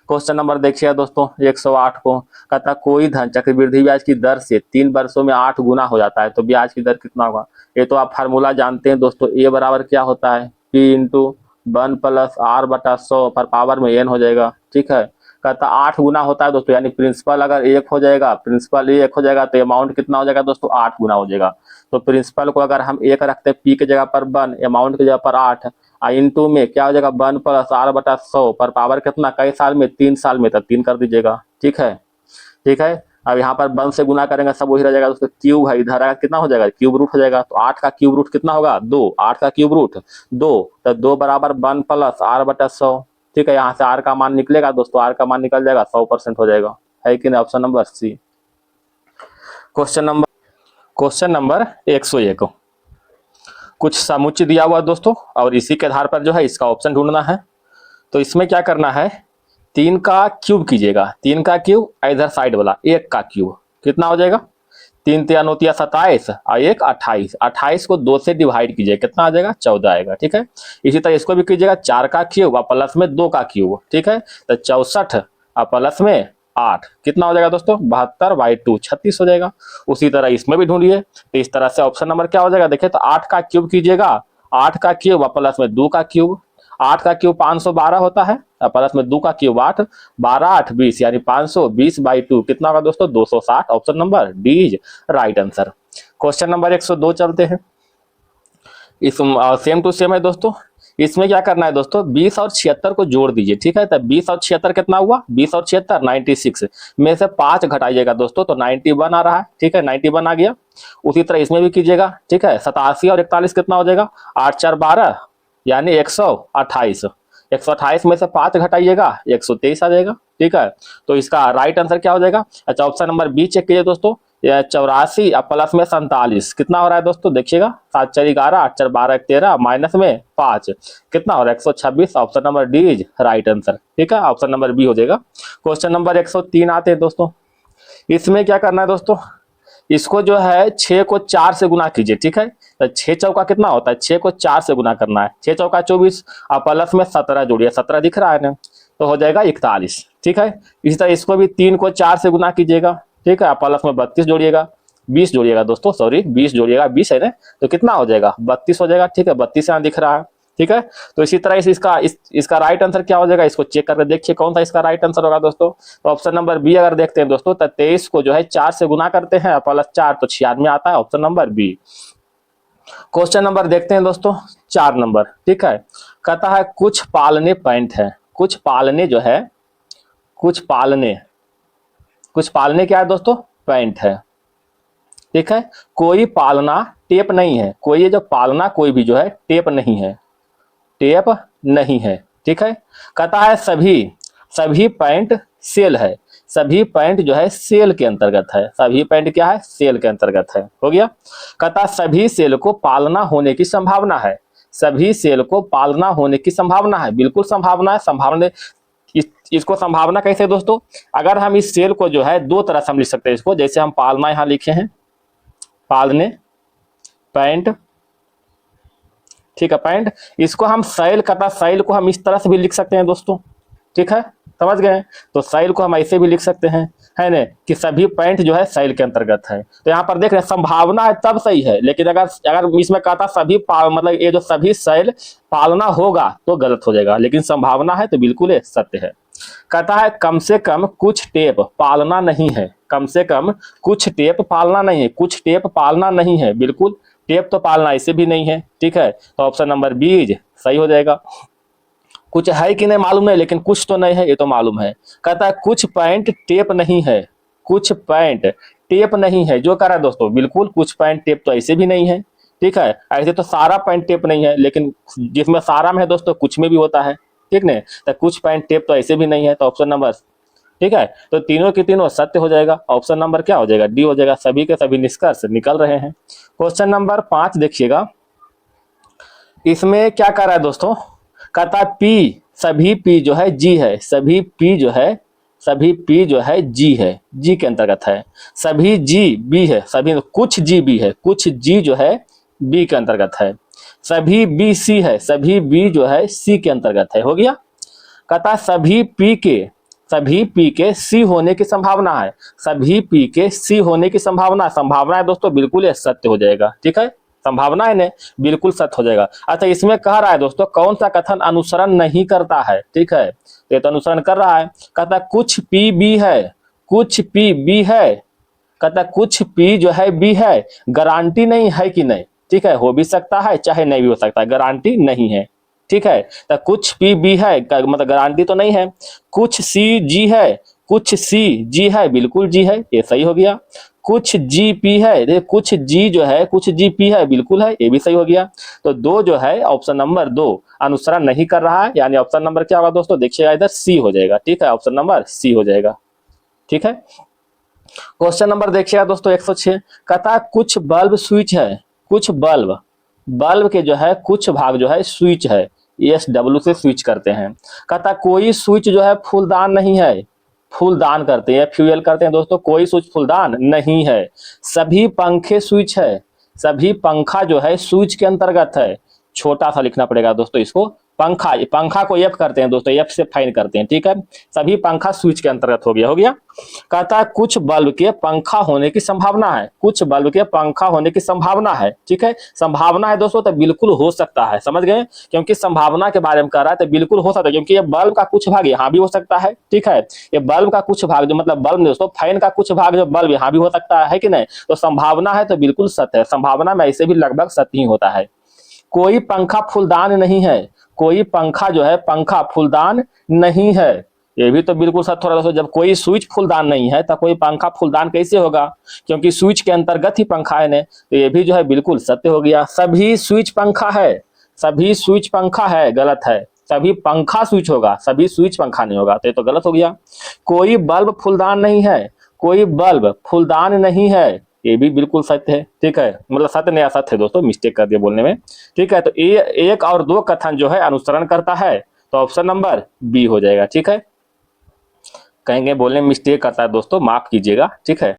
क्वेश्चन नंबर देखिए दोस्तों 108 को, कहता कोई धन चक्रवृद्धि ब्याज की दर से 3 वर्षों में 8 गुना हो जाता है तो ब्याज की दर कितना होगा। ये तो आप फार्मूला जानते हैं दोस्तों, ए बराबर क्या होता है पी इंटू 1 प्लस आर बटा 100 पर पावर में एन हो जाएगा, ठीक है। कहता 8 गुना होता है दोस्तों, यानी प्रिंसिपल अगर 1 हो जाएगा, प्रिंसिपल 1 हो जाएगा तो अमाउंट कितना हो जाएगा दोस्तों 8 गुना हो जाएगा। तो प्रिंसिपल को अगर हम 1 रखते हैं पी के जगह पर 1, अमाउंट की जगह पर 8, इंटू में क्या हो जाएगा 1 प्लस आर बटा 100 पर पावर कितना, कई साल में 3 साल में, तो 3 कर दीजिएगा, ठीक है, ठीक है। अब यहाँ पर 1 से गुना करेंगे सब वही रह जाएगा दोस्तों, क्यूब है इधर कितना हो जाएगा क्यूब रूट हो जाएगा, तो 8 का क्यूब रूट कितना होगा 2, 8 का क्यूब रूट 2, तो 2 बराबर 1 प्लस आर बटा 100, ठीक है। यहाँ से आर का मान निकलेगा दोस्तों, आर का मान निकल जाएगा 100% हो जाएगा, है कि नहीं? Option number C. Question number 101, कुछ समुच्चय दिया हुआ दोस्तों और इसी के आधार पर जो है इसका ऑप्शन ढूंढना है। तो इसमें क्या करना है, 3 का क्यूब कीजिएगा, 3 का क्यूब इधर साइड वाला 1 का क्यूब, कितना हो जाएगा? 3 3 9 27 और 1 28, 28 को 2 से डिवाइड कीजिए, कितना आ जाएगा? 14 आएगा। ठीक है, इसी तरह इसको भी कीजिएगा, 4 का क्यूब और प्लस में 2 का क्यूब। ठीक है, तो 64 और प्लस में 8, कितना हो जाएगा दोस्तों? 72/2 36 हो जाएगा। उसी तरह इसमें भी ढूंढिए, तो इस तरह से ऑप्शन नंबर क्या हो जाएगा? देखिए तो 8 का क्यूब कीजिएगा, 8 का क्यूब और प्लस में 2 का क्यूब, 8 का क्यूब 512 होता है और प्लस में 2 का क्यूब 8, 12 8 20 यानी 520/2 कितना होगा दोस्तों? 260। Option number D is right answer. Question number 102 चलते हैं। इस सेम टू सेम है दोस्तों। इसमें क्या करना है दोस्तों, 20 और 76 को जोड़ दीजिए। ठीक है, तो 20 और 76 कितना हुआ? 20 और 76 96 में से 5 घटाइएगा दोस्तों, तो 91 आ रहा है। ठीक है, 91 आ गया। उसी तरह इसमें भी कीजिएगा। ठीक है, 87 और 41 कितना हो जाएगा? 8 4 12 यानी 128, 128 में से 5 घटाइएगा 123 आ जाएगा। ठीक है, तो इसका राइट आंसर क्या हो जाएगा? अच्छा, ऑप्शन नंबर बी चेक कीजिए दोस्तों, 84 और प्लस में 47 कितना हो रहा है दोस्तों? देखिएगा, 7 4 11 8 4 12 13 माइनस में 5 कितना हो रहा है? 126। Option number D is right answer. ठीक है, ऑप्शन नंबर बी हो जाएगा। क्वेश्चन नंबर 103 आते हैं दोस्तों। इसमें क्या करना है दोस्तों, इसको जो है 6 को 4 से गुना कीजिए। ठीक है, तो 6 चौका कितना होता है? 6 को 4 से गुना करना है, 6 चौका 24 और प्लस में 17 जोड़िए, 17 दिख रहा है ना, तो हो जाएगा 41। ठीक है, इसी तरह इसको भी 3 को 4 से गुना कीजिएगा। ठीक है, प्लस में 32 जोड़िएगा, 20 जोड़िएगा दोस्तों, सॉरी 20 जोड़िएगा, 20 है ना, तो कितना हो जाएगा? 32 हो जाएगा। ठीक है, 32 यहाँ दिख रहा है। ठीक है, तो इसी तरह इसका राइट आंसर क्या हो जाएगा? इसको चेक करके देखिए कौन सा इसका राइट आंसर होगा दोस्तों। तो ऑप्शन नंबर बी अगर देखते हैं दोस्तों, तो 23 को जो है 4 से गुना करते हैं प्लस 4 तो 96 आता है। Option number B. Question number देखते हैं दोस्तों 4 नंबर। ठीक है, कहता है कुछ पालने पैंट है, कुछ पालने जो है, कुछ पालने क्या है दोस्तों? पैंट है। ठीक है, कोई पालना टेप नहीं है, कोई ये जो पालना कोई भी जो है टेप नहीं है, टेप नहीं है। ठीक है, कहता है सभी पैंट सेल है, सभी पैंट जो है सेल के अंतर्गत है, सभी पैंट क्या है? सेल के अंतर्गत है। हो गया। कहता है सभी सेल को पालना होने की संभावना है, सभी सेल को पालना होने की संभावना है, बिल्कुल संभावना है। संभावना इसको संभावना कैसे दोस्तों, अगर हम इस सेल को जो है 2 तरह से हम लिख सकते हैं इसको, जैसे हम पालना यहां लिखे हैं, पालने पैंट। ठीक है, पैंट, इसको हम सैल कहता, सैल को हम इस तरह से भी लिख सकते हैं दोस्तों। ठीक है, समझ गए? तो सैल को हम ऐसे भी लिख सकते हैं, है ना, कि सभी पैंट जो है सैल के अंतर्गत है। तो यहाँ पर देख रहे हैं संभावना है तब सही है, लेकिन अगर इसमें कहता सभी मतलब ये जो सभी सैल पालना होगा तो गलत हो जाएगा, लेकिन संभावना है तो बिल्कुल ये सत्य है। कहता है कम से कम कुछ टेप पालना नहीं है, कम से कम कुछ टेप पालना नहीं है, कुछ टेप पालना नहीं है, बिल्कुल टेप तो पालना ऐसे भी नहीं है। ठीक है, तो ऑप्शन नंबर बी सही हो जाएगा। कुछ है कि नहीं मालूम नहीं, लेकिन कुछ तो नहीं है ये तो मालूम है। कहता है कुछ पैंट टेप नहीं है, कुछ पैंट टेप नहीं है, जो कह रहा है दोस्तों बिल्कुल कुछ पैंट टेप तो ऐसे भी नहीं है। ठीक है, ऐसे तो सारा पैंट टेप नहीं है, लेकिन जिसमें सारा में है दोस्तों कुछ में भी होता है। ठीक नहीं, तो कुछ पैंट टेप तो ऐसे भी नहीं है, तो ऑप्शन नंबर, ठीक है, तो तीनों के तीनों सत्य हो जाएगा। ऑप्शन नंबर क्या हो जाएगा? डी हो जाएगा। सभी के सभी निष्कर्ष निकल रहे हैं। क्वेश्चन नंबर 5 देखिएगा, इसमें क्या कर रहा है दोस्तों, कहता है पी, सभी पी जो है जी है, सभी पी जो है, सभी पी जो है जी है, जी के अंतर्गत है। सभी जी बी है, सभी कुछ जी बी है, कुछ जी जो है बी के अंतर्गत है। सभी बी सी है, सभी बी जो है सी के अंतर्गत है। हो गया। कहता है सभी पी के सी होने की संभावना है, सभी पी के सी होने की संभावना, संभावना है दोस्तों बिल्कुल ये सत्य हो जाएगा। ठीक है, संभावना है ना, बिल्कुल सत्य हो जाएगा। अच्छा, इसमें कह रहा है दोस्तों कौन सा कथन अनुसरण नहीं करता है। ठीक है, ये तो अनुसरण कर रहा है। कहता है कुछ पी बी है, कुछ पी बी है, कहता है कुछ पी जो है बी है, गारंटी नहीं है कि नहीं। ठीक है, हो भी सकता है चाहे नहीं भी हो सकता है, गारंटी नहीं है। ठीक है, तो कुछ पी बी है मतलब गारंटी तो नहीं है। कुछ सी जी है, कुछ सी जी है, बिल्कुल जी है, ये सही हो गया। कुछ जी पी है, कुछ जी जो है कुछ जी पी है, बिल्कुल है, ये भी सही हो गया। तो 2 जो है ऑप्शन नंबर 2 अनुसरण नहीं कर रहा है, यानी ऑप्शन नंबर क्या होगा दोस्तों, देखिएगा इधर सी हो जाएगा। ठीक है, ऑप्शन नंबर सी हो जाएगा। ठीक है। क्वेश्चन नंबर देखिएगा दोस्तों 106, कहता है कुछ बल्ब स्विच है, कुछ बल्ब, बल्ब के जो है कुछ भाग जो है स्विच है, ESW से स्विच करते हैं। कहता है कोई स्विच जो है फूलदान नहीं है, फूलदान करते हैं, फ्यूएल करते हैं दोस्तों, कोई स्विच फूलदान नहीं है। सभी पंखे स्विच है, सभी पंखा जो है स्विच के अंतर्गत है। छोटा सा लिखना पड़ेगा दोस्तों इसको, पंखा, पंखा को एफ करते हैं दोस्तों, एफ से फाइन करते हैं, ठीक है। सभी पंखा स्विच के अंतर्गत हो गया, हो गया। कहता है कुछ बल्ब के पंखा होने की संभावना है, कुछ बल्ब के पंखा होने की संभावना है, ठीक है। संभावना है दोस्तों तो बिल्कुल हो सकता है, समझ गए, क्योंकि संभावना के बारे में कह रहा है तो बिल्कुल हो सकता है, क्योंकि ये बल्ब का कुछ भाग यहाँ भी हो सकता है, ठीक है। ये बल्ब का कुछ भाग जो मतलब बल्ब दोस्तों, फैन का कुछ भाग जो बल्ब यहाँ भी हो सकता है कि नहीं, तो संभावना है तो बिल्कुल सत्य है, संभावना में ऐसे भी लगभग सत्य ही होता है। कोई पंखा फूलदान नहीं है, कोई पंखा जो है पंखा फूलदान नहीं है, ये भी तो बिल्कुल सत्य हो रहा है दोस्तों। जब कोई स्विच फूलदान नहीं है तो कोई पंखा फूलदान कैसे होगा, क्योंकि स्विच के अंतर्गत ही पंखा है ने, तो ये भी जो है बिल्कुल सत्य हो गया। सभी स्विच पंखा है, सभी स्विच पंखा है, गलत है, सभी पंखा स्विच होगा, सभी स्विच पंखा नहीं होगा, तो ये तो गलत हो गया। कोई बल्ब फूलदान नहीं है, कोई बल्ब फूलदान नहीं है, ये भी बिल्कुल सत्य है, ठीक है, मतलब सत्य नहीं असत्य है दोस्तों, मिस्टेक कर दिया बोलने में, ठीक है। तो ये एक और दो कथन जो है अनुसरण करता है, तो ऑप्शन नंबर बी हो जाएगा, ठीक है। कहेंगे बोलने में मिस्टेक करता है दोस्तों, माफ कीजिएगा, ठीक है।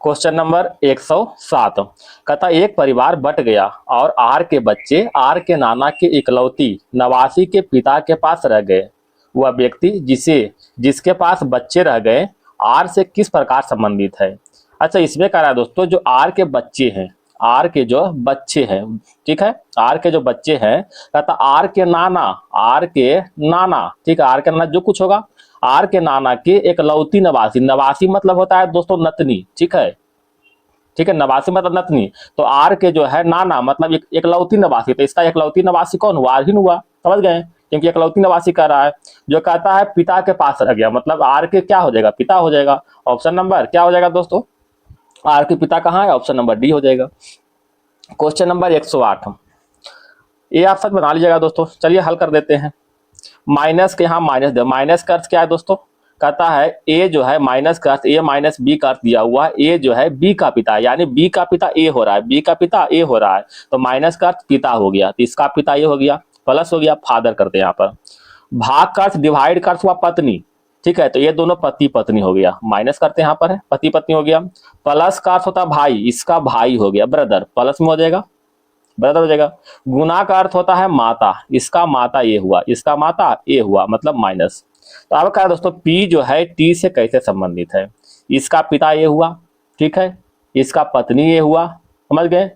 क्वेश्चन नंबर 107, कहता एक परिवार बट गया और आर के बच्चे आर के नाना के इकलौती नवासी के पिता के पास रह गए। वह व्यक्ति जिसके पास बच्चे रह गए आर से किस प्रकार संबंधित है। अच्छा, इसमें कह रहा है दोस्तों जो आर के बच्चे हैं, आर के जो बच्चे हैं, ठीक है, आर के जो बच्चे हैं, कहता आर के नाना, आर के नाना, ठीक है, आर के नाना जो कुछ होगा, आर के नाना के एकलौती नवासी, नवासी मतलब होता है दोस्तों नतनी, ठीक है, ठीक है, नवासी मतलब नतनी, तो आर के जो है नाना मतलब एकलौती नवासी, तो इसका एकलौती नवासी कौन हुआ, आर ही हुआ, समझ गए, क्योंकि एकलौती नवासी कह रहा है। जो कहता है पिता के पास रह गया, मतलब आर के क्या हो जाएगा, पिता हो जाएगा। ऑप्शन नंबर क्या हो जाएगा दोस्तों, आर के पिता कहाँ है, ऑप्शन नंबर डी हो जाएगा। क्वेश्चन नंबर 108, ये आप सच बना लीजिएगा दोस्तों, चलिए हल कर देते हैं। माइनस के यहाँ माइनस दे, माइनस का अर्थ क्या है दोस्तों, कहता है ए जो है माइनस का अर्थ, ए माइनस बी का अर्थ दिया हुआ है, ए जो है बी का पिता है, यानी बी का पिता ए हो रहा है, बी का पिता ए हो रहा है, तो माइनस का अर्थ पिता हो गया, तो इसका पिता ए हो गया, प्लस हो गया, फादर करते हैं यहाँ पर। भाग का अर्थ, डिवाइड का अर्थ हुआ पत्नी, ठीक है, तो ये दोनों पति पत्नी हो गया, माइनस करते हैं यहाँ पर है पति पत्नी हो गया। प्लस का अर्थ होता है भाई, इसका भाई हो गया, ब्रदर, प्लस में हो जाएगा, ब्रदर हो जाएगा। गुना का अर्थ होता है माता, इसका माता ये हुआ, इसका माता ये हुआ, मतलब माइनस। तो अब क्या है दोस्तों, पी जो है टी से कैसे संबंधित है, इसका पिता ये हुआ, ठीक है, इसका पत्नी ये हुआ, समझ गए,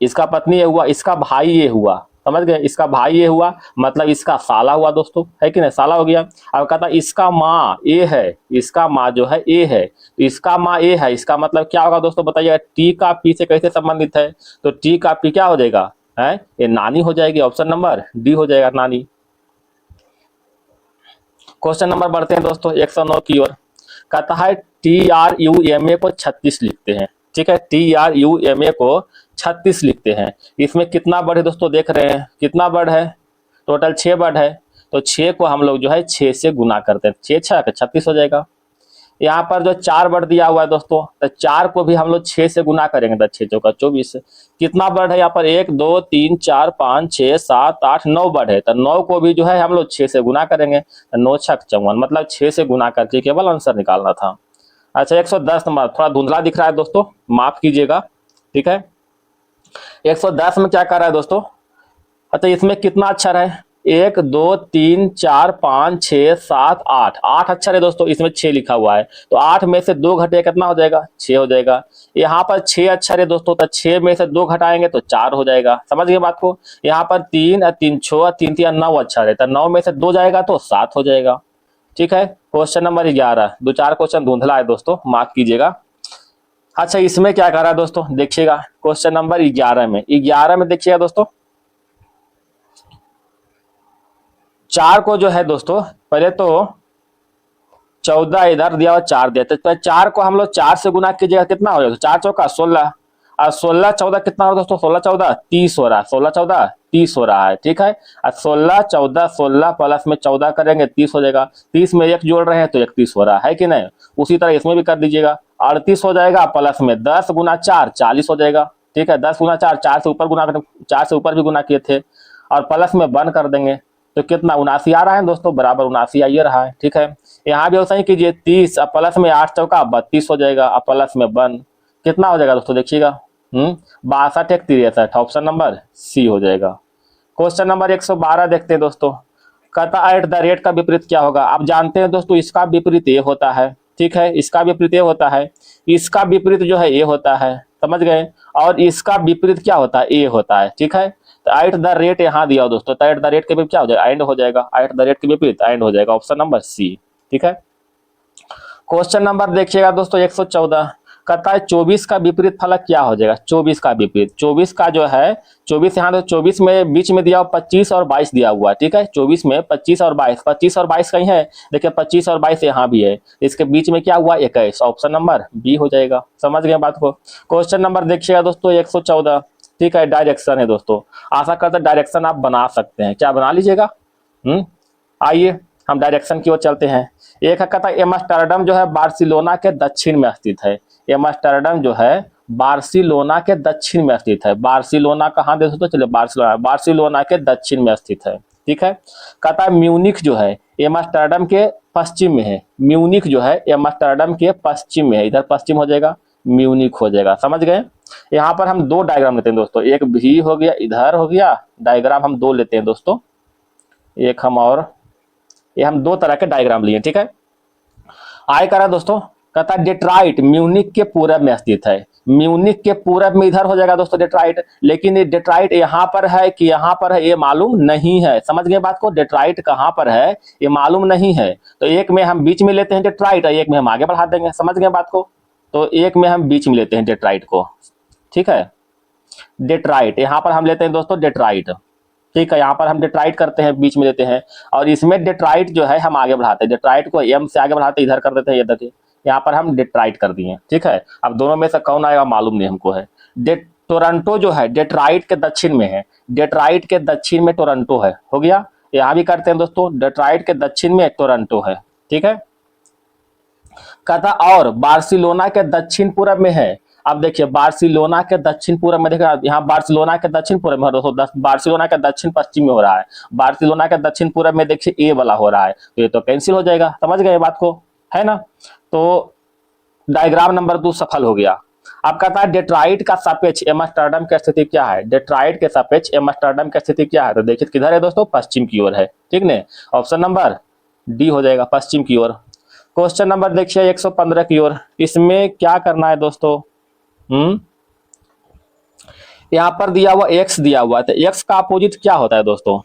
इसका पत्नी ये हुआ, इसका भाई ये हुआ, समझ गए, इसका भाई ये हुआ, मतलब इसका साला हुआ दोस्तों, है कि नहीं, साला हो गया। अब कहता इसका माँ ए है, इसका माँ जो है ए है, इसका माँ ए है, इसका मतलब क्या होगा दोस्तों बताइएगा, टी का पी से कैसे संबंधित है, तो टी का पी क्या हो जाएगा, है ये नानी हो जाएगी, ऑप्शन नंबर डी हो जाएगा, नानी। क्वेश्चन नंबर बढ़ते हैं दोस्तों 109 की ओर, कहता है TRUMA को 36 लिखते हैं, ठीक है, TRUMA को 36 लिखते हैं। इसमें कितना वर्ड है दोस्तों, देख रहे हैं कितना वर्ड है, टोटल 6 वर्ड है, तो 6 को हम लोग जो है 6 से गुना करते हैं, 6 6 36 हो जाएगा। यहाँ पर जो 4 वर्ड दिया हुआ है दोस्तों, तो 4 को भी हम लोग 6 से गुना करेंगे, तो 6 चौका 24, कितना वर्ड है यहाँ पर, 1 2 3 4 5 6 7 8 9 वर्ड है, तो 9 को भी जो है हम लोग 6 से गुना करेंगे, तो 9 6 54, मतलब 6 से गुना करके केवल आंसर निकालना था। अच्छा 110 नंबर थोड़ा धुंधला दिख रहा है दोस्तों, माफ कीजिएगा, ठीक है। 110 में क्या कर रहा है दोस्तों, अच्छा इसमें कितना अक्षर है, 1 2 3 4 5 6 7 8, 8 अक्षर है दोस्तों, इसमें 6 लिखा हुआ है, तो 8 में से 2 घटे कितना हो जाएगा, 6 हो जाएगा। यहाँ पर 6 अक्षर है दोस्तों, तो 6 में से 2 घटाएंगे तो 4 हो जाएगा, समझ गए बात को। यहाँ पर 3 3 6 3 3 9 अक्षर है, तो 9 में से 2 जाएगा तो 7 हो जाएगा, ठीक है। क्वेश्चन नंबर 11, 2-4 क्वेश्चन धुंधला है दोस्तों, माफ कीजिएगा। अच्छा इसमें क्या कर रहा है दोस्तों, देखिएगा क्वेश्चन नंबर 11 में देखिएगा दोस्तों, 4 को जो है दोस्तों, पहले तो 14 इधर दिया और 4 दिया, तो 4 को हम लोग 4 से गुना कीजिएगा, कितना हो जाएगा, 4 चौका 16, और 16 14 कितना हो रहा है दोस्तों, 16 14 30 हो रहा है, 16 14 30 हो रहा है, ठीक है। और 16 14 16 प्लस में 14 करेंगे 30 हो जाएगा, 30 में एक जोड़ रहे हैं तो 31 हो रहा है कि नहीं। उसी तरह इसमें भी कर दीजिएगा, 38 हो जाएगा, प्लस में 10 गुना 4 40 हो जाएगा, ठीक है। 10 गुना 4, 4 से ऊपर गुना, 4 से ऊपर भी गुना किए थे, और प्लस में 1 कर देंगे तो कितना 79 आ रहा है दोस्तों, बराबर 79 आइए रहा है, ठीक है। यहाँ भी वैसा ही कीजिए, 30 और प्लस में 8 चौका 32 हो जाएगा, और प्लस में 1 कितना हो जाएगा दोस्तों, देखिएगा 62 एक 63, ऑप्शन नंबर सी हो जाएगा। क्वेश्चन नंबर 112 देखते हैं दोस्तों, कहता एट द रेट का विपरीत क्या होगा। आप जानते हैं दोस्तों इसका विपरीत ये होता है, ठीक है, इसका विपरीत ये होता है, इसका विपरीत जो है ये होता है, समझ गए, और इसका विपरीत क्या होता है, ये होता है, ठीक है। तो एट द रेट यहाँ दिया हो दोस्तों, तो एट द रेट के विपरीत क्या हो जाएगा, एंड हो जाएगा, एट द रेट के विपरीत एंड हो जाएगा, ऑप्शन नंबर सी, ठीक है। क्वेश्चन नंबर देखिएगा दोस्तों 114, कहता है 24 का विपरीत फलक क्या हो जाएगा। 24 का विपरीत, 24 का जो है 24 यहाँ तो 24 में बीच में दिया हुआ 25 और 22 दिया हुआ, ठीक है। 24 में 25 और 22, 25 और 22 कहीं है, देखिए 25 और 22 यहाँ भी है, इसके बीच में क्या हुआ 21, ऑप्शन नंबर बी हो जाएगा। समझ गए बात को। क्वेश्चन नंबर देखिएगा दोस्तों 114, ठीक है, डायरेक्शन है दोस्तों, आशा करते हैं डायरेक्शन आप बना सकते हैं, क्या बना लीजिएगा। आइए हम डायरेक्शन की ओर चलते हैं। एक कहता है एम्स्टर्डम जो है बार्सिलोना के दक्षिण में स्थित है, एम्स्टर्डम जो है बार्सिलोना के दक्षिण में स्थित है। बार्सिलोना कहाँ देश तो चलिए बार्सिलोना, बार्सिलोना के दक्षिण में स्थित है, ठीक है। कहता है म्यूनिख जो है एम्स्टर्डम के पश्चिम में है, म्यूनिख जो है एम्स्टर्डम के पश्चिम में है, इधर पश्चिम हो जाएगा म्यूनिख हो जाएगा, समझ गए। यहाँ पर हम दो डायग्राम लेते हैं दोस्तों, एक भी हो गया इधर हो गया, डायग्राम हम दो लेते हैं दोस्तों, एक हम और ये हम दो तरह के डायग्राम लिए, ठीक है। आय करा दोस्तों, कहता है डेट्राइट म्यूनिख के पूरब में स्थित है, म्यूनिख के पूरब में इधर हो जाएगा दोस्तों डेट्राइट, लेकिन ये डेट्राइट यहाँ पर है कि यहाँ पर है ये मालूम नहीं है, समझ गए बात को, डेट्राइट कहाँ पर है ये मालूम नहीं है। तो एक में हम बीच में लेते हैं डेट्राइट और एक में हम आगे बढ़ा देंगे, समझ गए बात को। तो एक में हम बीच में लेते हैं डेट्राइट को, ठीक है। डेट्राइट यहाँ पर हम लेते हैं दोस्तों डेट्राइट, ठीक है, यहाँ पर हम डेट्राइट करते हैं बीच में लेते हैं, और इसमें डेट्राइट जो है हम आगे बढ़ाते हैं, डेट्राइट को एम से आगे बढ़ाते इधर कर देते हैं, ये देखिए यहाँ पर हम डेट्राइट कर दिए, ठीक है। अब दोनों में से कौन आएगा मालूम नहीं हमको है। टोरंटो जो है डेट्राइट के दक्षिण में है, डेट्राइट के दक्षिण में टोरंटो है, हो गया। यहाँ भी करते हैं दोस्तों, डेट्राइट के दक्षिण में टोरंटो है, ठीक है। कहता और बार्सिलोना के दक्षिण पूर्व में है। अब देखिए बार्सिलोना के दक्षिण पूर्व में, देखिए यहाँ बार्सिलोना के दक्षिण पूर्व में दोस्तों, बार्सिलोना के दक्षिण पश्चिम में हो रहा है, बार्सिलोना के दक्षिण पूर्व में देखिए ए वाला हो रहा है, तो ये तो कैंसिल हो जाएगा, समझ गए बात को, है ना। तो डायग्राम नंबर 2 सफल हो गया। अब कहता है डेट्राइट का सापेक्ष एम्स्टर्डम की स्थिति क्या है, डेट्राइट के सापेक्ष एम्स्टर्डम की स्थिति क्या है, तो देखिए किधर है दोस्तों, पश्चिम की ओर है, ठीक ने, ऑप्शन नंबर डी हो जाएगा, पश्चिम की ओर। क्वेश्चन नंबर देखिए 115 की ओर, इसमें क्या करना है दोस्तों, यहाँ पर दिया हुआ x दिया हुआ है, तो x का अपोजिट क्या होता है दोस्तों,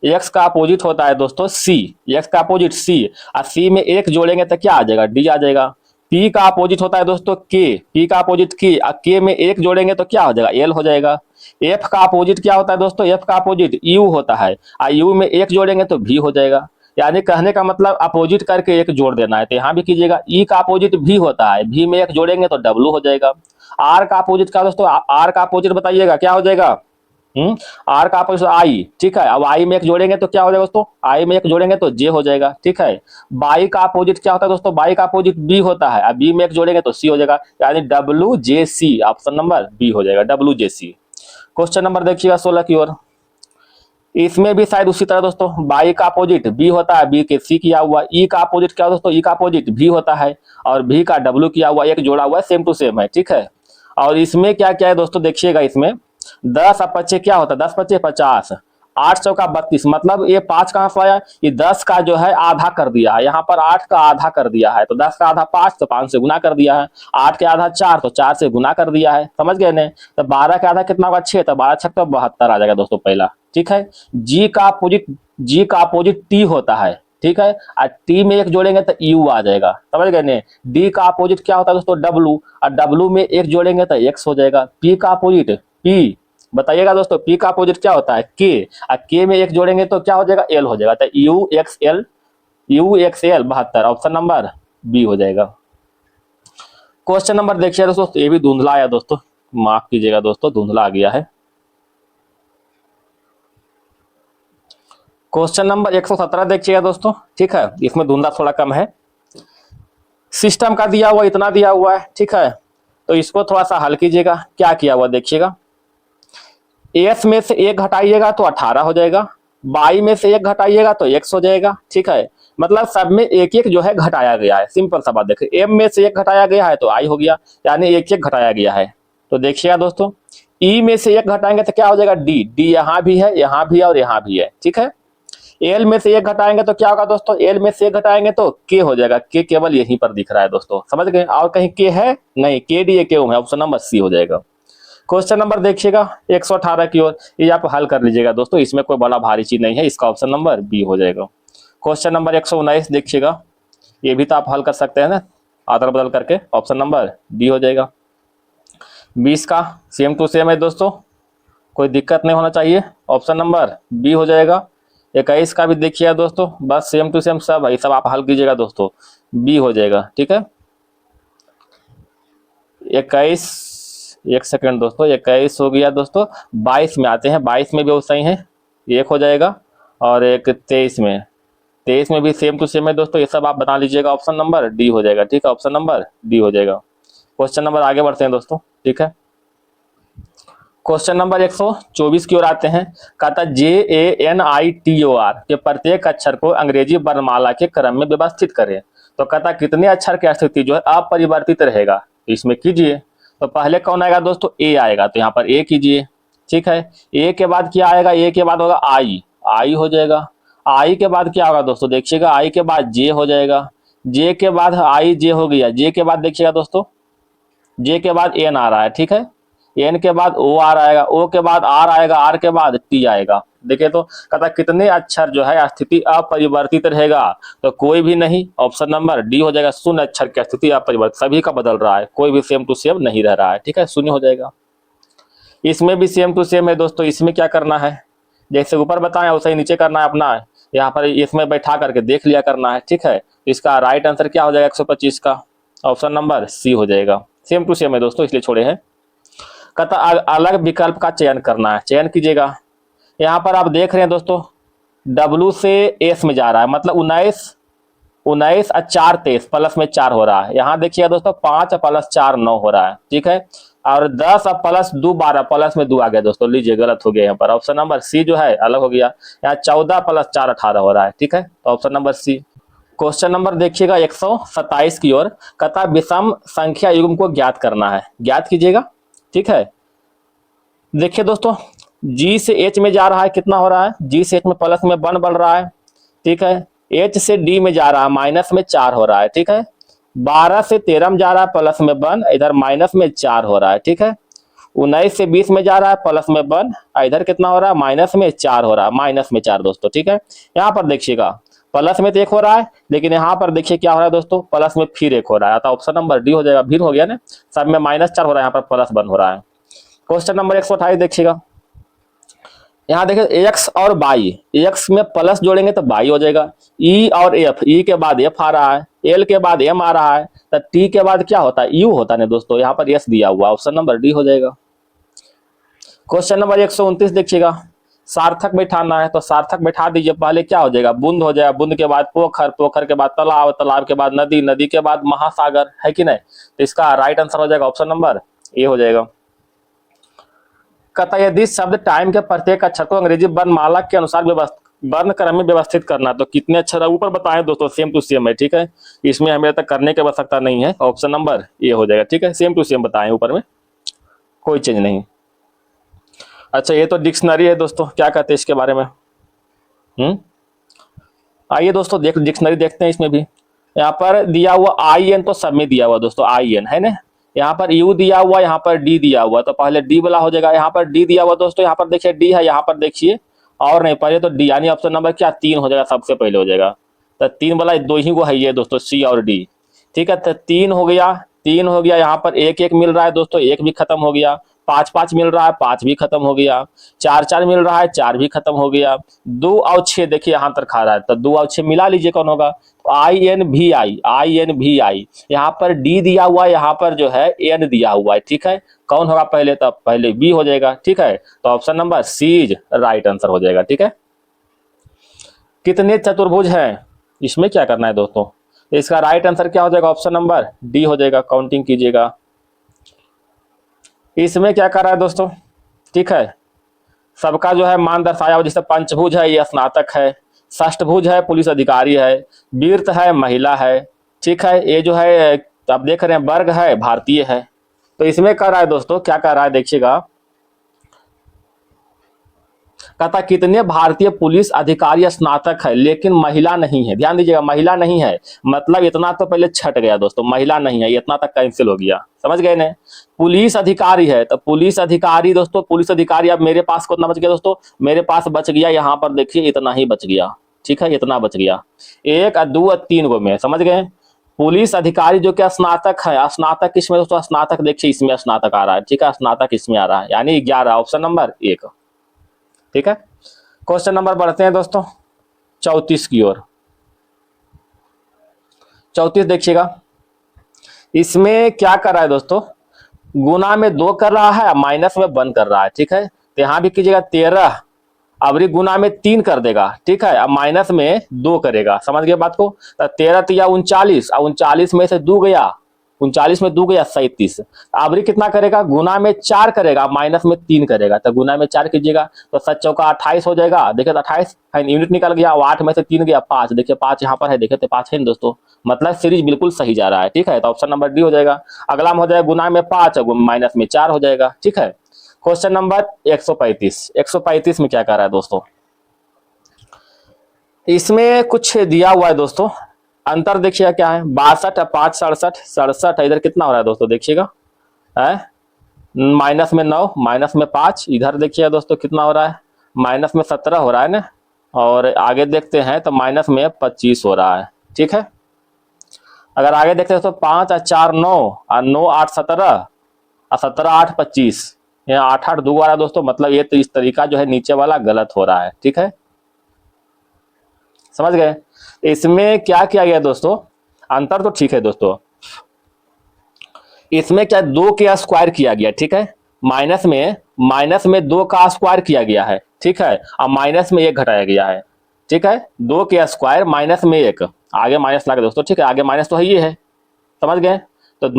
x का अपोजिट होता है दोस्तों c, x का अपोजिट c, और c में एक जोड़ेंगे तो क्या आ जाएगा, d आ जाएगा। p का अपोजिट होता है दोस्तों k, p का अपोजिट k, और k में एक जोड़ेंगे तो क्या हो जाएगा, l हो जाएगा। f का अपोजिट क्या होता है दोस्तों, f का अपोजिट u होता है, और u में एक जोड़ेंगे तो v हो जाएगा। यानी कहने का मतलब अपोजिट करके एक जोड़ देना है, तो यहाँ भी कीजिएगा। ई का अपोजिट भी होता है, भी में एक जोड़ेंगे तो डब्लू हो जाएगा। आर का अपोजिट क्या दोस्तों, आर का अपोजिट बताइएगा क्या हो जाएगा, आर का अपोजिट आई, ठीक है। अब आई में एक जोड़ेंगे तो क्या हो जाएगा दोस्तों, आई में एक जोड़ेंगे तो जे हो जाएगा, ठीक है। बाई का अपोजिट क्या होता है दोस्तों, बाई का अपोजिट बी होता है, अब बी में एक जोड़ेंगे तो सी हो जाएगा, यानी डब्ल्यू जे सी, ऑप्शन नंबर बी हो जाएगा, डब्ल्यू जे सी। क्वेश्चन नंबर देखिएगा 16 की ओर, इसमें भी शायद उसी तरह दोस्तों, बाई का अपोजिट बी होता है, बी के सी किया हुआ, ई का अपोजिट क्या दोस्तों, ई का अपोजिट भी होता है, और भी का डब्ल्यू किया हुआ, एक जोड़ा हुआ है, सेम टू सेम है, ठीक है। और इसमें क्या क्या है दोस्तों देखिएगा, इसमें 10 और 25 क्या होता है, 10 25 50, 8 चौका 32, मतलब ये 5 कहाँ से आया, ये 10 का जो है आधा कर दिया है, यहाँ पर 8 का आधा कर दिया है, तो 10 का आधा 5, तो 5 से गुना कर दिया है, 8 के आधा 4, तो 4 से गुना कर दिया है, समझ गए ने। तो 12 का आधा कितना होगा 6, तो 12 6 तो 72 आ जाएगा दोस्तों पहला, ठीक है। जी का अपोजिट टी होता है, ठीक है, और टी में एक जोड़ेंगे तो यू आ जाएगा, समझ गए ने। डी का अपोजिट क्या होता है दोस्तों, डब्लू, और डब्लू में एक जोड़ेंगे तो एक्स हो जाएगा। पी का अपोजिट पी बताइएगा दोस्तों, पी का अपोजिट क्या होता है के, और के में एक जोड़ेंगे तो क्या हो जाएगा, एल हो जाएगा, तो U X L 72, option number B हो जाएगा। क्वेश्चन नंबर देखिए दोस्तों, ये भी धुंधला आया दोस्तों, माफ कीजिएगा दोस्तों, धुंधला आ गया है। क्वेश्चन नंबर 117 देखिएगा दोस्तों, ठीक है, इसमें धुंधला थोड़ा कम है। सिस्टम का दिया हुआ इतना दिया हुआ है, ठीक है, तो इसको थोड़ा सा हल कीजिएगा। क्या किया हुआ देखिएगा, एस में से एक घटाइएगा तो 18 हो जाएगा, बाई में से एक घटाइएगा तो एक्स हो जाएगा, ठीक है। मतलब सब में एक एक जो है घटाया गया है। सिंपल सा बात देखिए, एम में से एक घटाया गया है तो आई हो गया, यानी एक एक घटाया गया है। तो देखिएगा दोस्तों, ई में से एक घटाएंगे तो क्या हो जाएगा, डी, डी यहाँ भी है, यहाँ भी है और यहाँ भी है, ठीक है। एल में से एक घटाएंगे तो क्या होगा दोस्तों, एल में से एक घटाएंगे तो के हो जाएगा, के केवल यहीं पर दिख रहा है दोस्तों, समझ गए। और कहीं के है नहीं, के डी के है, ऑप्शन नंबर सी हो जाएगा। क्वेश्चन नंबर देखिएगा 118 की ओर, ये आप हल कर लीजिएगा दोस्तों, इसमें कोई बड़ा भारी चीज नहीं है, इसका ऑप्शन नंबर बी हो जाएगा। क्वेश्चन नंबर 119 देखिएगा, ये भी तो आप हल कर सकते हैं ना, अदल बदल करके, ऑप्शन नंबर डी हो जाएगा। 20 का सेम टू सेम है दोस्तों, कोई दिक्कत नहीं होना चाहिए, ऑप्शन नंबर बी हो जाएगा। 21 का भी देखिएगा दोस्तों, बस सेम टू सेम सब है, सब आप हल कीजिएगा दोस्तों, बी हो जाएगा, ठीक है। 21, एक सेकंड दोस्तों, 21 हो गया दोस्तों। 22 में आते हैं, 22 में भी वो सही है, एक हो जाएगा। और एक 23 में, 23 में भी सेम टू सेम है दोस्तों, ये सब आप बना लीजिएगा, ऑप्शन नंबर डी हो जाएगा, ठीक है, ऑप्शन नंबर डी हो जाएगा। क्वेश्चन नंबर आगे बढ़ते हैं दोस्तों, ठीक है। क्वेश्चन नंबर 124 की ओर आते हैं। कहता JANITOR के प्रत्येक अक्षर को अंग्रेजी वर्णमाला के क्रम में व्यवस्थित करें। तो कहता कितने अक्षर की स्थिति जो है अपरिवर्तित रहेगा, इसमें कीजिए। तो पहले कौन आएगा दोस्तों, ए आएगा, तो यहाँ पर ए कीजिए, ठीक है। ए के बाद क्या आएगा, ए के बाद होगा आई, आई हो जाएगा। आई के बाद क्या होगा दोस्तों, देखिएगा आई के बाद जे हो जाएगा, जे के बाद आई जे हो गया, जे के बाद देखिएगा दोस्तों, जे के बाद एन आ रहा है, ठीक है, एन के बाद ओ आर आएगा, ओ के बाद आर आएगा, आर के बाद टी आएगा। देखिए तो कहता कितने अक्षर जो है स्थिति अपरिवर्तित रहेगा, तो कोई भी नहीं, ऑप्शन नंबर डी हो जाएगा। शून्य अक्षर की स्थिति अपरिवर्तित, सभी का बदल रहा है, कोई भी सेम टू सेम नहीं रह रहा है, ठीक है, शून्य हो जाएगा। इसमें भी सेम टू सेम है दोस्तों, इसमें क्या करना है, जैसे ऊपर बताया वैसे ही नीचे करना है अपना, यहाँ पर इसमें बैठा करके देख लिया करना है, ठीक है। इसका राइट आंसर क्या हो जाएगा 125 का, ऑप्शन नंबर सी हो जाएगा। सेम टू सेम है दोस्तों, इसलिए छोड़े हैं। कहता अलग विकल्प का चयन करना है, चयन कीजिएगा। यहाँ पर आप देख रहे हैं दोस्तों, W से S में जा रहा है, मतलब 19 19 और 4 23 प्लस में 4 हो रहा है। यहाँ देखिएगा दोस्तों 5 प्लस 4 9 हो रहा है, ठीक है। और 10 और प्लस 2 12 प्लस में 2 आ गया दोस्तों, लीजिए गलत हो गया, यहाँ पर ऑप्शन नंबर सी जो है अलग हो गया। यहाँ 14 प्लस 4 18 हो रहा है, ठीक है, तो option number C. Question number देखिएगा 127 की ओर, कहता विषम संख्या युग्म को ज्ञात करना है, ज्ञात कीजिएगा, ठीक है। देखिए दोस्तों, जी से एच में जा रहा है, कितना हो रहा है, जी से एच में प्लस में 1 बढ़ रहा है, ठीक है। एच से डी में जा रहा है, माइनस में 4 हो रहा है, ठीक है। 12 से 13 में जा रहा है, प्लस में 1, इधर माइनस में 4 हो रहा है, ठीक है। 19 से 20 में जा रहा है, प्लस में 1, इधर कितना हो रहा है, माइनस में 4 हो रहा है, माइनस में 4 दोस्तों, ठीक है। यहाँ पर देखिएगा प्लस में तो 1 हो रहा है, लेकिन यहाँ पर देखिए क्या हो रहा है दोस्तों, प्लस में फिर 1 हो रहा है, तो ऑप्शन नंबर डी हो जाएगा। फिर हो गया ना, सब में -4 हो रहा है, यहाँ पर +1 हो रहा है। क्वेश्चन नंबर 128 देखिएगा, यहाँ देखिए एक्स और बाई, एक्स में प्लस जोड़ेंगे तो बाई हो जाएगा। ई और एफ, ई के बाद एफ आ रहा है, एल के बाद एम आ रहा है, तो टी के बाद क्या होता है, यू होता है दोस्तों, यहाँ पर एस दिया हुआ, ऑप्शन नंबर डी हो जाएगा। क्वेश्चन नंबर 129 देखिएगा, सार्थक बैठाना है, तो सार्थक बैठा दीजिए। पहले क्या हो जाएगा, बुंद हो जाएगा, बुंद के बाद पोखर, पोखर के बाद तालाब, तालाब के बाद नदी, नदी के बाद महासागर, है कि नहीं। तो इसका राइट आंसर हो जाएगा ऑप्शन नंबर ए हो जाएगा। कहता यदि शब्द टाइम के प्रत्येक अक्षर को अंग्रेजी वर्णमाला के अनुसार वर्ण क्रम में व्यवस्थित करना, तो कितने अक्षर ऊपर बताएं दोस्तों, सेम टू सेम है, ठीक है, इसमें हमें तक करने की आवश्यकता नहीं है, ऑप्शन नंबर ए हो जाएगा, ठीक है, सेम टू सेम बताएं ऊपर में, कोई चेंज नहीं। अच्छा, ये तो डिक्शनरी है दोस्तों, क्या कहते हैं इसके बारे में, आइए दोस्तों देख डिक्शनरी देखते हैं। इसमें भी यहाँ पर दिया हुआ IN तो सब में दिया हुआ दोस्तों, IN है ना, यहाँ पर U दिया हुआ, यहाँ पर D दिया हुआ, तो पहले D वाला हो जाएगा। यहाँ पर D दिया हुआ दोस्तों, यहाँ पर देखिए D है, यहाँ पर देखिए और नहीं, पहले तो D, यानी ऑप्शन नंबर क्या 3 हो जाएगा, सबसे पहले हो जाएगा। तो 3 वाला 2 ही को है ये दोस्तों, C और D, ठीक है। तो 3 हो गया, 3 हो गया, यहाँ पर 1 1 मिल रहा है दोस्तों, 1 भी खत्म हो गया। 5 5 मिल रहा है, 5 भी खत्म हो गया। 4 4 मिल रहा है, 4 भी खत्म हो गया। 2 और 6 देखिए यहाँ तक खा रहा है, तो 2 और 6 मिला लीजिए कौन होगा, तो INVI यहाँ पर D दिया हुआ है, यहाँ पर जो है N दिया हुआ है, ठीक है। कौन होगा पहले, तब पहले B हो जाएगा, ठीक है। तो option number C is right answer हो जाएगा, ठीक है। कितने चतुर्भुज हैं, इसमें क्या करना है दोस्तों, इसका राइट आंसर क्या हो जाएगा, ऑप्शन नंबर D हो जाएगा। काउंटिंग कीजिएगा। इसमें क्या कर रहा है दोस्तों, ठीक है, सबका जो है मान दर्शाया हुआ, जैसे पंचभुज है ये स्नातक है, षष्ठभुज है पुलिस अधिकारी है, वीर्त है महिला है, ठीक है। ये जो है आप देख रहे हैं वर्ग है भारतीय है। तो इसमें कर रहा है दोस्तों, क्या कर रहा है देखिएगा, कहता कितने भारतीय पुलिस अधिकारी स्नातक है लेकिन महिला नहीं है। ध्यान दीजिएगा, महिला नहीं है मतलब इतना तो पहले छट गया दोस्तों, महिला नहीं है, इतना तक कैंसिल हो गया, समझ गए ना। पुलिस अधिकारी है, तो पुलिस अधिकारी दोस्तों, पुलिस अधिकारी, अब मेरे पास कितना बच गया दोस्तों, मेरे पास बच गया यहाँ पर देखिए इतना ही बच गया, ठीक है, इतना बच गया। 1 2 3 गो में, समझ गए। पुलिस अधिकारी जो क्या स्नातक है, स्नातक किसमें दोस्तों, स्नातक देखिए इसमें स्नातक आ रहा है, ठीक है, स्नातक इसमें आ रहा है, यानी 11, ऑप्शन नंबर 1, ठीक है। क्वेश्चन नंबर बढ़ते हैं दोस्तों 34 की ओर। 34 देखिएगा, इसमें क्या कर रहा है दोस्तों, गुना में 2 कर रहा है, माइनस में 1 कर रहा है, ठीक है। तो यहां भी कीजिएगा 13, अबरी गुना में 3 कर देगा, ठीक है, अब माइनस में 2 करेगा, समझ गए बात को। तो 13 तिया 39, और 39 में से 2 गया, 39 में 2 गया 37, अबरी कितना करेगा, गुना में 4 करेगा, माइनस में 3 करेगा, तो गुना में 4 कीजिएगा, तो 7 चौका 28 हो जाएगा। देखिए 28 यूनिट निकल गया, 8 में से 3 गया 5, देखिए 5 यहाँ पर है, देखिए तो 5 है दोस्तों, मतलब सीरीज बिल्कुल सही जा रहा है, ठीक है। तो ऑप्शन नंबर डी हो जाएगा। अगला हो जाएगा गुना में 5 माइनस में 4 हो जाएगा, ठीक है। Question number 135। 135 में क्या कर रहा है दोस्तों, इसमें कुछ दिया हुआ है दोस्तों, अंतर देखिएगा क्या है, 62 5 67 67, इधर कितना हो रहा है दोस्तों देखिएगा, माइनस में 9 माइनस में 5, इधर देखिएगा दोस्तों कितना हो रहा है, माइनस में 17 हो रहा है ना, और आगे देखते हैं तो माइनस में 25 हो रहा है, ठीक है। अगर आगे देखते हैं तो 5 और 4 9 और 9 8 17 और 17 8 25, यहाँ 8 8 2 आ रहा है दोस्तों, मतलब ये तो इस तरीका जो है नीचे वाला गलत हो रहा है, ठीक है, समझ गए। इसमें क्या किया गया दोस्तों, अंतर तो ठीक है दोस्तों, इसमें क्या 2 के स्क्वायर किया गया, ठीक है, माइनस में 2 का स्क्वायर किया गया है, ठीक है, और माइनस में 1 घटाया गया है, ठीक है। 2 के स्क्वायर माइनस में 1, आगे माइनस लगा दोस्तों, ठीक है, आगे माइनस तो है ही है, समझ गए। तो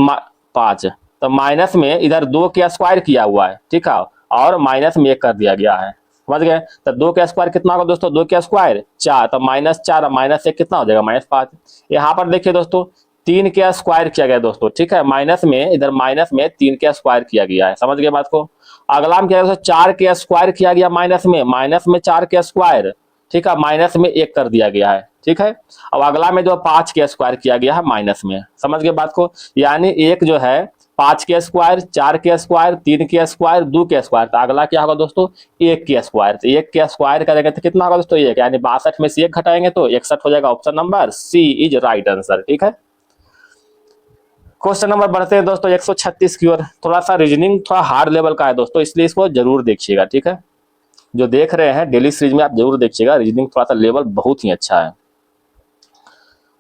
5, तो माइनस में इधर 2 के स्क्वायर किया हुआ है, ठीक है, और माइनस में 1 कर दिया गया है, समझ गए। तो 2 के स्क्वायर कितना होगा दोस्तों, 2 के स्क्वायर 4, तो -4 -1 कितना हो जाएगा, -5। यहाँ पर देखिए दोस्तों 3 के स्क्वायर किया गया दोस्तों, ठीक है, माइनस में इधर माइनस में 3 के स्क्वायर किया गया है, समझ गए बात को। अगला में क्या है, 4 के स्क्वायर किया गया माइनस में 4 के स्क्वायर, ठीक है, माइनस में 1 कर दिया गया है, ठीक है। अब अगला में जो 5 के स्क्वायर किया गया है माइनस में, समझ गए बात को। यानी एक जो है 5 के स्क्वायर, 4 के स्क्वायर, 3 के स्क्वायर, 2 के स्क्वायर, तो अगला क्या होगा दोस्तों, 1 के स्क्वायर। तो 1 के स्क्वायर करेंगे तो कितना होगा दोस्तों, 1, यानी 62 में से 1 घटाएंगे तो 61 हो जाएगा, option number C is right answer, ठीक है। क्वेश्चन नंबर बढ़ते हैं दोस्तों 136 की ओर। थोड़ा सा रीजनिंग थोड़ा हार्ड लेवल का है दोस्तों, इसलिए इसको जरूर देखिएगा, ठीक है। जो देख रहे हैं डेली सीरीज में आप जरूर देखिएगा, रीजनिंग थोड़ा सा लेवल बहुत ही अच्छा है।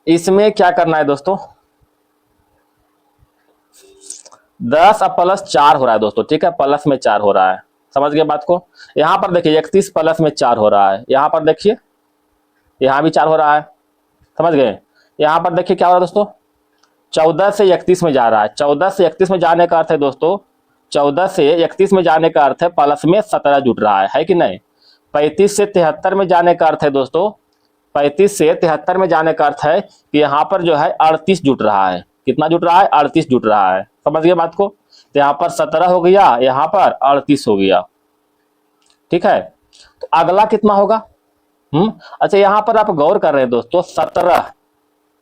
इसमें क्या करना है दोस्तों, 10 और +4 हो रहा है दोस्तों, ठीक है, प्लस में 4 हो रहा है, समझ गए बात को। यहाँ पर देखिए 31 प्लस में 4 हो रहा है, यहाँ पर देखिए यहाँ भी 4 हो रहा है, समझ गए। यहाँ पर देखिए क्या हो रहा है दोस्तों, 14 से 31 में जा रहा है, 14 से 31 में जाने का अर्थ है दोस्तों, 14 से 31 में जाने का अर्थ है प्लस में 17 जुट रहा है कि नहीं। 35 से 73 में जाने का अर्थ है दोस्तों, 35 से 73 में जाने का अर्थ है कि यहाँ पर जो है 38 जुट रहा है, कितना जुट रहा है, 38 जुट रहा है, समझ गए बात को। तो यहाँ पर 17 हो गया, यहाँ पर 38 हो गया, ठीक है। तो अगला कितना होगा, अच्छा यहाँ पर आप गौर कर रहे हैं दोस्तों 17,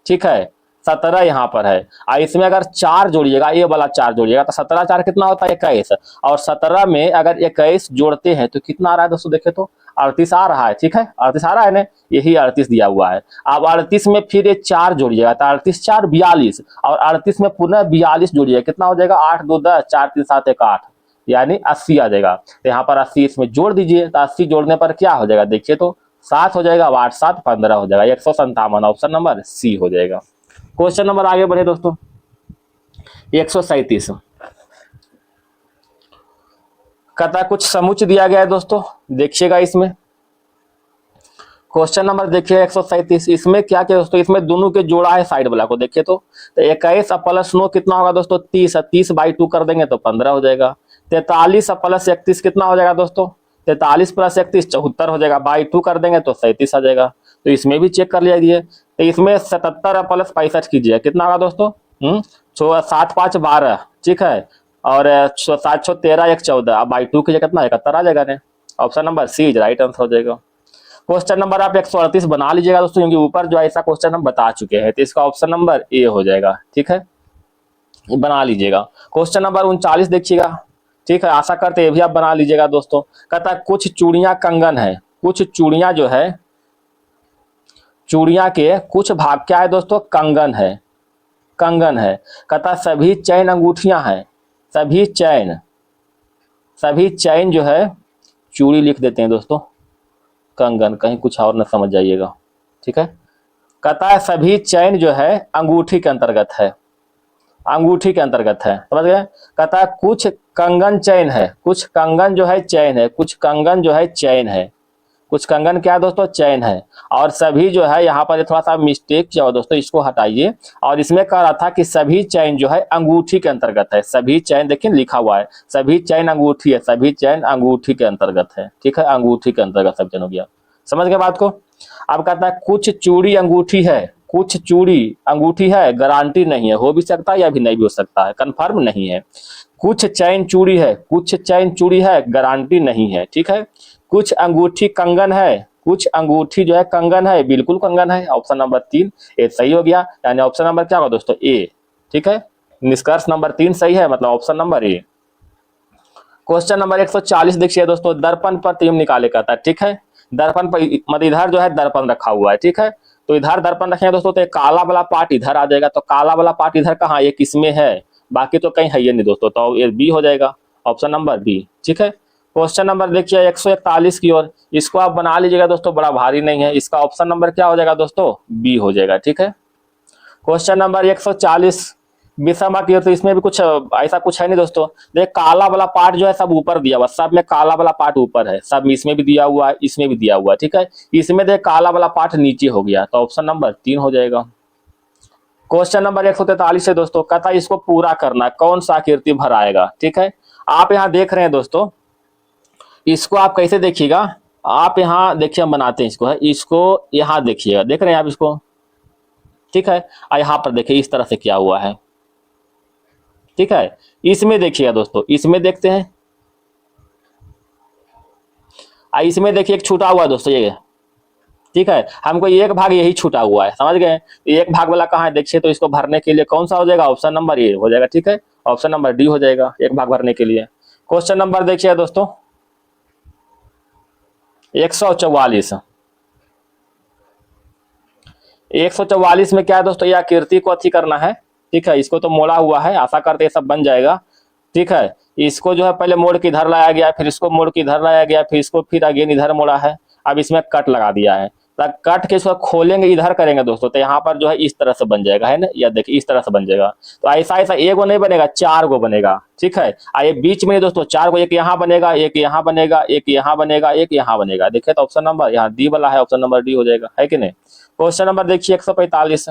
ठीक है, 17 यहाँ पर है। और इसमें अगर 4 जोड़िएगा, ये वाला 4 जोड़िएगा तो 17 4 कितना होता है 21। और 17 में अगर 21 जोड़ते हैं तो कितना आ रहा है दोस्तों, देखे तो 38 आ रहा है। ठीक है, 38 आ रहा है ना, यही 38 दिया हुआ है। अब 38 में फिर ये 4 जोड़िएगा तो 38 4 42, और 38 में पुनः 42 जोड़िएगा, कितना हो जाएगा 8 2 10, 4 3 7 1 8, यानी 80 आ जाएगा। तो यहाँ पर 80 इसमें जोड़ दीजिए, तो 80 जोड़ने पर क्या हो जाएगा, देखिए तो 7 हो जाएगा, 8 7 15 हो जाएगा, 157। ऑप्शन नंबर सी हो जाएगा। क्वेश्चन नंबर आगे बढ़े दोस्तों, 137 कहता कुछ समुच्चय दिया गया है दोस्तों, देखिएगा इसमें क्वेश्चन नंबर देखिए 137। इसमें क्या क्या दोस्तों, इसमें दोनों के जोड़ा है साइड वाला को, देखिए तो 21 प्लस 9 कितना होगा दोस्तों 30, 30 बाई 2 कर देंगे तो 15 हो जाएगा। 43 प्लस 31 कितना हो जाएगा दोस्तों, 43 प्लस 31 74 हो जाएगा, बाई 2 कर देंगे तो 37 आ जाएगा। तो इसमें भी चेक कर लीजिए, तो इसमें 77 प्लस 65 कीजिए, कितना होगा दोस्तों 7 5 12, ठीक है, और 7 6 13 1 14, अब बाई 2 कीजिए कितना 71 आ जाएगा। Option number C is right answer हो जाएगा। क्वेश्चन नंबर आप 138 बना लीजिएगा दोस्तों, क्योंकि ऊपर जो ऐसा क्वेश्चन हम बता चुके हैं, तो इसका ऑप्शन नंबर ए हो जाएगा। ठीक है, बना लीजिएगा। क्वेश्चन नंबर 39 देखिएगा, ठीक है, आशा करते हैं भी आप बना लीजिएगा दोस्तों। कहता है कुछ चूड़ियां कंगन है, कुछ चूड़ियां जो है, चूड़ियां के कुछ भाग क्या है दोस्तों, कंगन है, कंगन है। कहता सभी चैन अंगूठियां हैं, सभी चैन, सभी चैन जो है, चूड़ी लिख देते हैं दोस्तों, कंगन कहीं कुछ और न समझ जाइएगा। ठीक है, कहता है सभी चैन जो है अंगूठी के अंतर्गत है, अंगूठी के अंतर्गत है, समझ गए। कहता है कुछ कंगन चैन है, कुछ कंगन जो है चैन है, कुछ कंगन जो है चैन है, कुछ कंगन क्या है दोस्तों, चैन है। और सभी जो है, यहाँ पर थोड़ा सा मिस्टेक किया हो दोस्तों, इसको हटाइए। और इसमें कह रहा था कि सभी चैन जो है अंगूठी के अंतर्गत है, सभी चैन देखिए लिखा हुआ है, सभी चैन अंगूठी है, सभी चैन अंगूठी के अंतर्गत है। ठीक है, अंगूठी के अंतर्गत सब चैन हो गया, समझ गए बात को। अब कहता है कुछ चूड़ी अंगूठी है, कुछ चूड़ी अंगूठी है, गारंटी नहीं है, हो भी सकता है या भी नहीं भी हो सकता है, कंफर्म नहीं है। कुछ चैन चूड़ी है, कुछ चैन चूड़ी है, गारंटी नहीं है। ठीक है, कुछ अंगूठी कंगन है, कुछ अंगूठी जो है कंगन है, बिल्कुल कंगन है। ऑप्शन नंबर 3 ए सही हो गया, यानी ऑप्शन नंबर क्या होगा दोस्तों, ए। ठीक है, निष्कर्ष नंबर 3 सही है, मतलब option number A. Question number 140 देखिए दोस्तों, दर्पण पर तिम निकाले कहता है। ठीक है, दर्पण पर मतलब इधर जो है दर्पण रखा हुआ है। ठीक है, तो इधर दर्पण रखेंगे दोस्तों, तो काला वाला पार्ट इधर आ जाएगा, तो काला वाला पार्ट इधर कहाँ, एक इसमें है, बाकी तो कहीं है ही नहीं दोस्तों, तो ये बी हो जाएगा, ऑप्शन नंबर बी। ठीक है, क्वेश्चन नंबर देखिए 141 की ओर, इसको आप बना लीजिएगा दोस्तों, बड़ा भारी नहीं है, इसका ऑप्शन नंबर क्या हो जाएगा दोस्तों, बी हो जाएगा। ठीक है, क्वेश्चन नंबर 140 विषम की ओर, तो इसमें भी कुछ ऐसा कुछ है नहीं दोस्तों। देख काला वाला पार्ट जो है सब ऊपर दिया हुआ, सब में काला वाला पार्ट ऊपर है, सब इसमें भी दिया हुआ है, इसमें भी दिया हुआ है। ठीक है, इसमें देख काला वाला पार्ट नीचे हो गया, तो ऑप्शन नंबर 3 हो जाएगा। क्वेश्चन नंबर 143 है दोस्तों, कहता है इसको पूरा करना, कौन सा आकृति भर आएगा। ठीक है, आप यहाँ देख रहे हैं दोस्तों, इसको आप कैसे देखिएगा, आप यहाँ देखिए हम बनाते हैं इसको, है इसको यहाँ देखिएगा, देख रहे हैं आप इसको। ठीक है, और यहाँ पर देखिए इस तरह से क्या हुआ है। ठीक है, इसमें देखिएगा दोस्तों, इसमें देखते हैं, इसमें देखिए एक छूटा हुआ है दोस्तों ये। ठीक है, हमको एक भाग यही छूटा हुआ है, समझ गए। एक भाग वाला कहाँ है देखिए, तो इसको भरने के लिए कौन सा हो जाएगा, ऑप्शन नंबर ए हो जाएगा। ठीक है, ऑप्शन नंबर डी हो जाएगा, एक भाग भरने के लिए। क्वेश्चन नंबर देखिए दोस्तों 144, 144 में क्या है दोस्तों, यह आकृति को अच्छी करना है। ठीक है, इसको तो मोड़ा हुआ है, आशा करते हैं सब बन जाएगा। ठीक है, इसको जो है पहले मोड़ के इधर लाया गया, फिर इसको मोड़ के इधर लाया गया, फिर इसको फिर अगेन इधर मोड़ा है, अब इसमें कट लगा दिया है। तो कट के इसको खोलेंगे इधर करेंगे दोस्तों, तो यहाँ पर जो है इस तरह से बन जाएगा, है ना, या देखिए इस तरह से बन जाएगा। तो ऐसा ऐसा एक गो नहीं बनेगा, 4 गो बनेगा। ठीक है, ये बीच में दोस्तों 4 गो, एक यहाँ बनेगा, एक यहाँ बनेगा, एक यहाँ बनेगा, एक यहाँ बनेगा। देखिए तो ऑप्शन नंबर यहाँ डी वाला है, ऑप्शन नंबर डी हो जाएगा, है कि नहीं। क्वेश्चन नंबर देखिए 145।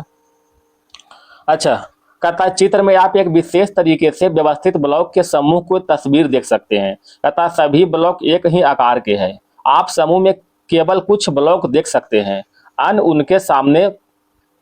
अच्छा, कहता है चित्र में आप एक विशेष तरीके से व्यवस्थित ब्लॉक के समूह को तस्वीर देख सकते हैं। कहता है सभी ब्लॉक एक ही आकार के हैं, आप समूह में केवल कुछ ब्लॉक देख सकते हैं, अन्य उनके सामने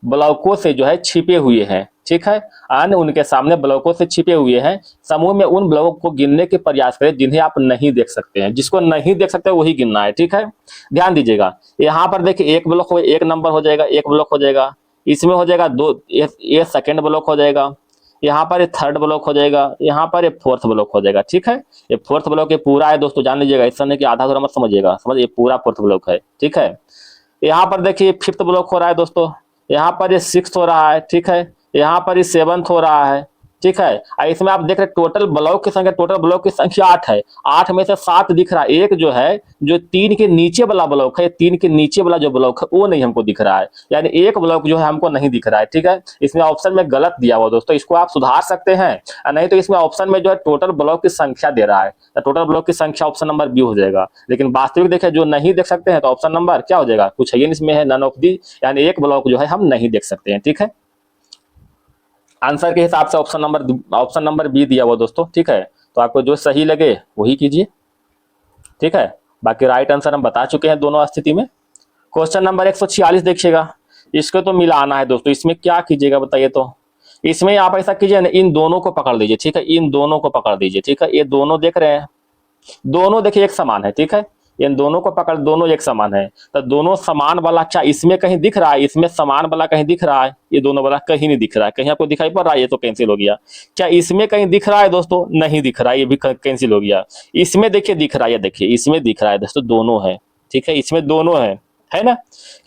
ब्लॉकों से जो है छिपे हुए हैं। ठीक है, अन्य उनके सामने ब्लॉकों से छिपे हुए हैं। समूह में उन ब्लॉकों को गिनने के प्रयास करें जिन्हें आप नहीं देख सकते हैं, जिसको नहीं देख सकते वही गिनना है। ठीक है, ध्यान दीजिएगा, यहाँ पर देखिए एक ब्लॉक हो, एक नंबर हो जाएगा, एक ब्लॉक हो जाएगा, इसमें हो जाएगा दो, ये सेकंड ब्लॉक हो जाएगा, यहाँ पर ये थर्ड ब्लॉक हो जाएगा, यहाँ पर ये फोर्थ ब्लॉक हो जाएगा। ठीक है, ये फोर्थ ब्लॉक ये पूरा है दोस्तों, जान लीजिएगा, इस समय कि आधा अधूरा मत समझिएगा, समझिए पूरा फोर्थ ब्लॉक है। ठीक है, यहाँ पर देखिए फिफ्थ ब्लॉक हो रहा है दोस्तों, यहाँ पर ये सिक्स्थ हो रहा है। ठीक है, यहाँ पर ये सेवंथ हो रहा है। ठीक है, इसमें आप देख रहे टोटल ब्लॉक की संख्या, टोटल ब्लॉक की संख्या 8 है। 8 में से 7 दिख रहा है, एक जो है जो 3 के नीचे वाला ब्लॉक है, 3 के नीचे वाला जो ब्लॉक है वो नहीं हमको दिख रहा है, यानी एक ब्लॉक जो है हमको नहीं दिख रहा है। ठीक है, इसमें ऑप्शन में गलत दिया हुआ दोस्तों, इसको आप सुधार सकते हैं, नहीं तो इसमें ऑप्शन में जो है टोटल ब्लॉक की संख्या दे रहा है, तो टोटल ब्लॉक की संख्या ऑप्शन नंबर बी हो जाएगा। लेकिन वास्तविक देखे जो नहीं देख सकते हैं तो ऑप्शन नंबर क्या हो जाएगा, कुछ है इसमें है नन ऑफ दी, यानी एक ब्लॉक जो है हम नहीं देख सकते हैं। ठीक है, आंसर के हिसाब से ऑप्शन नंबर बी दिया हुआ दोस्तों। ठीक है, तो आपको जो सही लगे वही कीजिए। ठीक है, बाकी राइट आंसर हम बता चुके हैं दोनों स्थिति में। क्वेश्चन नंबर 146 देखिएगा, इसको तो मिलाना है दोस्तों, इसमें क्या कीजिएगा बताइए। तो इसमें आप ऐसा कीजिए ना, इन दोनों को पकड़ लीजिए। ठीक है, इन दोनों को पकड़ लीजिए। ठीक है, ये दोनों देख रहे हैं, दोनों देखिए एक समान है। ठीक है, इन दोनों को पकड़, दोनों एक समान है, तो दोनों समान वाला क्या इसमें कहीं दिख रहा है, इसमें समान वाला कहीं दिख रहा है, ये दोनों वाला कहीं नहीं दिख रहा है, कहीं आपको दिखाई पड़ रहा है, ये तो कैंसिल हो गया। क्या इसमें कहीं दिख रहा है दोस्तों, नहीं दिख रहा है, ये भी कैंसिल हो गया। इसमें देखिए दिख रहा है, देखिए इसमें दिख रहा है दोस्तों, दोनों है। ठीक है, इसमें दोनों है ना।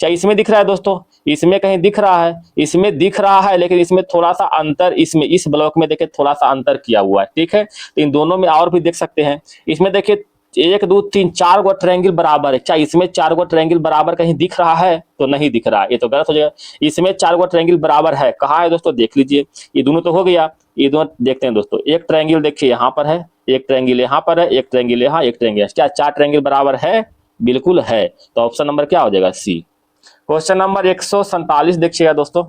क्या इसमें दिख रहा है दोस्तों, इसमें कहीं दिख रहा है, इसमें दिख रहा है, लेकिन इसमें थोड़ा सा अंतर, इसमें इस ब्लॉक में देखिए थोड़ा सा अंतर किया हुआ है। ठीक है, तो इन दोनों में और भी देख सकते हैं, इसमें देखिए 1 2 3 4 गो ट्रायंगल बराबर है, क्या इसमें 4 गो ट्रायंगल बराबर कहीं दिख रहा है, तो नहीं दिख रहा है, ये तो गलत हो जाएगा। इसमें 4 गो ट्रायंगल बराबर है, कहाँ है दोस्तों, देख लीजिए, ये दोनों तो हो गया, ये दोनों देखते हैं दोस्तों। एक ट्रायंगल देखिए यहाँ पर है, एक ट्रायंगल यहाँ पर है, एक ट्रायंगल यहाँ, एक ट्रायंगल, क्या 4 ट्रायंगल बराबर है, बिल्कुल है, तो ऑप्शन नंबर क्या हो जाएगा, सी। क्वेश्चन नंबर 147 देखिएगा दोस्तों,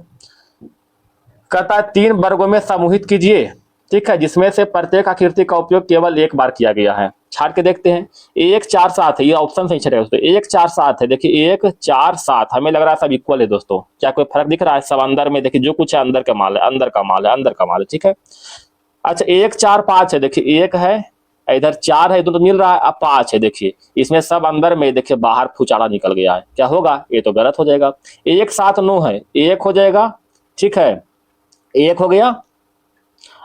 कहता है 3 वर्गों में समूहित कीजिए। ठीक है, जिसमें से प्रत्येक आकृति का उपयोग केवल एक बार किया गया है। छाट के देखते हैं, 1 4 7 है, ये ऑप्शन सही छटेगा दोस्तों, 1 4 7 है, देखिए 1 4 7, हमें लग रहा है सब इक्वल है दोस्तों, क्या कोई फर्क दिख रहा है, सब अंदर में देखिए जो कुछ है अंदर का माल है, अंदर का माल है, अंदर का माल है। ठीक है, अच्छा 1 4 5 है, देखिए 1 है, इधर 4 है, दोनों तो मिल रहा है, अब 5 है, देखिए इसमें सब अंदर में, देखिए बाहर फुचाड़ा निकल गया है, क्या होगा, ये तो गलत हो जाएगा। 1 7 9 है, 1 हो जाएगा। ठीक है, 1 हो गया,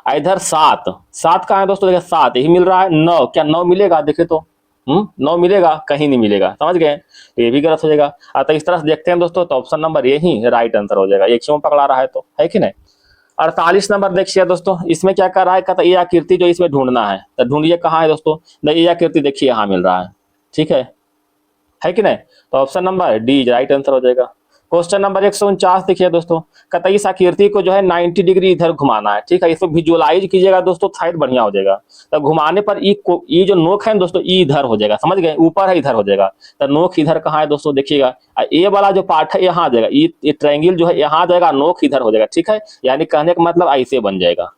इधर 7 7 कहाँ है दोस्तों, देखिए 7 यही मिल रहा है। 9, क्या 9 मिलेगा, देखिए तो 9 मिलेगा, कहीं नहीं मिलेगा, समझ गए, तो ये भी गलत हो जाएगा। तो इस तरह से देखते हैं दोस्तों, तो ऑप्शन नंबर यही राइट आंसर हो जाएगा, एक क्यों पकड़ा रहा है, तो है कि नहीं। 48 नंबर देखिए दोस्तों, इसमें क्या कर रहा है, कहता ये आकृति जो इसमें ढूंढना है, तो ढूंढिए कहाँ है दोस्तों, ये आकृति देखिए यहाँ मिल रहा है। ठीक है कि नहीं, तो option number D right answer हो जाएगा। क्वेश्चन नंबर 149 देखिए दोस्तों, कहता इस आकृति को जो है 90 डिग्री इधर घुमाना है। ठीक है, इसको विजुअलाइज कीजिएगा दोस्तों, शायद बढ़िया हो जाएगा। तो घुमाने पर ई जो नोक है दोस्तों, ई इधर हो जाएगा, समझ गए, ऊपर है इधर हो जाएगा, तो नोक इधर कहाँ है दोस्तों, देखिएगा ये वाला जो पार्ट है यहाँ आ जाएगा, ये ट्रायंगल जो है यहाँ आ जाएगा, नोक इधर हो जाएगा। ठीक है, यानी कहने का मतलब ऐसे बन जाएगा।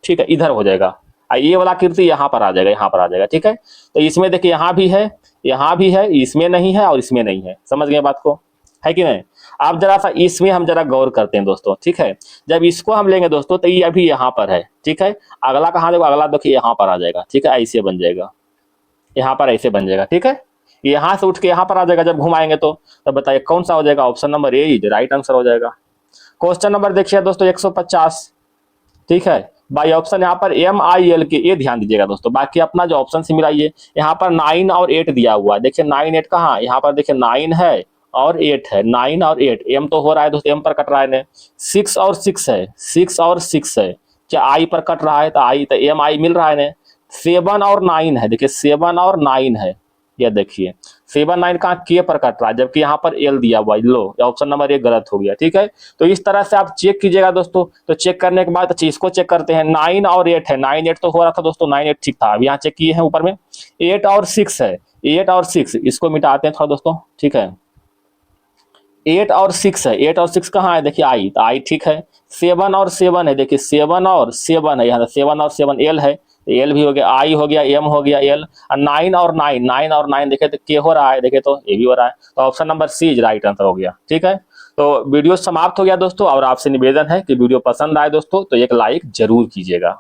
ठीक है, इधर हो जाएगा, ये वाला आकृति यहाँ पर आ जाएगा, यहाँ पर आ जाएगा। ठीक है, तो इसमें देखिए यहाँ भी है, यहाँ भी है, इसमें नहीं है और इसमें नहीं है, समझ गए बात को, है कि नहीं। आप जरा सा इसमें हम जरा गौर करते हैं दोस्तों। ठीक है, जब इसको हम लेंगे दोस्तों, तो ये अभी यहाँ पर है। ठीक है, अगला कहाँ देखो, अगला देखिए यहाँ पर आ जाएगा। ठीक है, ऐसे बन जाएगा, यहाँ पर ऐसे बन जाएगा। ठीक है, यहाँ से उठ के यहाँ पर आ जाएगा जब घुमाएंगे तो बताइए कौन सा हो जाएगा, option number A right answer हो जाएगा। क्वेश्चन नंबर देखिए दोस्तों 150। ठीक है, बाई ऑप्शन यहाँ पर MIL के, ये ध्यान दीजिएगा दोस्तों, बाकी अपना जो ऑप्शन से मिलाइए। यहाँ पर 9 और 8 दिया हुआ है, देखिए 9 8 कहाँ, यहाँ पर देखिए 9 है और 8 है, 9 और 8, एम तो हो रहा है दोस्तों, एम पर कट रहा है, 6 और 6 है, 6 और 6 है, क्या आई पर कट रहा है, तो आई, तो MI मिल रहा है। 7 और 9 है, देखिए 7 और 9 है, ये देखिए 7 9 कहाँ के पर कट रहा है, जबकि यहाँ पर एल दिया हुआ है, लो ऑप्शन नंबर 1 गलत हो गया। ठीक है, तो इस तरह से आप चेक कीजिएगा दोस्तों। तो चेक करने के बाद इसको चेक करते हैं, 9 और 8 है, 9 8 तो हो रहा था दोस्तों, 9 8 ठीक था, अब यहाँ चेक किए हैं ऊपर में 8 और 6 है, 8 और 6 इसको मिटाते हैं थोड़ा दोस्तों। ठीक है, 8 और 6 है, 8 और 6 कहाँ है, देखिए आई, तो आई ठीक है। 7 और 7 है, देखिए 7 और 7 है, यहाँ 7 और 7 एल है, एल भी हो गया, आई हो गया, एम हो गया, एल। 9 और 9, 9 और 9 देखे तो के हो रहा है, देखे तो ए भी हो रहा है, तो option number C right answer हो गया। ठीक है, तो वीडियो समाप्त हो गया दोस्तों, और आपसे निवेदन है कि वीडियो पसंद आए दोस्तों तो एक लाइक जरूर कीजिएगा।